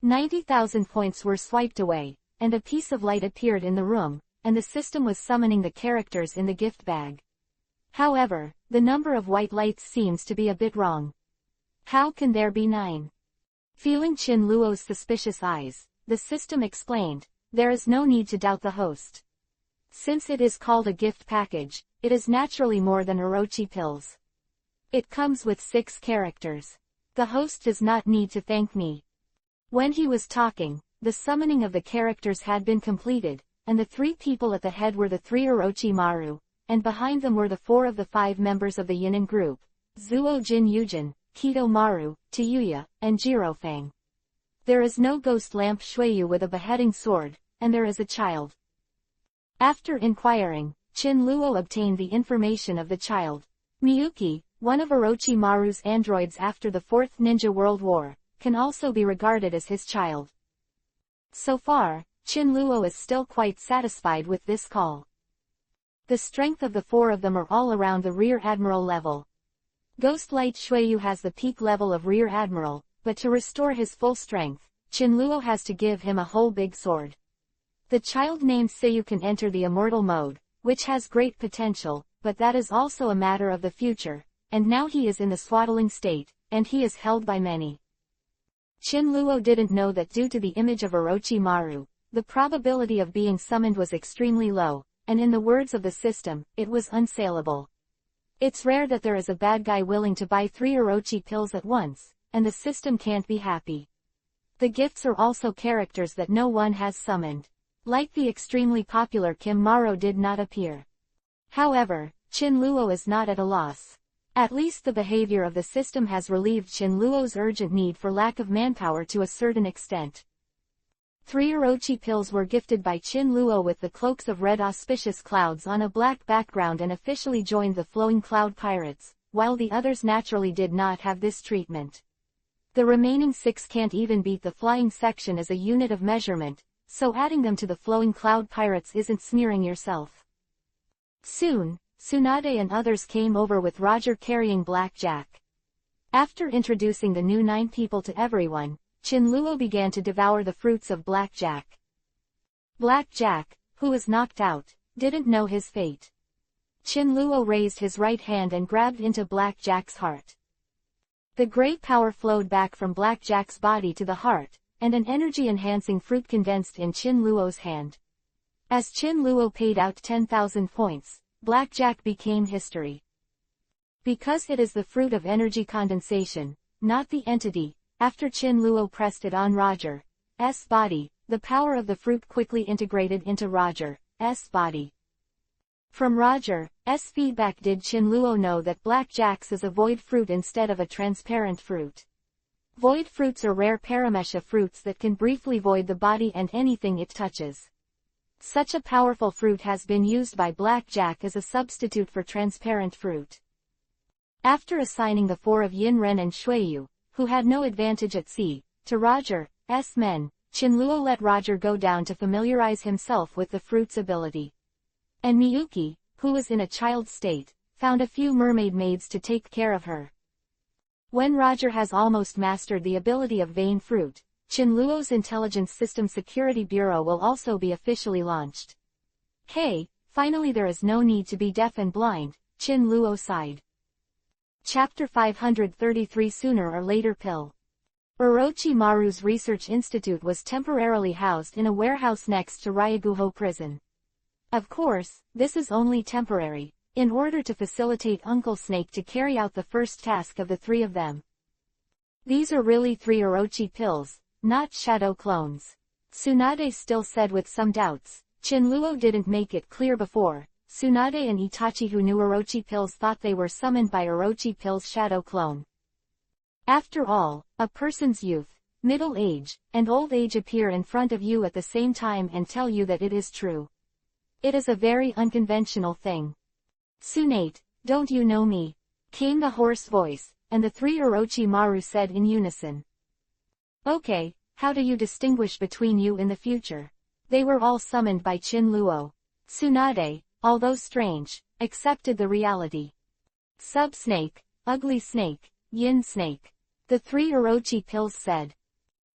90,000 points were swiped away, and a piece of light appeared in the room, and the system was summoning the characters in the gift bag. However, the number of white lights seems to be a bit wrong. How can there be 9? Feeling Chinluo's suspicious eyes, the system explained, there is no need to doubt the host. Since it is called a gift package, it is naturally more than Orochi pills. It comes with 6 characters. The host does not need to thank me. When he was talking, the summoning of the characters had been completed, and the 3 people at the head were the 3 Orochimaru, and behind them were the 4 of the 5 members of the Yinin group, Zuo Jin Yujin, Kido Maru, Tayuya, and Jirofang. There is no ghost lamp Shueyu with a beheading sword, and there is a child. After inquiring, Chinluo obtained the information of the child. Miyuki, one of Orochimaru's androids after the 4th Ninja World War, can also be regarded as his child. So far, Chinluo is still quite satisfied with this call. The strength of the 4 of them are all around the Rear Admiral level. Ghostlight Shueyu has the peak level of Rear Admiral, but to restore his full strength, Chinluo has to give him a whole big sword. The child named Seiyu can enter the immortal mode, which has great potential, but that is also a matter of the future, and now he is in the swaddling state, and he is held by many. Chinluo didn't know that due to the image of Orochimaru, the probability of being summoned was extremely low, and in the words of the system, it was unsaleable. It's rare that there is a bad guy willing to buy 3 Orochi pills at once, and the system can't be happy. The gifts are also characters that no one has summoned. Like the extremely popular Kim Maro did not appear. However, Chinluo is not at a loss. At least the behavior of the system has relieved Chinluo's urgent need for lack of manpower to a certain extent. 3 Orochi pills were gifted by Chin Luo with the cloaks of red auspicious clouds on a black background and officially joined the Flowing Cloud Pirates, while the others naturally did not have this treatment. The remaining 6 can't even beat the flying section as a unit of measurement, so adding them to the Flowing Cloud Pirates isn't smearing yourself. Soon, Tsunade and others came over with Roger carrying Blackjack. After introducing the new 9 people to everyone, Chin Luo began to devour the fruits of Blackjack. Blackjack, who was knocked out, didn't know his fate. Chin Luo raised his right hand and grabbed into Blackjack's heart. The great power flowed back from Blackjack's body to the heart, and an energy-enhancing fruit condensed in Chin Luo's hand. As Chin Luo paid out 10,000 points, Blackjack became history. Because it is the fruit of energy condensation, not the entity, after Chin Luo pressed it on Roger's body, the power of the fruit quickly integrated into Roger's body. From Roger's feedback did Chin Luo know that Blackjack's is a void fruit instead of a transparent fruit. Void fruits are rare paramesha fruits that can briefly void the body and anything it touches. Such a powerful fruit has been used by Blackjack as a substitute for transparent fruit. After assigning the 4 of Yin Ren and Shuiyu, who had no advantage at sea, to Roger's men, Chin Luo let Roger go down to familiarize himself with the fruit's ability. And Miyuki, who was in a child state, found a few mermaid maids to take care of her. When Roger has almost mastered the ability of Vein Fruit, Chin Luo's Intelligence System Security Bureau will also be officially launched. Hey, finally there is no need to be deaf and blind, Chin Luo sighed. Chapter 533 Sooner or Later Pill. Orochimaru's research institute was temporarily housed in a warehouse next to Ryaguho prison. Of course, this is only temporary, in order to facilitate Uncle Snake to carry out the first task of the 3 of them. These are really 3 Orochi pills, not shadow clones. Tsunade still said with some doubts. Chin Luo didn't make it clear before. Tsunade and Itachi, who knew Orochi pills, thought they were summoned by Orochi pills' shadow clone. After all, a person's youth, middle age, and old age appear in front of you at the same time and tell you that it is true. It is a very unconventional thing. Tsunade, don't you know me? Came the hoarse voice, and the 3 Orochimaru said in unison. Okay, how do you distinguish between you in the future? They were all summoned by Chin Luo. Tsunade, although strange, accepted the reality. Sub-snake, ugly snake, yin snake. The 3 Orochi pills said.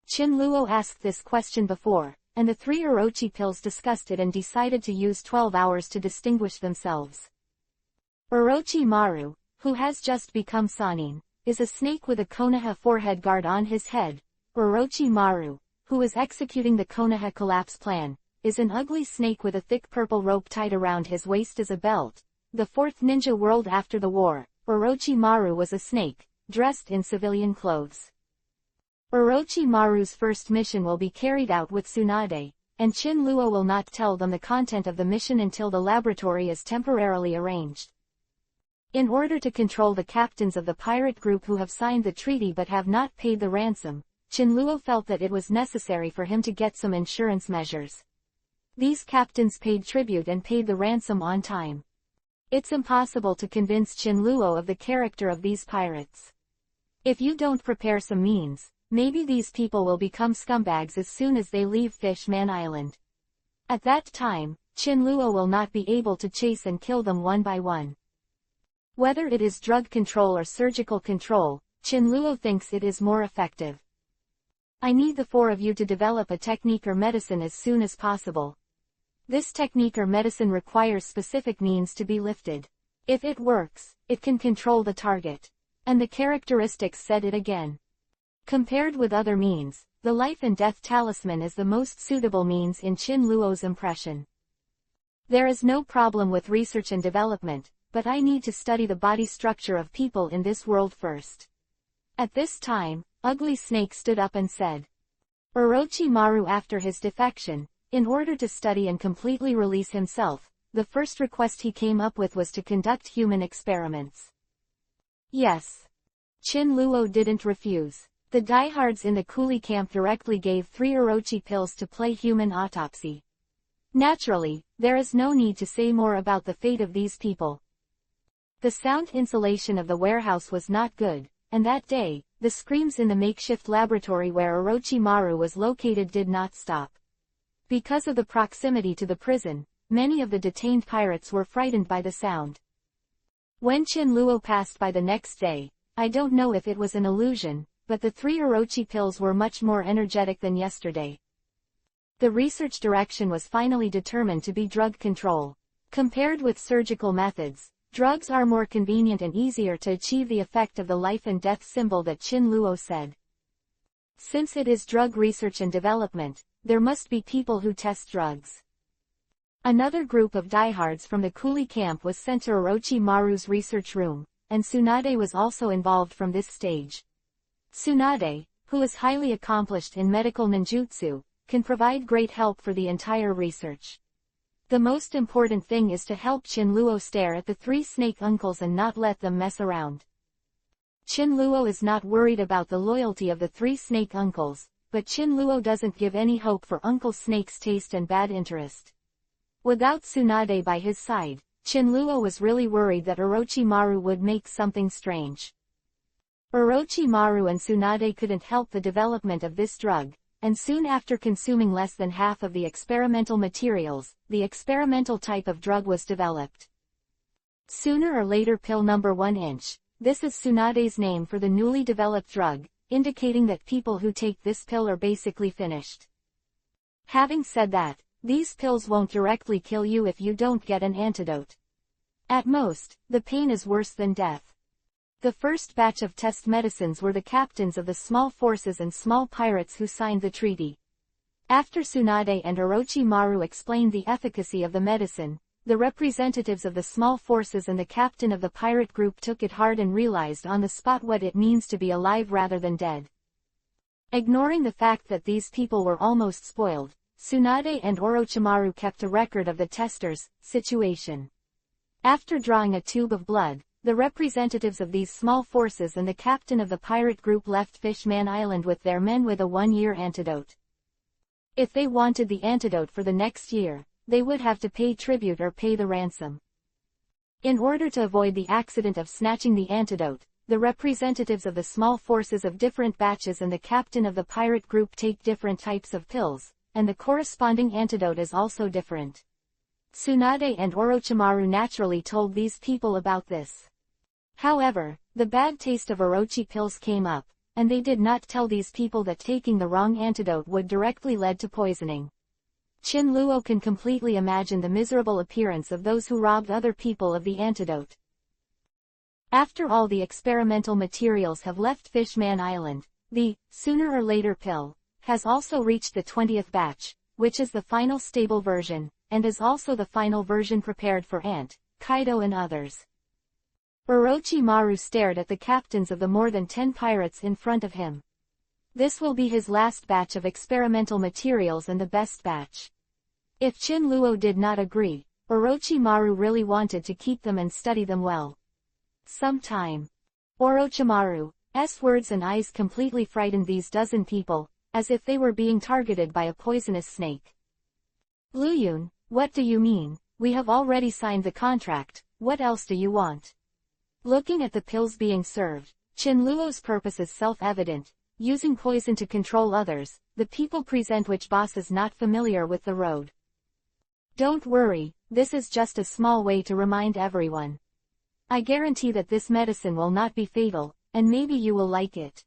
Chin Luo asked this question before, and the 3 Orochi pills discussed it and decided to use 12 hours to distinguish themselves. Orochimaru, who has just become Sanin, is a snake with a Konoha forehead guard on his head. Orochimaru, who is executing the Konoha collapse plan, is an ugly snake with a thick purple rope tied around his waist as a belt. The 4th ninja world after the war, Orochimaru was a snake, dressed in civilian clothes. Orochimaru's first mission will be carried out with Tsunade, and Chin Luo will not tell them the content of the mission until the laboratory is temporarily arranged. In order to control the captains of the pirate group who have signed the treaty but have not paid the ransom, Chin Luo felt that it was necessary for him to get some insurance measures. These captains paid tribute and paid the ransom on time. It's impossible to convince Chin Luo of the character of these pirates. If you don't prepare some means, maybe these people will become scumbags as soon as they leave Fishman Island. At that time, Chin Luo will not be able to chase and kill them one by one. Whether it is drug control or surgical control, Chin Luo thinks it is more effective. I need the 4 of you to develop a technique or medicine as soon as possible. This technique or medicine requires specific means to be lifted. If it works, it can control the target. And the characteristics said it again. Compared with other means, the life and death talisman is the most suitable means in Chin Luo's impression. There is no problem with research and development, but I need to study the body structure of people in this world first. At this time, Ugly Snake stood up and said. Orochimaru, after his defection, in order to study and completely release himself, the first request he came up with was to conduct human experiments. Yes. Chin Luo didn't refuse. The diehards in the coolie camp directly gave 3 Orochi pills to play human autopsy. Naturally, there is no need to say more about the fate of these people. The sound insulation of the warehouse was not good, and that day, the screams in the makeshift laboratory where Orochimaru was located did not stop. Because of the proximity to the prison, many of the detained pirates were frightened by the sound. When Chinluo passed by the next day, I don't know if it was an illusion, but the 3 Orochi pills were much more energetic than yesterday. The research direction was finally determined to be drug control. Compared with surgical methods, drugs are more convenient and easier to achieve the effect of the life and death symbol that Chinluo said. Since it is drug research and development, there must be people who test drugs. Another group of diehards from the coolie camp was sent to Orochimaru's research room, and Tsunade was also involved from this stage. Tsunade, who is highly accomplished in medical ninjutsu, can provide great help for the entire research. The most important thing is to help Chinluo stare at the 3 snake uncles and not let them mess around. Chinluo is not worried about the loyalty of the 3 snake uncles, but Chinluo doesn't give any hope for Uncle Snake's taste and bad interest. Without Tsunade by his side, Chinluo was really worried that Orochimaru would make something strange. Orochimaru and Tsunade couldn't help the development of this drug, and soon after consuming less than half of the experimental materials, the experimental type of drug was developed. Sooner or later pill number 1 inch, this is Tsunade's name for the newly developed drug, indicating that people who take this pill are basically finished. Having said that, these pills won't directly kill you if you don't get an antidote. At most, the pain is worse than death. The first batch of test medicines were the captains of the small forces and small pirates who signed the treaty. After Tsunade and Orochimaru explained the efficacy of the medicine, the representatives of the small forces and the captain of the pirate group took it hard and realized on the spot what it means to be alive rather than dead. Ignoring the fact that these people were almost spoiled, Tsunade and Orochimaru kept a record of the testers' situation. After drawing a tube of blood, the representatives of these small forces and the captain of the pirate group left Fishman Island with their men with a 1-year antidote. If they wanted the antidote for the next year, they would have to pay tribute or pay the ransom. In order to avoid the accident of snatching the antidote, the representatives of the small forces of different batches and the captain of the pirate group take different types of pills, and the corresponding antidote is also different. Tsunade and Orochimaru naturally told these people about this. However, the bad taste of Orochi pills came up, and they did not tell these people that taking the wrong antidote would directly lead to poisoning. Chinluo can completely imagine the miserable appearance of those who robbed other people of the antidote. After all the experimental materials have left Fishman Island, the sooner or later pill has also reached the 20th batch, which is the final stable version, and is also the final version prepared for Ant, Kaido and others. Orochimaru stared at the captains of the more than 10 pirates in front of him. This will be his last batch of experimental materials and the best batch. If Chinluo did not agree, Orochimaru really wanted to keep them and study them well. Sometime. Orochimaru's words and eyes completely frightened these dozen people, as if they were being targeted by a poisonous snake. Luyun, what do you mean? We have already signed the contract, what else do you want? Looking at the pills being served, Chinluo's purpose is self-evident, using poison to control others, the people present which boss is not familiar with the road. Don't worry, this is just a small way to remind everyone. I guarantee that this medicine will not be fatal, and maybe you will like it.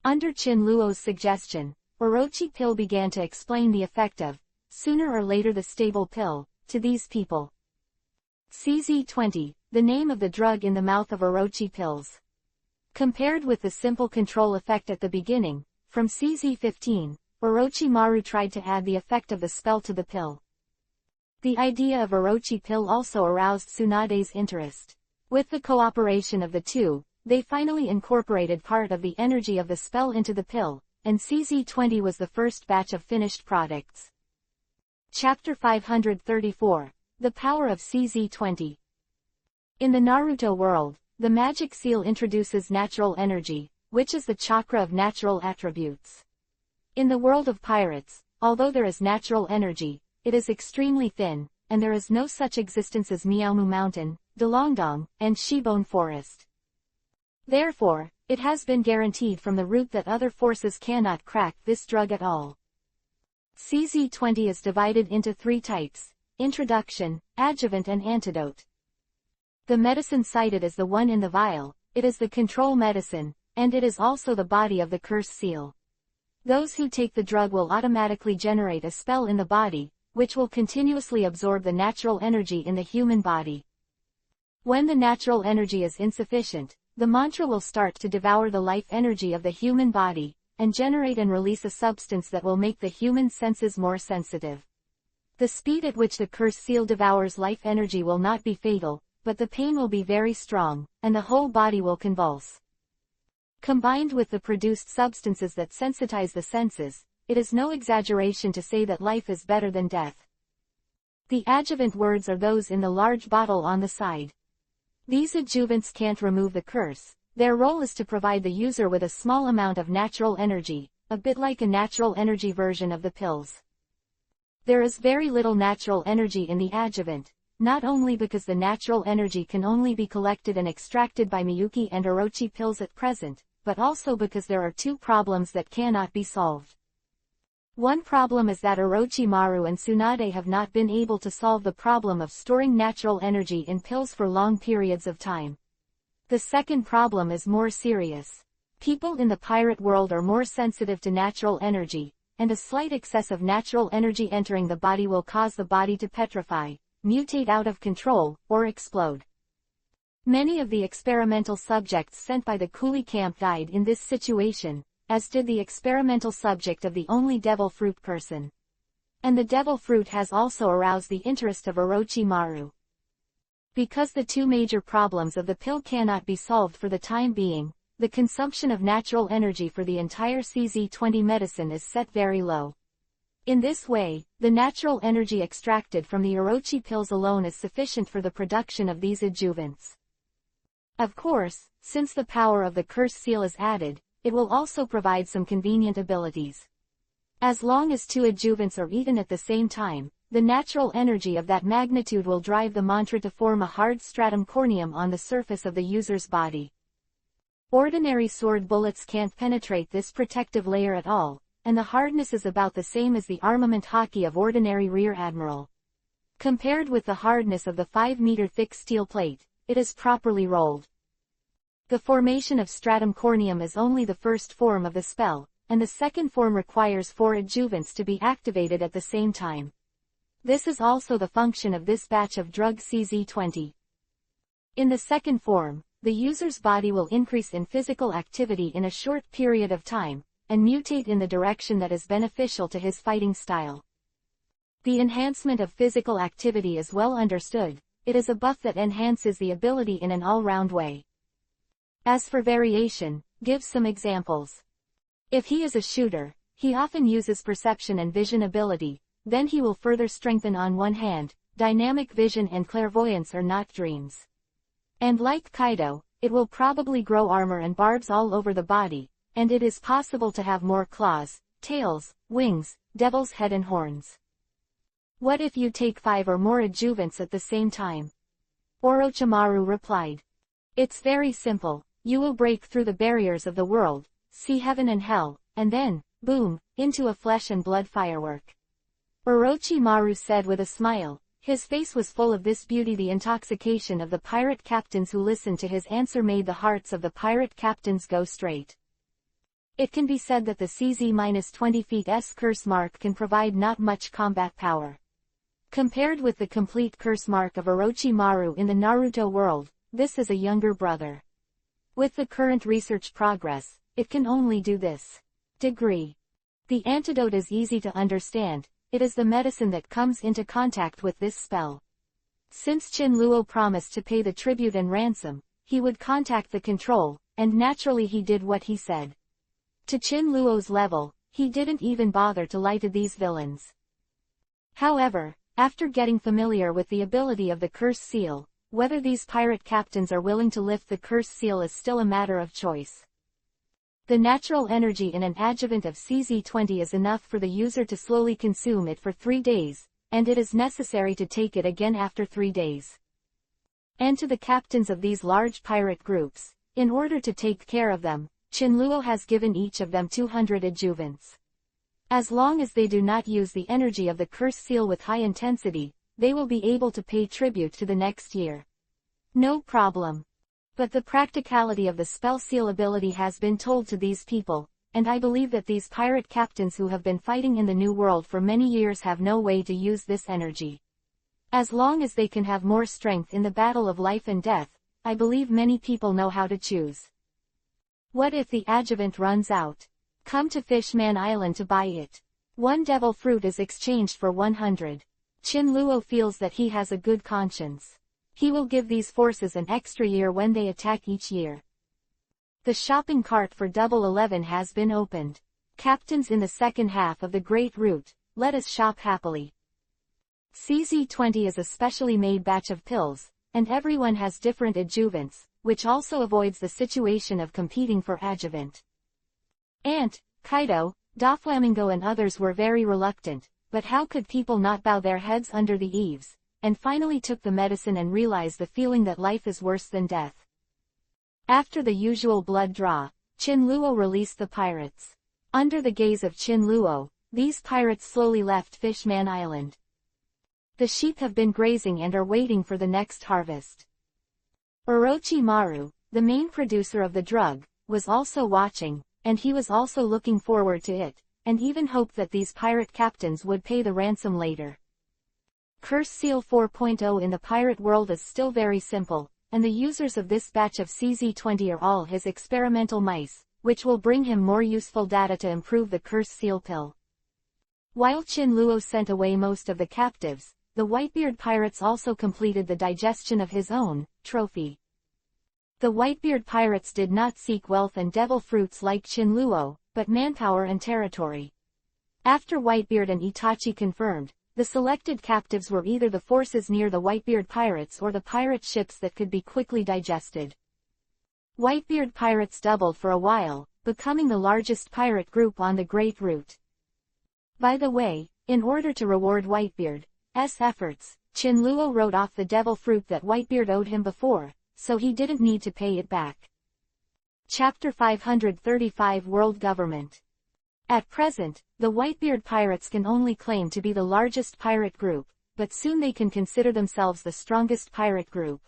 Under Chinluo's suggestion, Orochi pill began to explain the effect of, sooner or later the stable pill, to these people. CZ20, the name of the drug in the mouth of Orochi pills. Compared with the simple control effect at the beginning, from CZ15, Orochimaru tried to add the effect of the spell to the pill. The idea of Orochi pill also aroused Tsunade's interest. With the cooperation of the two, they finally incorporated part of the energy of the spell into the pill, and CZ20 was the first batch of finished products. Chapter 534. The Power of CZ20. In the Naruto world, the magic seal introduces natural energy, which is the chakra of natural attributes. In the world of pirates, although there is natural energy, it is extremely thin, and there is no such existence as Miaomu Mountain, Dalongdong, and Shibone Forest. Therefore, it has been guaranteed from the root that other forces cannot crack this drug at all. CZ20 is divided into 3 types: introduction, adjuvant and antidote. The medicine cited is the one in the vial, it is the control medicine, and it is also the body of the curse seal. Those who take the drug will automatically generate a spell in the body, which will continuously absorb the natural energy in the human body. When the natural energy is insufficient, the mantra will start to devour the life energy of the human body, and generate and release a substance that will make the human senses more sensitive. The speed at which the curse seal devours life energy will not be fatal, but the pain will be very strong, and the whole body will convulse. Combined with the produced substances that sensitize the senses, it is no exaggeration to say that life is better than death. The adjuvant words are those in the large bottle on the side. These adjuvants can't remove the curse, their role is to provide the user with a small amount of natural energy, a bit like a natural energy version of the pills. There is very little natural energy in the adjuvant, not only because the natural energy can only be collected and extracted by Miyuki and Orochi pills at present, but also because there are 2 problems that cannot be solved. One problem is that Orochimaru and Tsunade have not been able to solve the problem of storing natural energy in pills for long periods of time. The second problem is more serious. People in the pirate world are more sensitive to natural energy, and a slight excess of natural energy entering the body will cause the body to petrify, mutate out of control, or explode. Many of the experimental subjects sent by the coolie camp died in this situation, as did the experimental subject of the only devil fruit person. And the devil fruit has also aroused the interest of Orochimaru. Because the 2 major problems of the pill cannot be solved for the time being, the consumption of natural energy for the entire CZ20 medicine is set very low. In this way, the natural energy extracted from the Orochi pills alone is sufficient for the production of these adjuvants. Of course, since the power of the curse seal is added, it will also provide some convenient abilities. As long as 2 adjuvants are eaten at the same time, the natural energy of that magnitude will drive the mantra to form a hard stratum corneum on the surface of the user's body. Ordinary sword bullets can't penetrate this protective layer at all, and the hardness is about the same as the armament hockey of ordinary rear admiral. Compared with the hardness of the 5-meter thick steel plate, it is properly rolled. The formation of stratum corneum is only the first form of the spell, and the second form requires 4 adjuvants to be activated at the same time. This is also the function of this batch of drug CZ20. In the second form, the user's body will increase in physical activity in a short period of time, and mutate in the direction that is beneficial to his fighting style. The enhancement of physical activity is well understood, it is a buff that enhances the ability in an all-round way. As for variation, give some examples. If he is a shooter, he often uses perception and vision ability, then he will further strengthen on one hand, dynamic vision and clairvoyance are not dreams. And like Kaido, it will probably grow armor and barbs all over the body, and it is possible to have more claws, tails, wings, devil's head and horns. What if you take 5 or more adjuvants at the same time? Orochimaru replied. It's very simple, you will break through the barriers of the world, see heaven and hell, and then, boom, into a flesh and blood firework. Orochimaru said with a smile, his face was full of this beauty. The intoxication of the pirate captains who listened to his answer made the hearts of the pirate captains go straight. It can be said that the CZ-20 feet's curse mark can provide not much combat power. Compared with the complete curse mark of Orochimaru in the Naruto world, this is a younger brother. With the current research progress, it can only do this degree. The antidote is easy to understand, it is the medicine that comes into contact with this spell. Since Chinluo promised to pay the tribute and ransom, he would contact the control, and naturally he did what he said. To Chinluo's level, he didn't even bother to lie to these villains. However, after getting familiar with the ability of the curse seal, whether these pirate captains are willing to lift the curse seal is still a matter of choice. The natural energy in an adjuvant of CZ20 is enough for the user to slowly consume it for 3 days, and it is necessary to take it again after 3 days. And to the captains of these large pirate groups, in order to take care of them, Qinluo has given each of them 200 adjuvants. As long as they do not use the energy of the curse seal with high intensity, they will be able to pay tribute to the next year. No problem. But the practicality of the spell seal ability has been told to these people, and I believe that these pirate captains who have been fighting in the New World for many years have no way to use this energy. As long as they can have more strength in the battle of life and death, I believe many people know how to choose. What if the adjuvant runs out? Come to Fishman Island to buy it. 1 devil fruit is exchanged for 100. Qinluo feels that he has a good conscience. He will give these forces an extra year when they attack each year. The shopping cart for Double 11 has been opened. Captains in the second half of the Great Route, let us shop happily. CZ20 is a specially made batch of pills, and everyone has different adjuvants, which also avoids the situation of competing for adjuvant. Ant, Kaido, Doflamingo and others were very reluctant, but how could people not bow their heads under the eaves, and finally took the medicine and realized the feeling that life is worse than death. After the usual blood draw, Qinluo released the pirates. Under the gaze of Qinluo, these pirates slowly left Fishman Island. The sheep have been grazing and are waiting for the next harvest. Orochimaru, the main producer of the drug, was also watching, and he was also looking forward to it, and even hoped that these pirate captains would pay the ransom later. Curse Seal 4.0 in the pirate world is still very simple, and the users of this batch of CZ20 are all his experimental mice, which will bring him more useful data to improve the Curse Seal pill. While Qinluo sent away most of the captives, the Whitebeard pirates also completed the digestion of his own trophy. The Whitebeard pirates did not seek wealth and devil fruits like Qinluo, but manpower and territory. After Whitebeard and Itachi confirmed, the selected captives were either the forces near the Whitebeard pirates or the pirate ships that could be quickly digested. Whitebeard pirates doubled for a while, becoming the largest pirate group on the Great Route. By the way, in order to reward Whitebeard's efforts, Qinluo wrote off the devil fruit that Whitebeard owed him before, so he didn't need to pay it back. Chapter 535 World Government. At present, the Whitebeard pirates can only claim to be the largest pirate group, but soon they can consider themselves the strongest pirate group.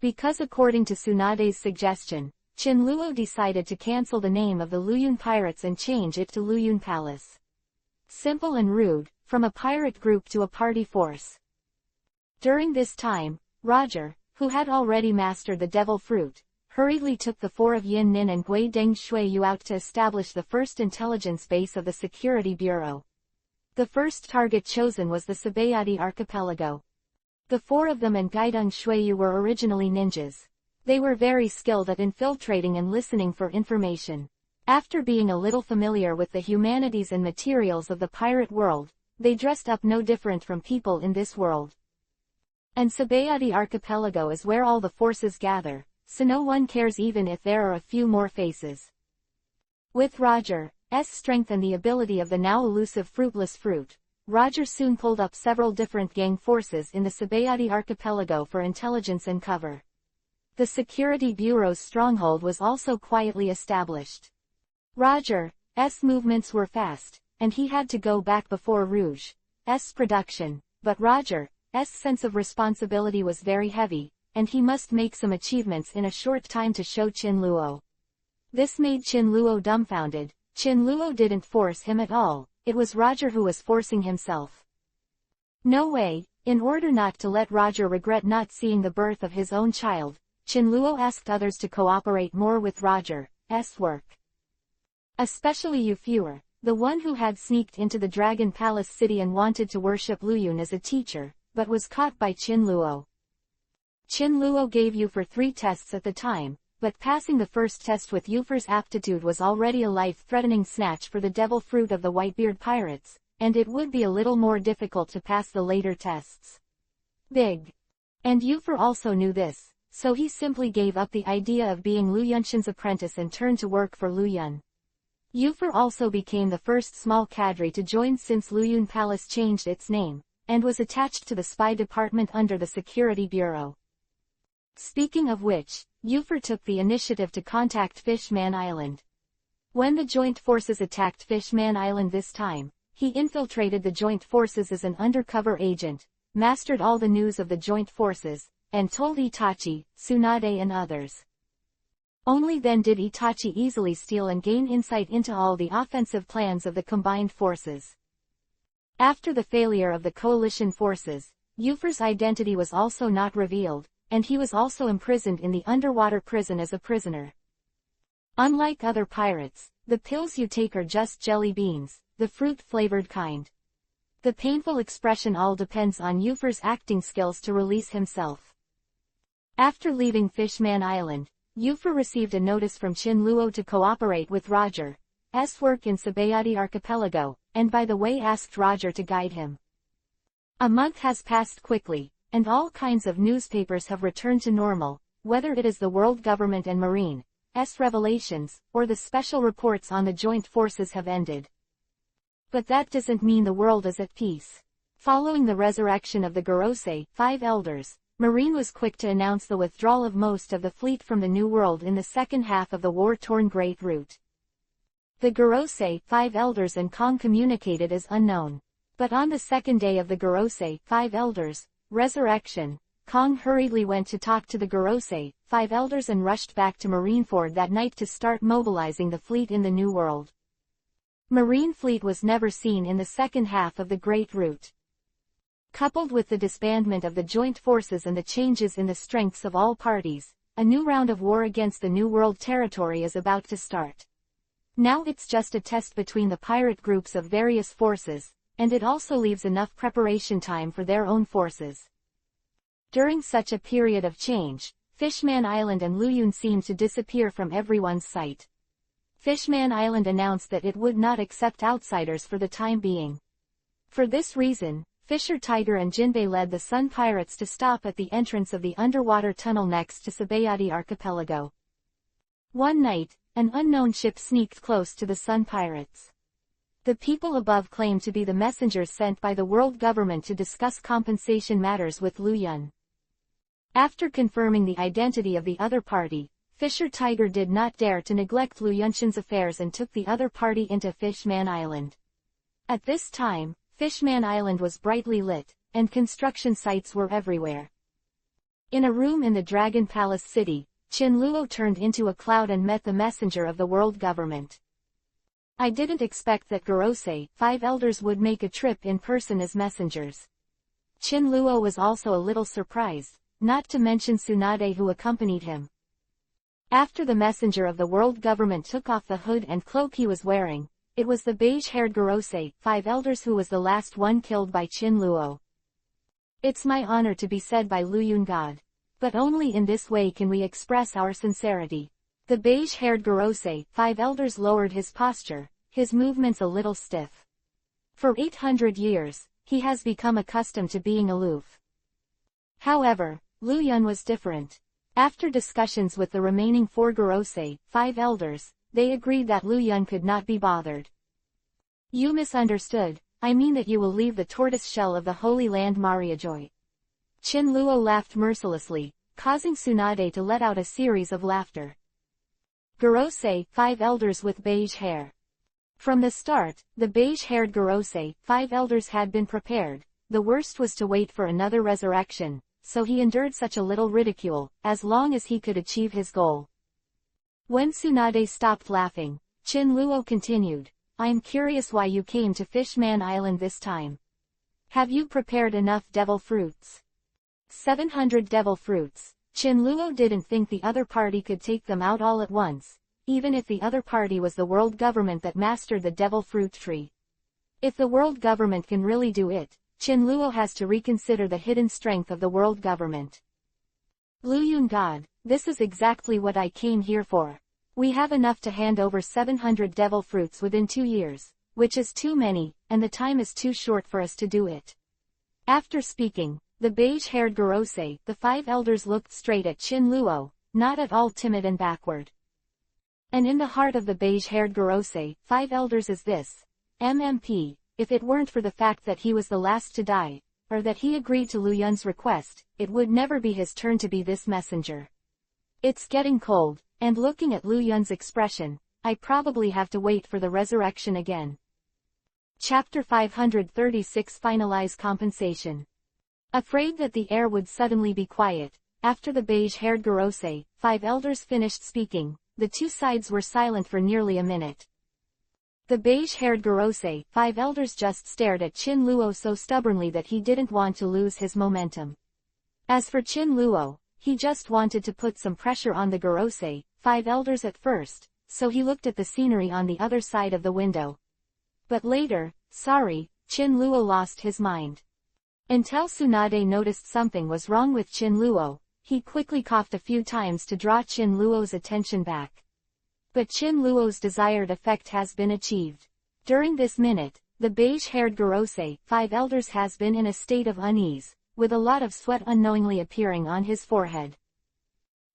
Because according to Tsunade's suggestion, Qinluo decided to cancel the name of the Luyun pirates and change it to Luyun Palace. Simple and rude, from a pirate group to a party force. During this time, Roger, who had already mastered the devil fruit, hurriedly took the 4 of Yin Nin and Gui Deng Shuiyu out to establish the first intelligence base of the Security Bureau. The first target chosen was the Sabayati archipelago. The 4 of them and Guidong Shuiyu were originally ninjas. They were very skilled at infiltrating and listening for information. After being a little familiar with the humanities and materials of the pirate world, they dressed up no different from people in this world. And Sabayati archipelago is where all the forces gather, so no one cares even if there are a few more faces. With Roger's strength and the ability of the now elusive fruitless fruit, Roger soon pulled up several different gang forces in the Sabayati archipelago for intelligence and cover. The Security Bureau's stronghold was also quietly established. Roger's movements were fast, and he had to go back before Rouge's production, but Roger's sense of responsibility was very heavy, and he must make some achievements in a short time to show Qinluo. This made Qinluo dumbfounded. Qinluo didn't force him at all, it was Roger who was forcing himself. No way. In order not to let Roger regret not seeing the birth of his own child, Qinluo asked others to cooperate more with Roger's work. Especially Yufure, the one who had sneaked into the Dragon Palace city and wanted to worship Luyun as a teacher, but was caught by Qinluo. Qinluo gave Yufure 3 tests at the time, but passing the first test with Yufure's aptitude was already a life-threatening snatch for the devil fruit of the Whitebeard pirates, and it would be a little more difficult to pass the later tests. Big. And Yufure also knew this, so he simply gave up the idea of being Lu Yunshin's apprentice and turned to work for Lu Yun. Yufer also became the first small cadre to join since Lu Yun Palace changed its name, and was attached to the spy department under the Security Bureau. Speaking of which, Yufer took the initiative to contact Fishman Island. When the joint forces attacked Fishman Island this time, he infiltrated the joint forces as an undercover agent, mastered all the news of the joint forces, and told Itachi, Tsunade and others. Only then did Itachi easily steal and gain insight into all the offensive plans of the combined forces. After the failure of the coalition forces, Yufer's identity was also not revealed, and he was also imprisoned in the underwater prison as a prisoner. Unlike other pirates, the pills you take are just jelly beans, the fruit-flavored kind. The painful expression all depends on Yufer's acting skills to release himself. After leaving Fishman Island, Yufer received a notice from Chin Luo to cooperate with Roger's work in Sabayati Archipelago, and by the way asked Roger to guide him. A month has passed quickly, and all kinds of newspapers have returned to normal, whether it is the world government and Marine's revelations, or the special reports on the joint forces have ended. But that doesn't mean the world is at peace. Following the resurrection of the Gorosei, 5 elders, Marine was quick to announce the withdrawal of most of the fleet from the New World in the second half of the war-torn Great Route. The Gorosei, 5 elders and Kong communicated as unknown. But on the second day of the Gorosei, 5 elders, resurrection, Kong hurriedly went to talk to the Gorosei, 5 elders and rushed back to Marineford that night to start mobilizing the fleet in the New World. Marine fleet was never seen in the second half of the Great Route. Coupled with the disbandment of the joint forces and the changes in the strengths of all parties, a new round of war against the New World territory is about to start. Now it's just a test between the pirate groups of various forces, and it also leaves enough preparation time for their own forces. During such a period of change, Fishman Island and Luyun seemed to disappear from everyone's sight. Fishman Island announced that it would not accept outsiders for the time being. For this reason, Fisher Tiger and Jinbei led the Sun Pirates to stop at the entrance of the underwater tunnel next to Sabayati Archipelago. One night, an unknown ship sneaked close to the Sun Pirates. The people above claimed to be the messengers sent by the world government to discuss compensation matters with Lu Yun. After confirming the identity of the other party, Fisher Tiger did not dare to neglect Lu Yunshin's affairs and took the other party into Fishman Island. At this time, Fishman Island was brightly lit, and construction sites were everywhere. In a room in the Dragon Palace City, Chin Luo turned into a cloud and met the messenger of the world government. I didn't expect that Gorosei, 5 elders would make a trip in person as messengers. Chin Luo was also a little surprised, not to mention Tsunade who accompanied him. After the messenger of the world government took off the hood and cloak he was wearing, it was the beige-haired Gorosei, 5 elders who was the last one killed by Chin Luo. It's my honor to be said by Lu Yun God. But only in this way can we express our sincerity. The beige-haired Gorosei, 5 elders lowered his posture, his movements a little stiff. For 800 years, he has become accustomed to being aloof. However, Lu Yun was different. After discussions with the remaining 4 Gorosei, 5 elders, they agreed that Lu Yun could not be bothered. You misunderstood, I mean that you will leave the tortoise shell of the Holy Land Mariajoy. Chin Luo laughed mercilessly, causing Tsunade to let out a series of laughter. Gorosei, 5 elders with beige hair. From the start, the beige-haired Gorosei, 5 elders had been prepared. The worst was to wait for another resurrection, so he endured such a little ridicule, as long as he could achieve his goal. When Tsunade stopped laughing, Chin Luo continued, I'm curious why you came to Fishman Island this time. Have you prepared enough devil fruits? 700 devil fruits. Chin Luo didn't think the other party could take them out all at once, even if the other party was the world government that mastered the devil fruit tree. If the world government can really do it, Chin Luo has to reconsider the hidden strength of the world government. Lu Yun God, this is exactly what I came here for. We have enough to hand over 700 devil fruits within 2 years, which is too many, and the time is too short for us to do it. After speaking, the beige-haired Gorosei, the 5 elders looked straight at Qin Luo, not at all timid and backward. And in the heart of the beige-haired Gorosei, 5 elders is this. MMP, if it weren't for the fact that he was the last to die, or that he agreed to Lu Yun's request, it would never be his turn to be this messenger. It's getting cold, and looking at Lu Yun's expression, I probably have to wait for the resurrection again. Chapter 536 Finalize Compensation. Afraid that the air would suddenly be quiet, after the beige-haired Gorosei, 5 elders finished speaking, the two sides were silent for nearly a minute. The beige-haired Gorosei, 5 elders just stared at Qin Luo so stubbornly that he didn't want to lose his momentum. As for Qin Luo, he just wanted to put some pressure on the Gorosei, 5 elders at first, so he looked at the scenery on the other side of the window. But later, Qin Luo lost his mind. Until Tsunade noticed something was wrong with Qin Luo, he quickly coughed a few times to draw Qin Luo's attention back. But Qin Luo's desired effect has been achieved. During this minute, the beige-haired Gorosei, 5 elders has been in a state of unease, with a lot of sweat unknowingly appearing on his forehead.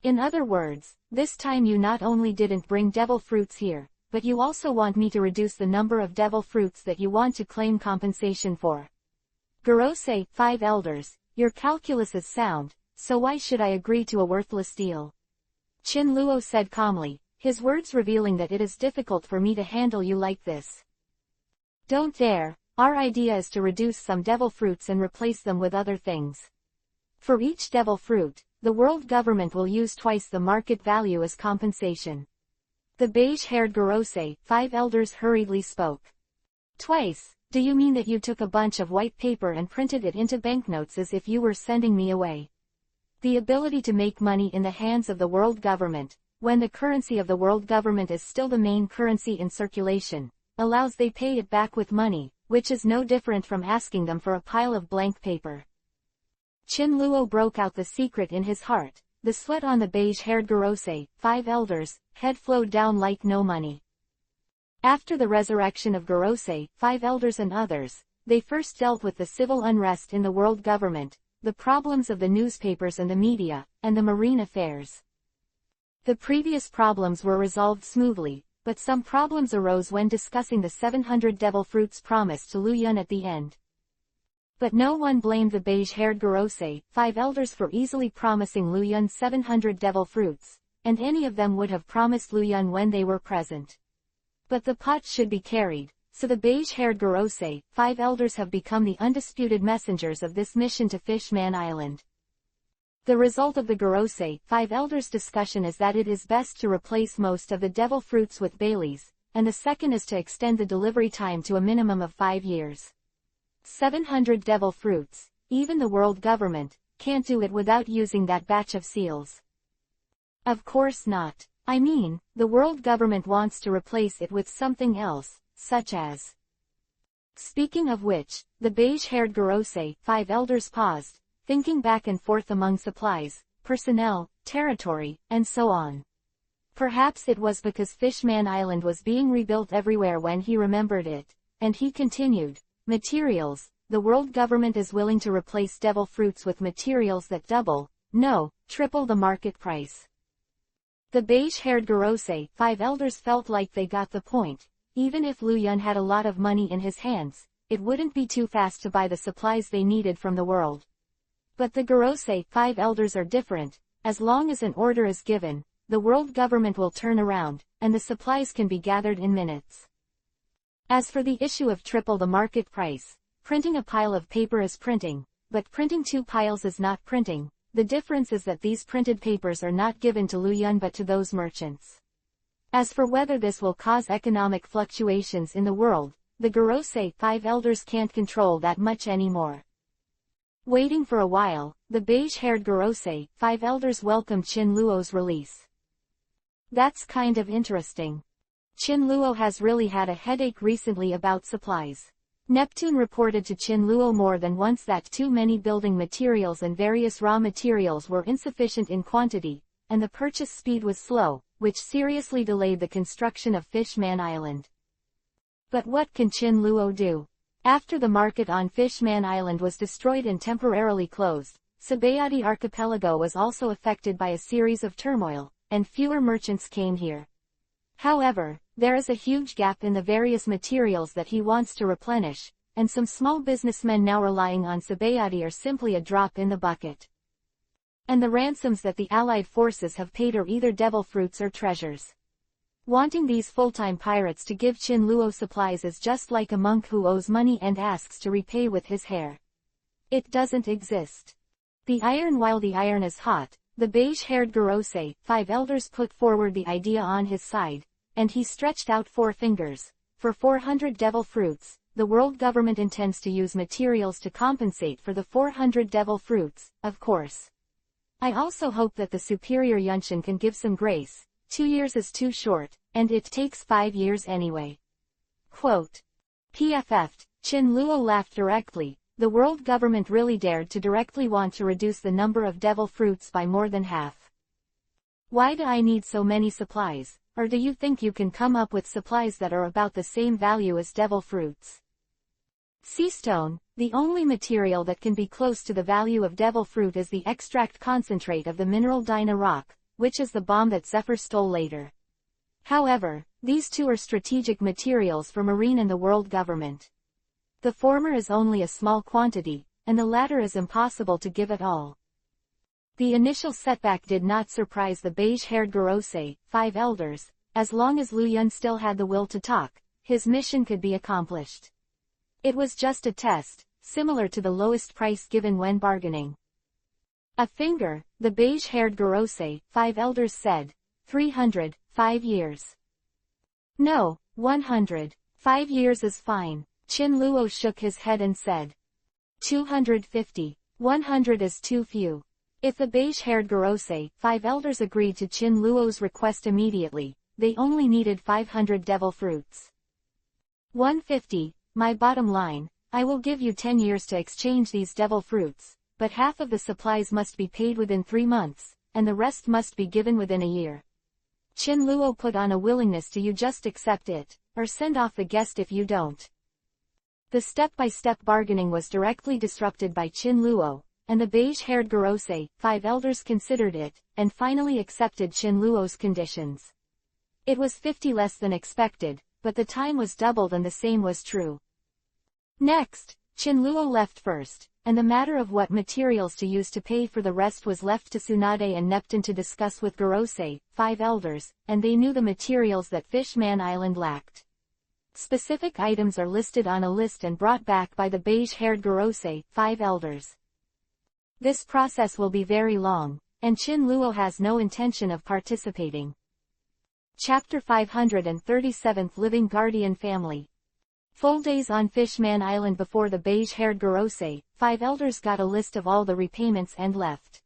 In other words, this time you not only didn't bring devil fruits here, but you also want me to reduce the number of devil fruits that you want to claim compensation for. Gorosei, 5 elders, your calculus is sound, so why should I agree to a worthless deal? Qin Luo said calmly, his words revealing that it is difficult for me to handle you like this. Don't dare, our idea is to reduce some devil fruits and replace them with other things. For each devil fruit, the world government will use twice the market value as compensation. The beige-haired Gorosei, 5 elders hurriedly spoke. Twice, do you mean that you took a bunch of white paper and printed it into banknotes as if you were sending me away? The ability to make money in the hands of the world government, when the currency of the world government is still the main currency in circulation, allows they pay it back with money, which is no different from asking them for a pile of blank paper. Qin Luo broke out the secret in his heart. The sweat on the beige-haired Gorosei, 5 elders, head flowed down like no money. After the resurrection of Gorosei, 5 elders and others, they first dealt with the civil unrest in the world government, the problems of the newspapers and the media, and the marine affairs. The previous problems were resolved smoothly, but some problems arose when discussing the 700 devil fruits promised to Lu Yun at the end. But no one blamed the beige-haired Gorosei, 5 elders for easily promising Lu Yun 700 devil fruits, and any of them would have promised Lu Yun when they were present. But the pot should be carried, so the beige-haired Gorosei, 5 elders have become the undisputed messengers of this mission to Fishman Island. The result of the Gorosei, 5 elders discussion is that it is best to replace most of the devil fruits with Baileys, and the second is to extend the delivery time to a minimum of 5 years. 700 devil fruits, even the world government, can't do it without using that batch of seals. Of course not. I mean, the world government wants to replace it with something else, such as. Speaking of which, the beige-haired Gorosei, 5 elders paused, thinking back and forth among supplies, personnel, territory, and so on. Perhaps it was because Fishman Island was being rebuilt everywhere when he remembered it, and he continued. Materials, the world government is willing to replace devil fruits with materials that double, no, triple the market price. The beige-haired Gorosei, 5 elders felt like they got the point. Even if Lu Yun had a lot of money in his hands, it wouldn't be too fast to buy the supplies they needed from the world. But the Gorosei, 5 elders are different. As long as an order is given, the world government will turn around, and the supplies can be gathered in minutes. As for the issue of triple the market price, printing a pile of paper is printing, but printing 2 piles is not printing. The difference is that these printed papers are not given to Lu Yun but to those merchants. As for whether this will cause economic fluctuations in the world, the Gorosei, 5 elders can't control that much anymore. Waiting for a while, the beige-haired Gorosei, 5 elders welcomed Qin Luo's release. That's kind of interesting. Qin Luo has really had a headache recently about supplies. Neptune reported to Qin Luo more than once that too many building materials and various raw materials were insufficient in quantity, and the purchase speed was slow, which seriously delayed the construction of Fishman Island. But what can Qin Luo do? After the market on Fishman Island was destroyed and temporarily closed, Sabayati Archipelago was also affected by a series of turmoil, and fewer merchants came here. However, there is a huge gap in the various materials that he wants to replenish, and some small businessmen now relying on Sabayati are simply a drop in the bucket. And the ransoms that the Allied forces have paid are either devil fruits or treasures. Wanting these full-time pirates to give Chin Luo supplies is just like a monk who owes money and asks to repay with his hair. It doesn't exist. While the iron is hot, the beige-haired Gorosei, 5 elders put forward the idea on his side, and he stretched out 4 fingers. For 400 devil fruits, the world government intends to use materials to compensate for the 400 devil fruits, of course. I also hope that the superior Yunshin can give some grace. 2 years is too short, and it takes 5 years anyway. Quote. PFF'd, Chin Luo laughed directly. The world government really dared to directly want to reduce the number of devil fruits by more than half. Why do I need so many supplies, or do you think you can come up with supplies that are about the same value as devil fruits? Sea stone, the only material that can be close to the value of devil fruit is the extract concentrate of the mineral Dyna rock, which is the bomb that Zephyr stole later. However, these two are strategic materials for Marine and the world government. The former is only a small quantity, and the latter is impossible to give at all. The initial setback did not surprise the beige-haired Gorosei, 5 elders. As long as Lu Yun still had the will to talk, his mission could be accomplished. It was just a test, similar to the lowest price given when bargaining. A finger, the beige-haired Gorosei, 5 elders said. 300, 5 years. No, 100. 5 years is fine. Chin Luo shook his head and said. 250. 100 is too few. If the beige-haired Gorosei, 5 elders agreed to Chin Luo's request immediately, they only needed 500 devil fruits. 150, my bottom line, I will give you 10 years to exchange these devil fruits, but half of the supplies must be paid within 3 months, and the rest must be given within a year. Chin Luo put on a willingness to you just accept it, or send off the guest if you don't. The step-by-step bargaining was directly disrupted by Chin Luo, and the beige-haired Gorosei, 5 elders considered it, and finally accepted Chin Luo's conditions. It was 50 less than expected, but the time was doubled and the same was true. Next, Chin Luo left first, and the matter of what materials to use to pay for the rest was left to Tsunade and Neptune to discuss with Gorosei, 5 elders, and they knew the materials that Fishman Island lacked. Specific items are listed on a list and brought back by the beige-haired Gorosei, 5 elders. This process will be very long, and Chin Luo has no intention of participating. Chapter 537 Living Guardian Family. Full days on Fishman Island before the beige-haired Gorosei, 5 elders got a list of all the repayments and left.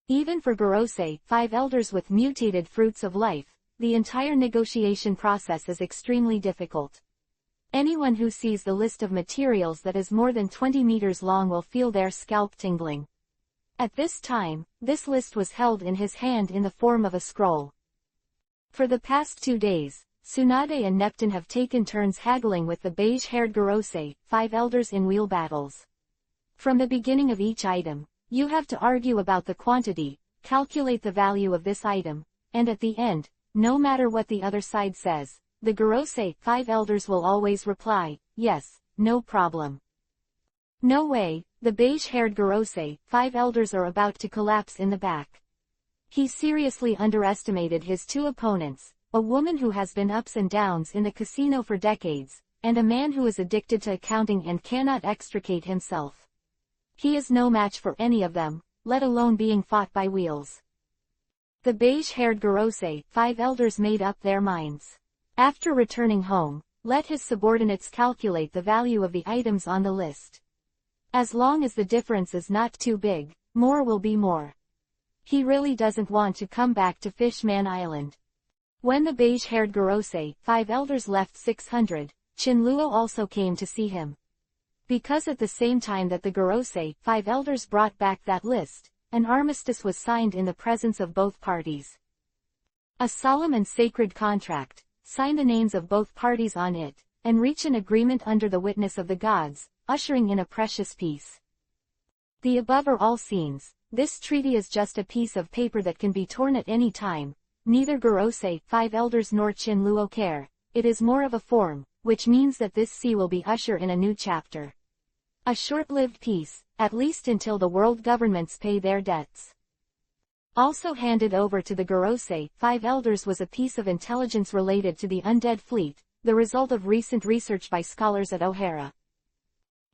Even for Gorosei, 5 elders with mutated fruits of life, the entire negotiation process is extremely difficult. Anyone who sees the list of materials that is more than 20 meters long will feel their scalp tingling. At this time, this list was held in his hand in the form of a scroll. For the past 2 days, Tsunade and Neptune have taken turns haggling with the beige-haired Gorosei, 5 elders in wheel battles. From the beginning of each item, you have to argue about the quantity, calculate the value of this item, and at the end, no matter what the other side says, the Gorosei, 5 elders will always reply, yes, no problem. No way, the beige-haired Gorosei, 5 elders are about to collapse in the back. He seriously underestimated his 2 opponents, a woman who has been ups and downs in the casino for decades, and a man who is addicted to accounting and cannot extricate himself. He is no match for any of them, let alone being fought by wheels. The beige-haired Gorosei, 5 elders made up their minds. After returning home, let his subordinates calculate the value of the items on the list. As long as the difference is not too big, more will be more. He really doesn't want to come back to Fishman Island. When the beige-haired Gorosei, 5 elders left 600, Chin Luo also came to see him. Because at the same time that the Gorosei, 5 elders brought back that list, an armistice was signed in the presence of both parties. A solemn and sacred contract, sign the names of both parties on it, and reach an agreement under the witness of the gods, ushering in a precious peace. The above are all scenes. This treaty is just a piece of paper that can be torn at any time. Neither Gorose, 5 elders nor Chin Luo care. It is more of a form, which means that this sea will be usher in a new chapter. A short-lived peace, at least until the world governments pay their debts. Also handed over to the Gorose, 5 elders was a piece of intelligence related to the undead fleet, the result of recent research by scholars at O'Hara.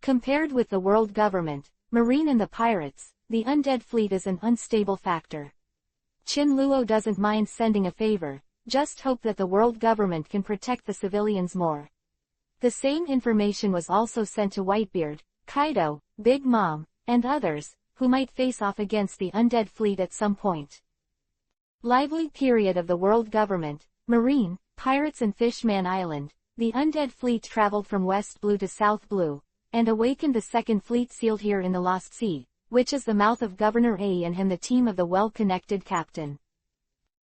Compared with the world government, Marine and the pirates, the undead fleet is an unstable factor. Chin Luo doesn't mind sending a favor, just hope that the world government can protect the civilians more. The same information was also sent to Whitebeard, Kaido, Big Mom, and others, who might face off against the undead fleet at some point. Lively period of the world government, Marine, Pirates and Fishman Island. The undead fleet traveled from West Blue to South Blue, and awakened the second fleet sealed here in the Lost Sea, which is the mouth of Governor A and him the team of the well-connected captain.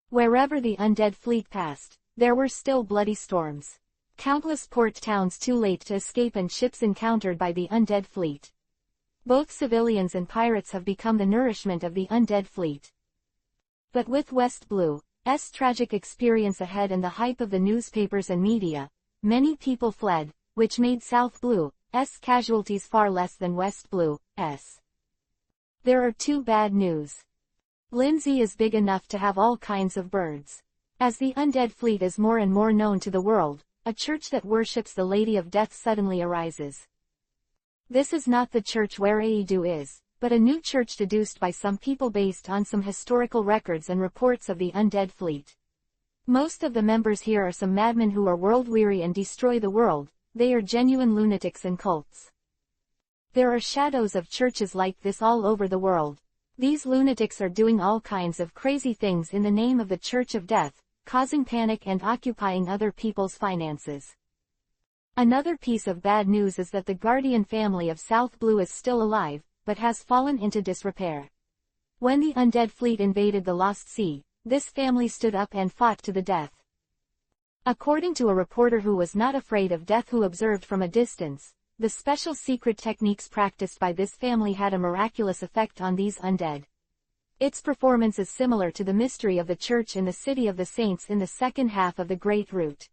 Wherever the undead fleet passed, there were still bloody storms. Countless port towns too late to escape and ships encountered by the undead fleet. Both civilians and pirates have become the nourishment of the undead fleet. But with West Blue's tragic experience ahead and the hype of the newspapers and media, many people fled, which made South Blue's casualties far less than West Blue's. There are two bad news. Lindsay is big enough to have all kinds of birds. As the undead fleet is more and more known to the world, a church that worships the Lady of Death suddenly arises. This is not the church where Aidu is, but a new church deduced by some people based on some historical records and reports of the undead fleet. Most of the members here are some madmen who are world-weary and destroy the world. They are genuine lunatics and cults. There are shadows of churches like this all over the world. These lunatics are doing all kinds of crazy things in the name of the Church of Death, causing panic and occupying other people's finances. Another piece of bad news is that the Guardian family of South Blue is still alive, but has fallen into disrepair. When the undead fleet invaded the Lost Sea, this family stood up and fought to the death. According to a reporter who was not afraid of death who observed from a distance, the special secret techniques practiced by this family had a miraculous effect on these undead. Its performance is similar to the mystery of the church in the City of the Saints in the second half of the Great Route.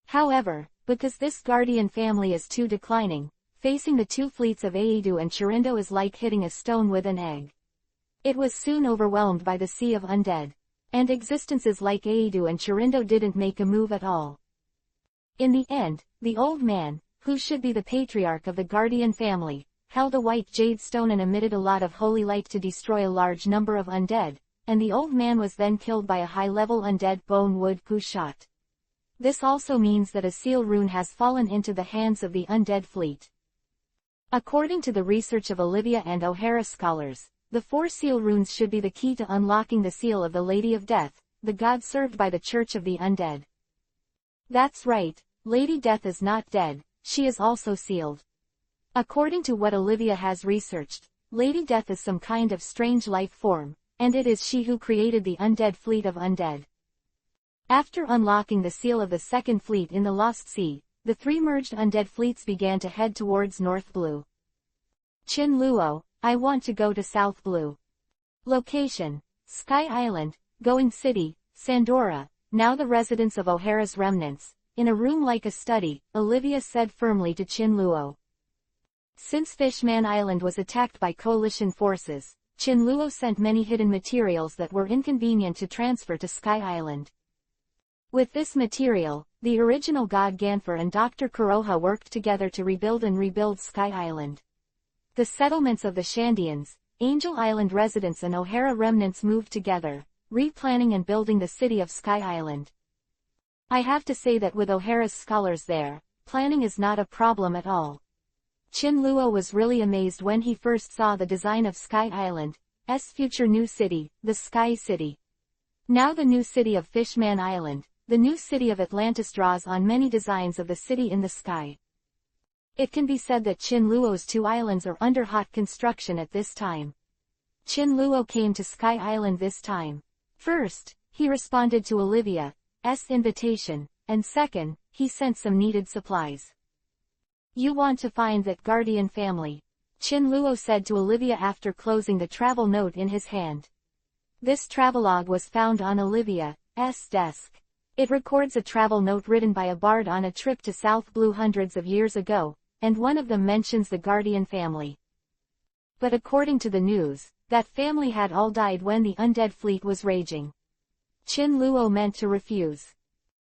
However, because this guardian family is too declining, facing the two fleets of Aidu and Chirindo is like hitting a stone with an egg. It was soon overwhelmed by the sea of undead. And existences like Aidu and Chirindo didn't make a move at all. In the end, the old man, who should be the patriarch of the guardian family, held a white jade stone and emitted a lot of holy light to destroy a large number of undead, and the old man was then killed by a high-level undead bone wood ku shot. This also means that a seal rune has fallen into the hands of the undead fleet. According to the research of Olivia and O'Hara scholars, the 4 seal runes should be the key to unlocking the seal of the Lady of Death, the god served by the Church of the Undead. That's right, Lady Death is not dead, she is also sealed. According to what Olivia has researched, Lady Death is some kind of strange life form, and it is she who created the undead fleet of undead. After unlocking the seal of the second fleet in the Lost Sea, the 3 merged undead fleets began to head towards North Blue. Chin Luo, I want to go to South Blue. Location: Sky Island, Going City, Sandora, now the residence of O'Hara's remnants. In a room like a study, Olivia said firmly to Chin Luo. Since Fishman Island was attacked by coalition forces, Chin Luo sent many hidden materials that were inconvenient to transfer to Sky Island. With this material, the original god Ganfer and Dr. Kuroha worked together to rebuild Sky Island. The settlements of the Shandians, Angel Island residents and O'Hara remnants moved together, replanning and building the city of Sky Island. I have to say that with O'Hara's scholars there, planning is not a problem at all. Chin Luo was really amazed when he first saw the design of Sky Island's future new city, the Sky City. Now the new city of Fishman Island, the new city of Atlantis draws on many designs of the city in the sky. It can be said that Chin Luo's 2 islands are under hot construction at this time. Chin Luo came to Sky Island this time. First, he responded to Olivia's invitation, and second, he sent some needed supplies. "You want to find that guardian family," Chin Luo said to Olivia after closing the travel note in his hand. This travelogue was found on Olivia's desk. It records a travel note written by a bard on a trip to South Blue hundreds of years ago, and one of them mentions the guardian family. But according to the news, that family had all died when the undead fleet was raging. Chin Luo meant to refuse.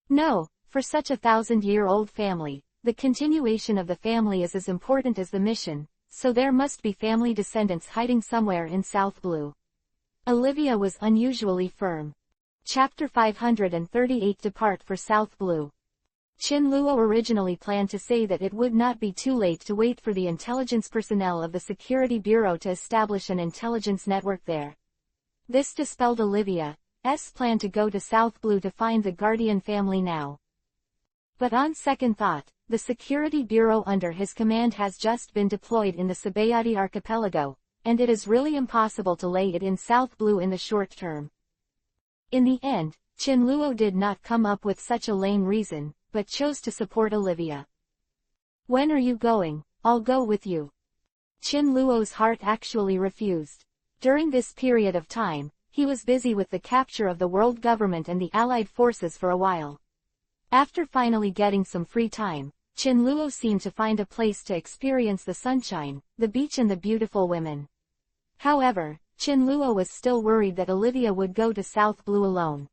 No, for such a 1,000-year-old family, the continuation of the family is as important as the mission, so there must be family descendants hiding somewhere in South Blue. Olivia was unusually firm. Chapter 538 Depart for South Blue. Chin Luo originally planned to say that it would not be too late to wait for the intelligence personnel of the Security Bureau to establish an intelligence network there. This dispelled Olivia's plan to go to South Blue to find the Guardian family now. But on second thought, the Security Bureau under his command has just been deployed in the Sabayati archipelago, and it is really impossible to lay it in South Blue in the short term. In the end, Chin Luo did not come up with such a lame reason, but chose to support Olivia. "When are you going? I'll go with you." Chin Luo's heart actually refused. During this period of time, he was busy with the capture of the world government and the Allied forces for a while. After finally getting some free time, Chin Luo seemed to find a place to experience the sunshine, the beach and the beautiful women. However, Chin Luo was still worried that Olivia would go to South Blue alone.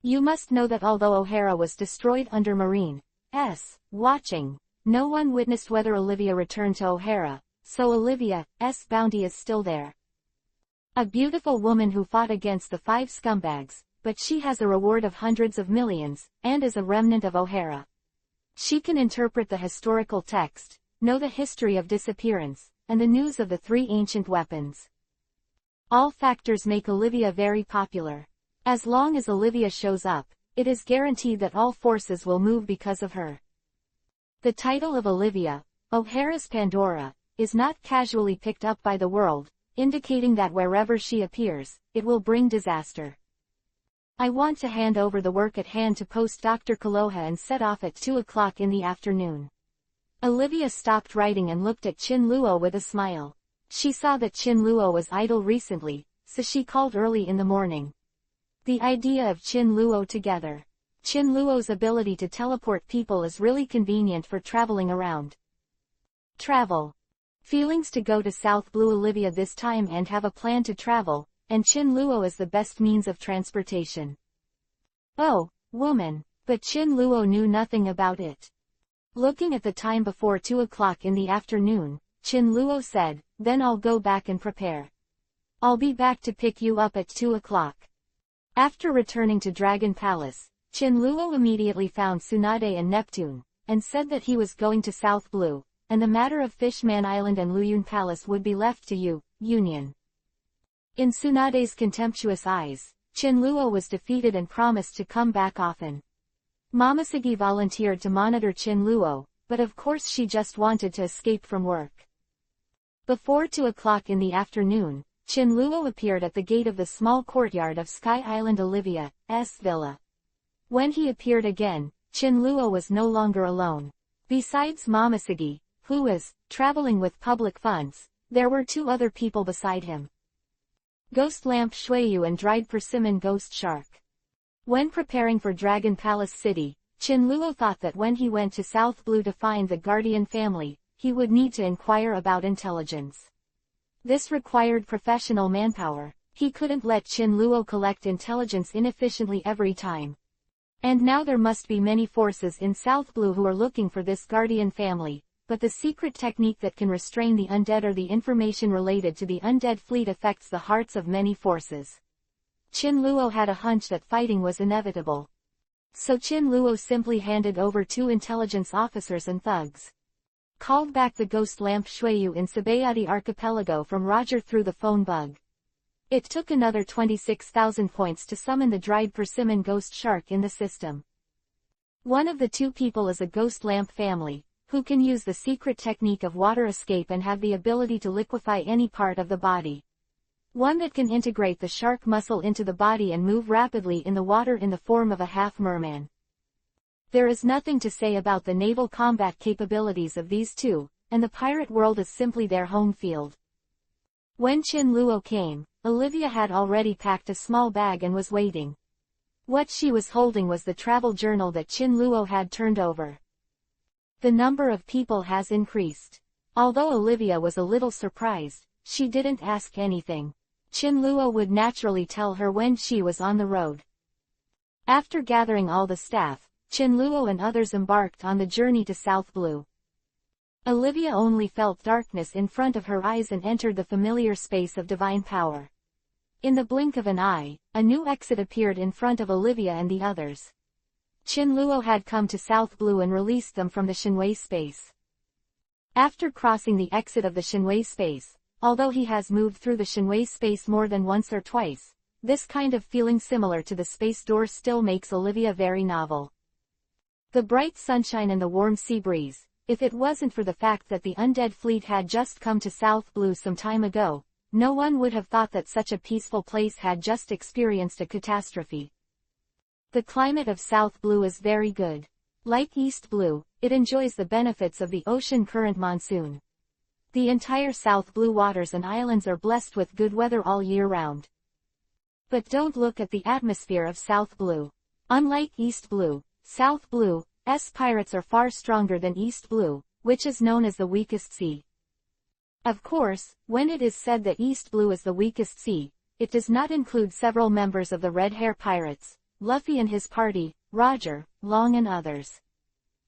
You must know that although O'Hara was destroyed under Marine's watching, no one witnessed whether Olivia returned to O'Hara, so Olivia's bounty is still there. A beautiful woman who fought against the 5 scumbags, but she has a reward of hundreds of millions, and is a remnant of O'Hara. She can interpret the historical text, know the history of disappearance, and the news of the 3 ancient weapons. All factors make Olivia very popular. As long as Olivia shows up, it is guaranteed that all forces will move because of her. The title of Olivia, O'Hara's Pandora, is not casually picked up by the world, indicating that wherever she appears, it will bring disaster. I want to hand over the work at hand to Post Dr. Kaloha and set off at 2 o'clock in the afternoon. Olivia stopped writing and looked at Chin Luo with a smile. She saw that Chin Luo was idle recently, so she called early in the morning. The idea of Chin Luo together. Chin Luo's ability to teleport people is really convenient for traveling around. Travel. Feelings to go to South Blue Olivia this time and have a plan to travel, and Chin Luo is the best means of transportation. Oh, woman, but Chin Luo knew nothing about it. Looking at the time before 2 o'clock in the afternoon, Chin Luo said, "Then I'll go back and prepare. I'll be back to pick you up at 2 o'clock. After returning to Dragon Palace, Chin Luo immediately found Tsunade and Neptune, and said that he was going to South Blue, and the matter of Fishman Island and Luyun Palace would be left to you, Union. In Tsunade's contemptuous eyes, Chin Luo was defeated and promised to come back often. Momoshiki volunteered to monitor Chin Luo, but of course she just wanted to escape from work. Before 2 o'clock in the afternoon, Chin Luo appeared at the gate of the small courtyard of Sky Island Olivia's villa. When he appeared again, Chin Luo was no longer alone. Besides Momoshiki, who was traveling with public funds, there were 2 other people beside him. Ghost Lamp Shueyu and Dried Persimmon Ghost Shark. When preparing for Dragon Palace City, Chin Luo thought that when he went to South Blue to find the Guardian family, he would need to inquire about intelligence. This required professional manpower. He couldn't let Chin Luo collect intelligence inefficiently every time. And now there must be many forces in South Blue who are looking for this Guardian family, but the secret technique that can restrain the undead or the information related to the undead fleet affects the hearts of many forces. Chin Luo had a hunch that fighting was inevitable. So Chin Luo simply handed over 2 intelligence officers and thugs. Called back the ghost lamp Shueyu in Sabayati Archipelago from Roger through the phone bug. It took another 26,000 points to summon the dried persimmon ghost shark in the system. One of the 2 people is a ghost lamp family, who can use the secret technique of water escape and have the ability to liquefy any part of the body. One that can integrate the shark muscle into the body and move rapidly in the water in the form of a half-merman. There is nothing to say about the naval combat capabilities of these two, and the pirate world is simply their home field. When Qin Luo came, Olivia had already packed a small bag and was waiting. What she was holding was the travel journal that Qin Luo had turned over. The number of people has increased. Although Olivia was a little surprised, she didn't ask anything. Qin Luo would naturally tell her when she was on the road. After gathering all the staff, Qin Luo and others embarked on the journey to South Blue. Olivia only felt darkness in front of her eyes and entered the familiar space of divine power. In the blink of an eye, a new exit appeared in front of Olivia and the others. Qin Luo had come to South Blue and released them from the Shinwei space. After crossing the exit of the Shinwei space, although he has moved through the Shinwei space more than once or twice, this kind of feeling similar to the space doors still makes Olivia very novel. The bright sunshine and the warm sea breeze, if it wasn't for the fact that the undead fleet had just come to South Blue some time ago, no one would have thought that such a peaceful place had just experienced a catastrophe. The climate of South Blue is very good. Like East Blue, it enjoys the benefits of the ocean current monsoon. The entire South Blue waters and islands are blessed with good weather all year round. But don't look at the atmosphere of South Blue. Unlike East Blue, South Blue's pirates are far stronger than East Blue, which is known as the weakest sea. Of course, when it is said that East Blue is the weakest sea, it does not include several members of the Red Hair Pirates, Luffy and his party, Roger, Long and others.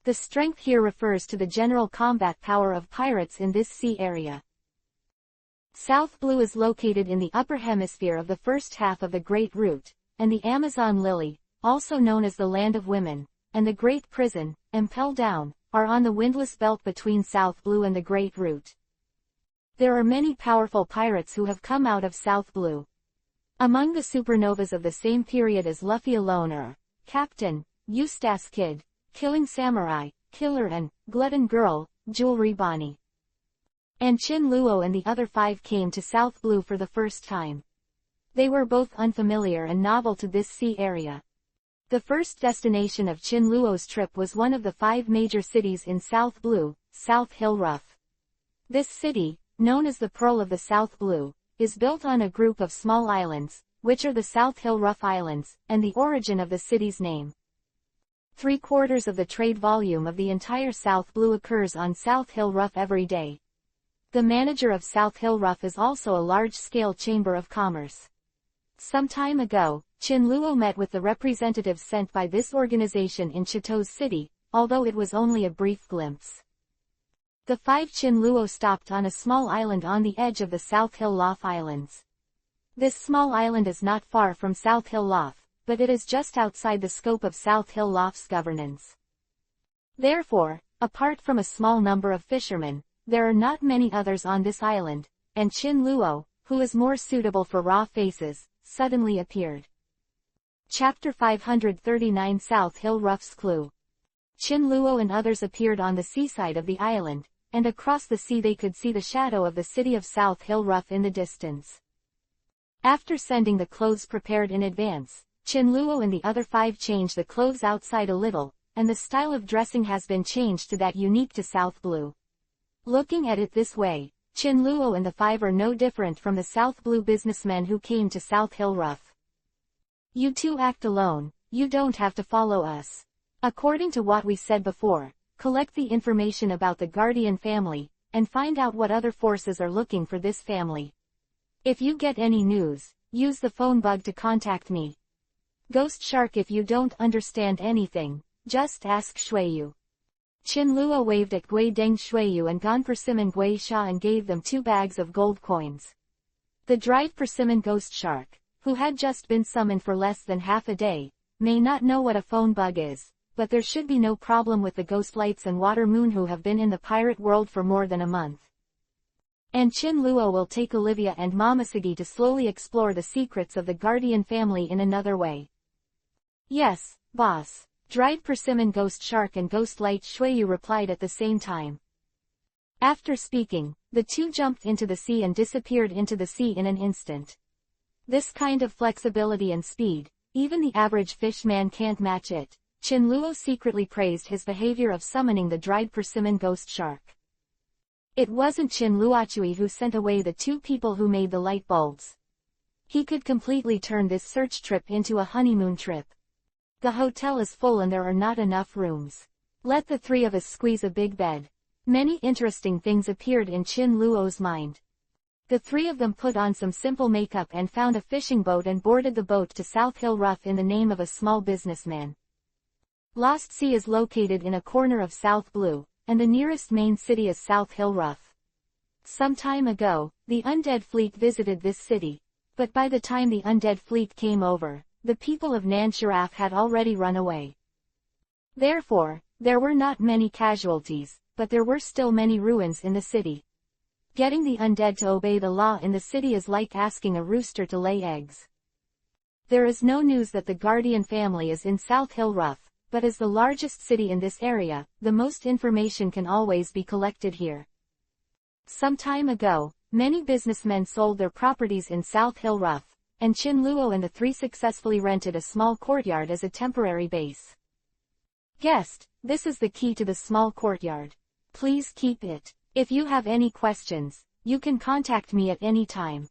The strength here refers to the general combat power of pirates in this sea area. South Blue is located in the upper hemisphere of the first half of the Great Route, and the Amazon Lily, also known as the Land of Women, and the Great Prison, Impel Down, are on the windless belt between South Blue and the Great Route. There are many powerful pirates who have come out of South Blue. Among the supernovas of the same period is Luffy alone are Captain, Eustace Kid, Killing Samurai, Killer and Glutton Girl, Jewelry Bonnie. And Qin Luo and the other 5 came to South Blue for the first time. They were both unfamiliar and novel to this sea area. The first destination of Qin Luo's trip was one of the 5 major cities in South Blue, South Hill Rough. This city, known as the Pearl of the South Blue, is built on a group of small islands, which are the South Hill Rough Islands, and the origin of the city's name. 3/4 of the trade volume of the entire South Blue occurs on South Hill Rough every day. The manager of South Hill Rough is also a large-scale chamber of commerce. Some time ago, Qin Luo met with the representatives sent by this organization in Chitose City, although it was only a brief glimpse. The 5 Qin Luo stopped on a small island on the edge of the South Hill Lough Islands. This small island is not far from South Hill Lough, but it is just outside the scope of South Hill Lough's governance. Therefore, apart from a small number of fishermen, there are not many others on this island, and Qin Luo, who is more suitable for raw faces, suddenly appeared. Chapter 539 South Hill Rough's Clue. Qin Luo and others appeared on the seaside of the island, and across the sea they could see the shadow of the city of South Hill Rough in the distance. After sending the clothes prepared in advance, Qin Luo and the other 5 changed the clothes outside a little, and the style of dressing has been changed to that unique to South Blue. Looking at it this way, Qin Luo and the 5 are no different from the South Blue businessmen who came to South Hill Rough. You 2 act alone, you don't have to follow us. According to what we said before, collect the information about the Guardian family, and find out what other forces are looking for this family. If you get any news, use the phone bug to contact me. Ghost Shark, if you don't understand anything, just ask Shuiyu. Qin Luo waved at Gui Deng Shuiyu and Gan Persimmon Gui Sha and gave them 2 bags of gold coins. The dried persimmon Ghost Shark, who had just been summoned for less than half a day, may not know what a phone bug is, but there should be no problem with the Ghost Lights and Water Moon who have been in the pirate world for more than a month. And Qin Luo will take Olivia and Momoshiki to slowly explore the secrets of the Guardian family in another way. Yes, boss. Dried Persimmon Ghost Shark and Ghost Light Shuiyu replied at the same time. After speaking, the 2 jumped into the sea and disappeared into the sea in an instant. This kind of flexibility and speed, even the average fish man can't match it. Chin Luo secretly praised his behavior of summoning the dried persimmon ghost shark. It wasn't Chin Luochui who sent away the two people who made the light bulbs. He could completely turn this search trip into a honeymoon trip. The hotel is full and there are not enough rooms. Let the three of us squeeze a big bed. Many interesting things appeared in Chin Luo's mind. The three of them put on some simple makeup and found a fishing boat and boarded the boat to South Hill Rough in the name of a small businessman. Lost Sea is located in a corner of South Blue, and the nearest main city is South Hill Rough. Some time ago, the Undead Fleet visited this city, but by the time the Undead Fleet came over, the people of Nansharaf had already run away. Therefore, there were not many casualties, but there were still many ruins in the city. Getting the undead to obey the law in the city is like asking a rooster to lay eggs. There is no news that the Guardian family is in South Hill Rough, but as the largest city in this area, the most information can always be collected here. Some time ago, many businessmen sold their properties in South Hill Rough, and Chin Luo and the three successfully rented a small courtyard as a temporary base. Guest, this is the key to the small courtyard. Please keep it. If you have any questions, you can contact me at any time.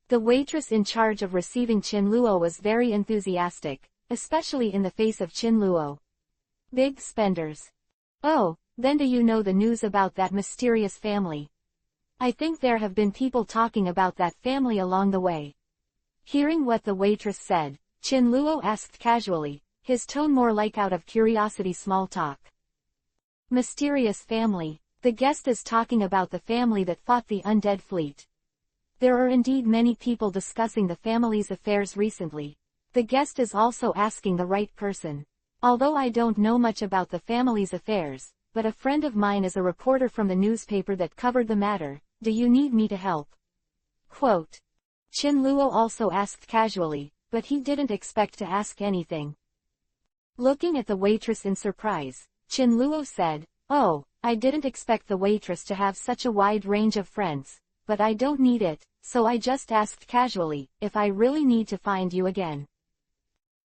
The waitress in charge of receiving Chin Luo was very enthusiastic, especially in the face of Chin Luo. Big spenders. Oh, then do you know the news about that mysterious family? I think there have been people talking about that family along the way. Hearing what the waitress said, Chin Luo asked casually, his tone more like out of curiosity small talk. Mysterious family. The guest is talking about the family that fought the Undead Fleet. There are indeed many people discussing the family's affairs recently. The guest is also asking the right person. Although I don't know much about the family's affairs, but a friend of mine is a reporter from the newspaper that covered the matter. Do you need me to help? Quote. Chin Luo also asked casually, but he didn't expect to ask anything. Looking at the waitress in surprise, Chin Luo said, "Oh, I didn't expect the waitress to have such a wide range of friends, but I don't need it, so I just asked casually, if I really need to find you again."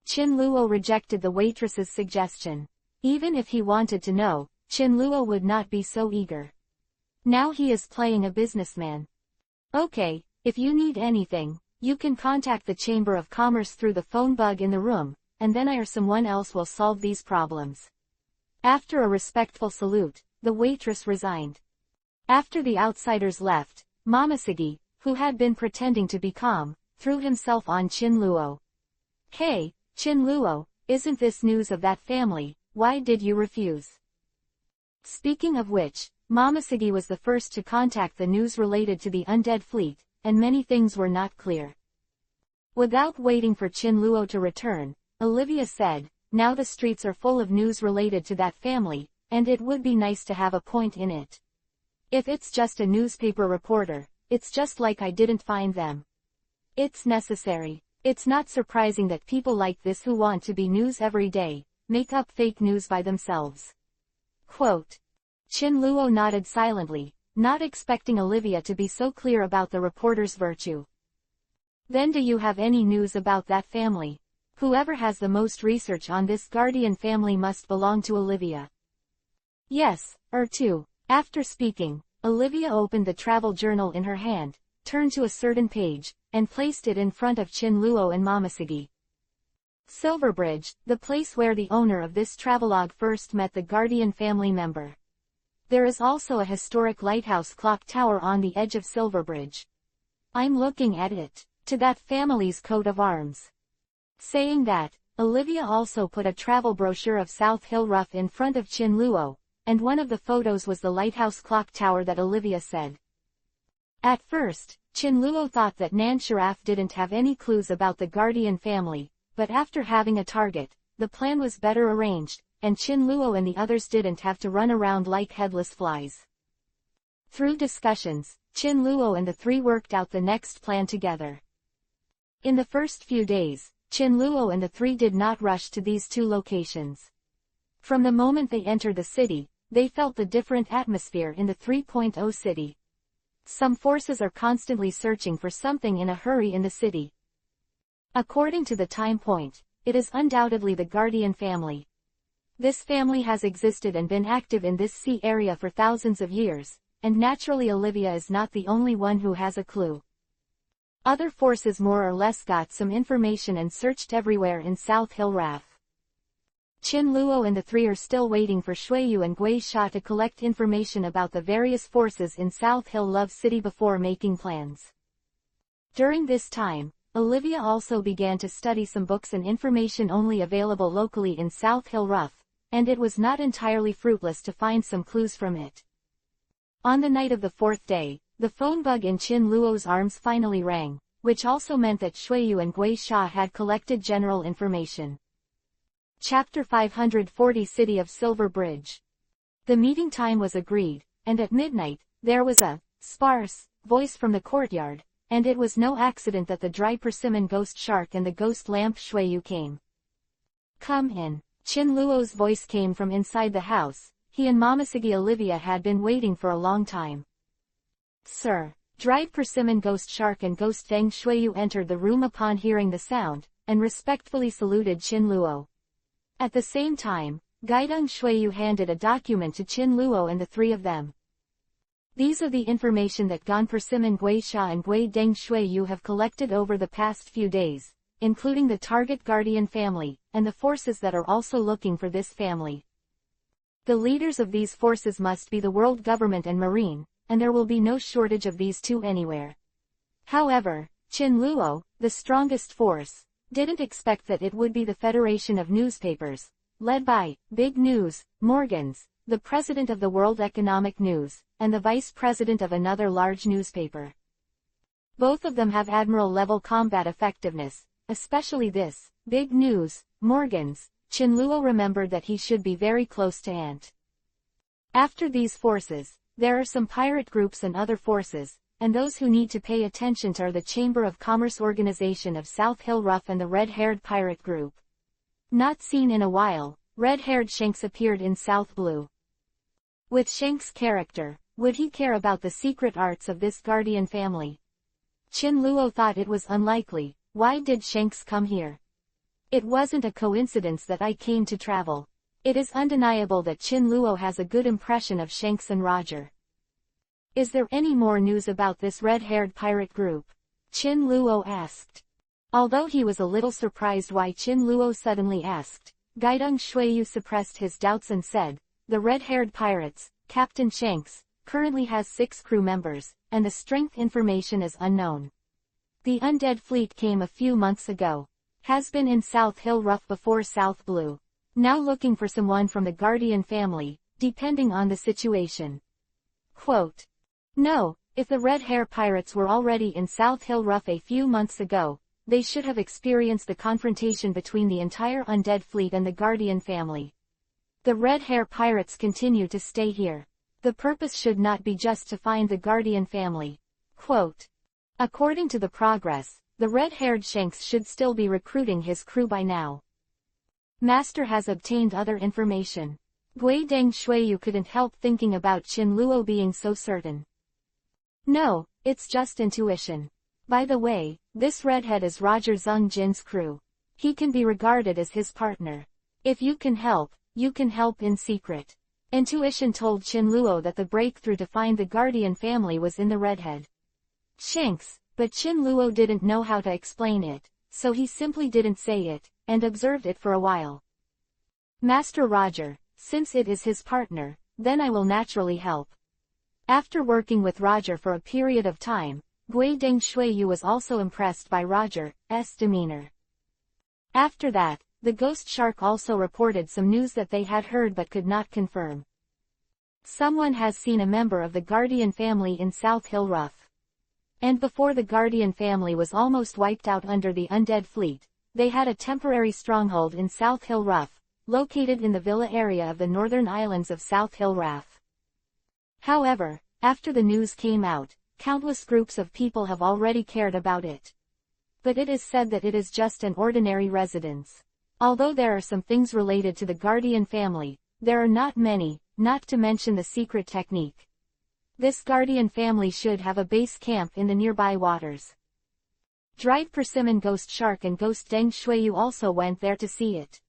Chin Luo rejected the waitress's suggestion. Even if he wanted to know, Chin Luo would not be so eager. Now he is playing a businessman. Okay, if you need anything, you can contact the Chamber of Commerce through the phone bug in the room, and then I or someone else will solve these problems. After a respectful salute, the waitress resigned. After the outsiders left, Momosugi, who had been pretending to be calm, threw himself on Chin Luo. Hey, Chin Luo, isn't this news of that family? Why did you refuse? Speaking of which, Momosugi was the first to contact the news related to the Undead Fleet, and many things were not clear. Without waiting for Chin Luo to return, Olivia said, "Now the streets are full of news related to that family, and it would be nice to have a point in it. If it's just a newspaper reporter, it's just like I didn't find them. It's necessary. It's not surprising that people like this who want to be news every day, make up fake news by themselves." Quote. Chin Luo nodded silently, not expecting Olivia to be so clear about the reporter's virtue. Then do you have any news about that family? Whoever has the most research on this Guardian family must belong to Olivia. Yes, or two. After speaking, Olivia opened the travel journal in her hand, turned to a certain page, and placed it in front of Chin Luo and Momosugi. Silverbridge, the place where the owner of this travelogue first met the Guardian family member. There is also a historic lighthouse clock tower on the edge of Silverbridge. I'm looking at it. To that family's coat of arms. Saying that, Olivia also put a travel brochure of South Hill Rough in front of Chin Luo, and one of the photos was the lighthouse clock tower that Olivia said. At first, Chin Luo thought that Nansharaf didn't have any clues about the Guardian family, but after having a target, the plan was better arranged, and Chin Luo and the others didn't have to run around like headless flies. Through discussions, Chin Luo and the three worked out the next plan together. In the first few days, Chin Luo and the three did not rush to these two locations. From the moment they entered the city, they felt the different atmosphere in the 3.0 city. Some forces are constantly searching for something in a hurry in the city. According to the time point, it is undoubtedly the Guardian family. This family has existed and been active in this sea area for thousands of years, and naturally Olivia is not the only one who has a clue. Other forces more or less got some information and searched everywhere in South Hill Raf. Qin Luo and the three are still waiting for Shuiyu and Gui Sha to collect information about the various forces in South Hill Love City before making plans. During this time, Olivia also began to study some books and information only available locally in South Hill Raf, and it was not entirely fruitless to find some clues from it. On the night of the fourth day, the phone bug in Qin Luo's arms finally rang, which also meant that Shuiyu and Gui Sha had collected general information. Chapter 540 City of Silver Bridge. The meeting time was agreed, and at midnight, there was a sparse voice from the courtyard, and it was no accident that the dry persimmon ghost shark and the ghost lamp Shuiyu came. Come in. Qin Luo's voice came from inside the house. He and Momoshiki Olivia had been waiting for a long time. Sir. Dried persimmon ghost shark and ghost Deng Shuiyu entered the room upon hearing the sound, and respectfully saluted Qin Luo. At the same time, Guidong Shuiyu handed a document to Qin Luo and the three of them. These are the information that Gon Persimmon Gui Sha and Gui Deng Shuiyu have collected over the past few days, including the target guardian family, and the forces that are also looking for this family. The leaders of these forces must be the world government and marine, and there will be no shortage of these two anywhere. However, Qin Luo, the strongest force, didn't expect that it would be the Federation of Newspapers, led by Big News, Morgans, the president of the World Economic News, and the vice president of another large newspaper. Both of them have admiral-level combat effectiveness, especially this, Big News, Morgans. Qin Luo remembered that he should be very close to Ant. After these forces, there are some pirate groups and other forces, and those who need to pay attention to are the Chamber of Commerce Organization of South Hill Rough and the red-haired pirate group. Not seen in a while, red-haired Shanks appeared in South Blue. With Shanks' character, would he care about the secret arts of this guardian family? Qin Luo thought it was unlikely. Why did Shanks come here? It wasn't a coincidence that I came to travel. It is undeniable that Qin Luo has a good impression of Shanks and Roger. Is there any more news about this red-haired pirate group? Qin Luo asked. Although he was a little surprised why Qin Luo suddenly asked, Guidong Shuiyu suppressed his doubts and said, the red-haired pirates, Captain Shanks, currently has 6 crew members, and the strength information is unknown. The undead fleet came a few months ago. Has been in South Hill Rough before South Blue. Now looking for someone from the Guardian family, depending on the situation. Quote. No, if the Red Hair Pirates were already in South Hill Rough a few months ago, they should have experienced the confrontation between the entire undead fleet and the Guardian family. The Red Hair Pirates continue to stay here. The purpose should not be just to find the Guardian family. Quote. According to the progress, the red-haired Shanks should still be recruiting his crew by now. Master has obtained other information. Gui Deng Shuiyu couldn't help thinking about Qin Luo being so certain. No, it's just intuition. By the way, this redhead is Roger Zheng Jin's crew. He can be regarded as his partner. If you can help in secret. Intuition told Qin Luo that the breakthrough to find the Guardian family was in the redhead Shanks. But Qin Luo didn't know how to explain it, so he simply didn't say it, and observed it for a while. Master Roger, since it is his partner, then I will naturally help. After working with Roger for a period of time, Gui Deng Shuiyu was also impressed by Roger's demeanor. After that, the ghost shark also reported some news that they had heard but could not confirm. Someone has seen a member of the Guardian family in South Hill Rough. And before the Guardian family was almost wiped out under the undead fleet, they had a temporary stronghold in South Hill Rough, located in the villa area of the northern islands of South Hill Rough. However, after the news came out, countless groups of people have already cared about it. But it is said that it is just an ordinary residence. Although there are some things related to the Guardian family, there are not many, not to mention the secret technique. This Guardian family should have a base camp in the nearby waters. Dried Persimmon Ghost Shark and Ghost Deng Shuiyu also went there to see it.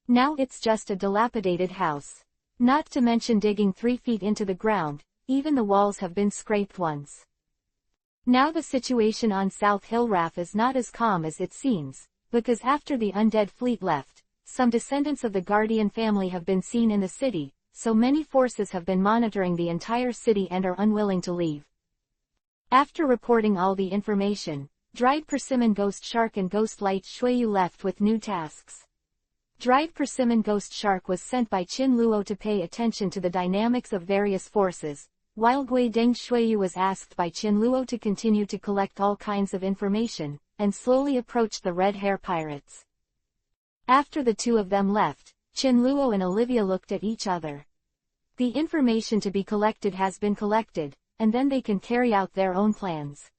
Now it's just a dilapidated house. Not to mention digging 3 feet into the ground, even the walls have been scraped once. Now the situation on South Hill Raf is not as calm as it seems, because after the undead fleet left, some descendants of the Guardian family have been seen in the city, so many forces have been monitoring the entire city and are unwilling to leave. After reporting all the information, Dried Persimmon Ghost Shark and Ghost Light Shueyu left with new tasks. Dried Persimmon Ghost Shark was sent by Qin Luo to pay attention to the dynamics of various forces, while Gui Deng Shueyu was asked by Qin Luo to continue to collect all kinds of information, and slowly approach the Red Hair Pirates. After the two of them left, Qin Luo and Olivia looked at each other. The information to be collected has been collected, and then they can carry out their own plans.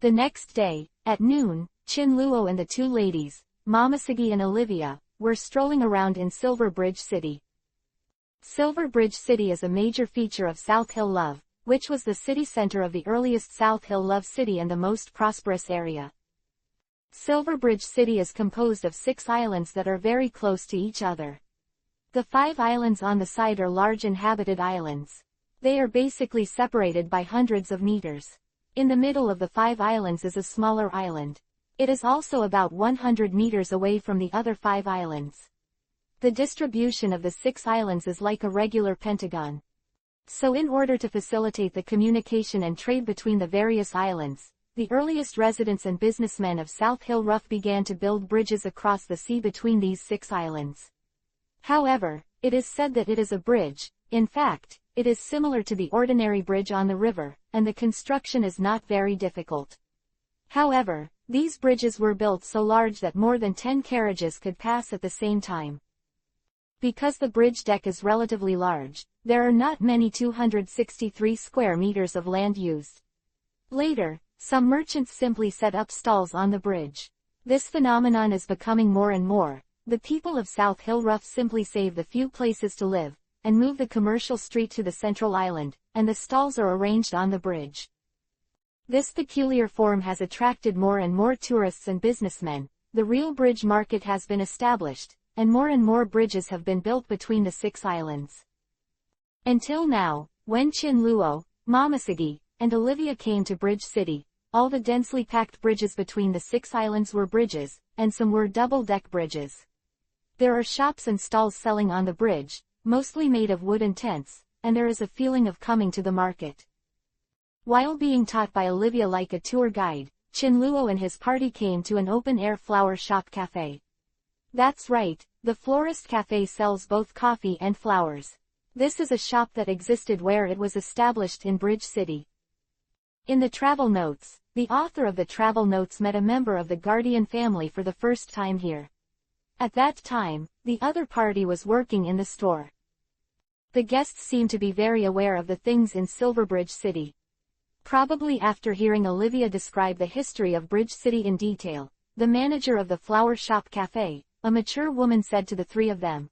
The next day, at noon, Qin Luo and the two ladies, Momoshiki and Olivia, were strolling around in Silver Bridge City. Silver Bridge City is a major feature of South Hill Love, which was the city center of the earliest South Hill Love City and the most prosperous area. Silver Bridge City is composed of 6 islands that are very close to each other. The 5 islands on the side are large inhabited islands. They are basically separated by hundreds of meters. In the middle of the 5 islands is a smaller island. It is also about 100 meters away from the other 5 islands. The distribution of the 6 islands is like a regular pentagon. So in order to facilitate the communication and trade between the various islands, the earliest residents and businessmen of South Hill Rough began to build bridges across the sea between these 6 islands. However, it is said that it is a bridge. In fact, it is similar to the ordinary bridge on the river, and the construction is not very difficult. However, these bridges were built so large that more than 10 carriages could pass at the same time. Because the bridge deck is relatively large, there are not many 263 square meters of land used. Later, some merchants simply set up stalls on the bridge. This phenomenon is becoming more and more. The people of South Hill Rough simply save the few places to live, and move the commercial street to the central island, and the stalls are arranged on the bridge. This peculiar form has attracted more and more tourists and businessmen. The real bridge market has been established, and more bridges have been built between the 6 islands. Until now, when Qin Luo, Momoshiki, and Olivia came to Bridge City, all the densely packed bridges between the 6 islands were bridges, and some were double-deck bridges. There are shops and stalls selling on the bridge, mostly made of wood and tents, and there is a feeling of coming to the market. While being taught by Olivia like a tour guide, Qin Luo and his party came to an open-air flower shop cafe. That's right, the Florist Cafe sells both coffee and flowers. This is a shop that existed where it was established in Bridge City. In the travel notes, the author of the travel notes met a member of the Guardian family for the first time here. At that time, the other party was working in the store. The guests seemed to be very aware of the things in Silverbridge City. Probably after hearing Olivia describe the history of Bridge City in detail, the manager of the flower shop cafe, a mature woman, said to the 3 of them,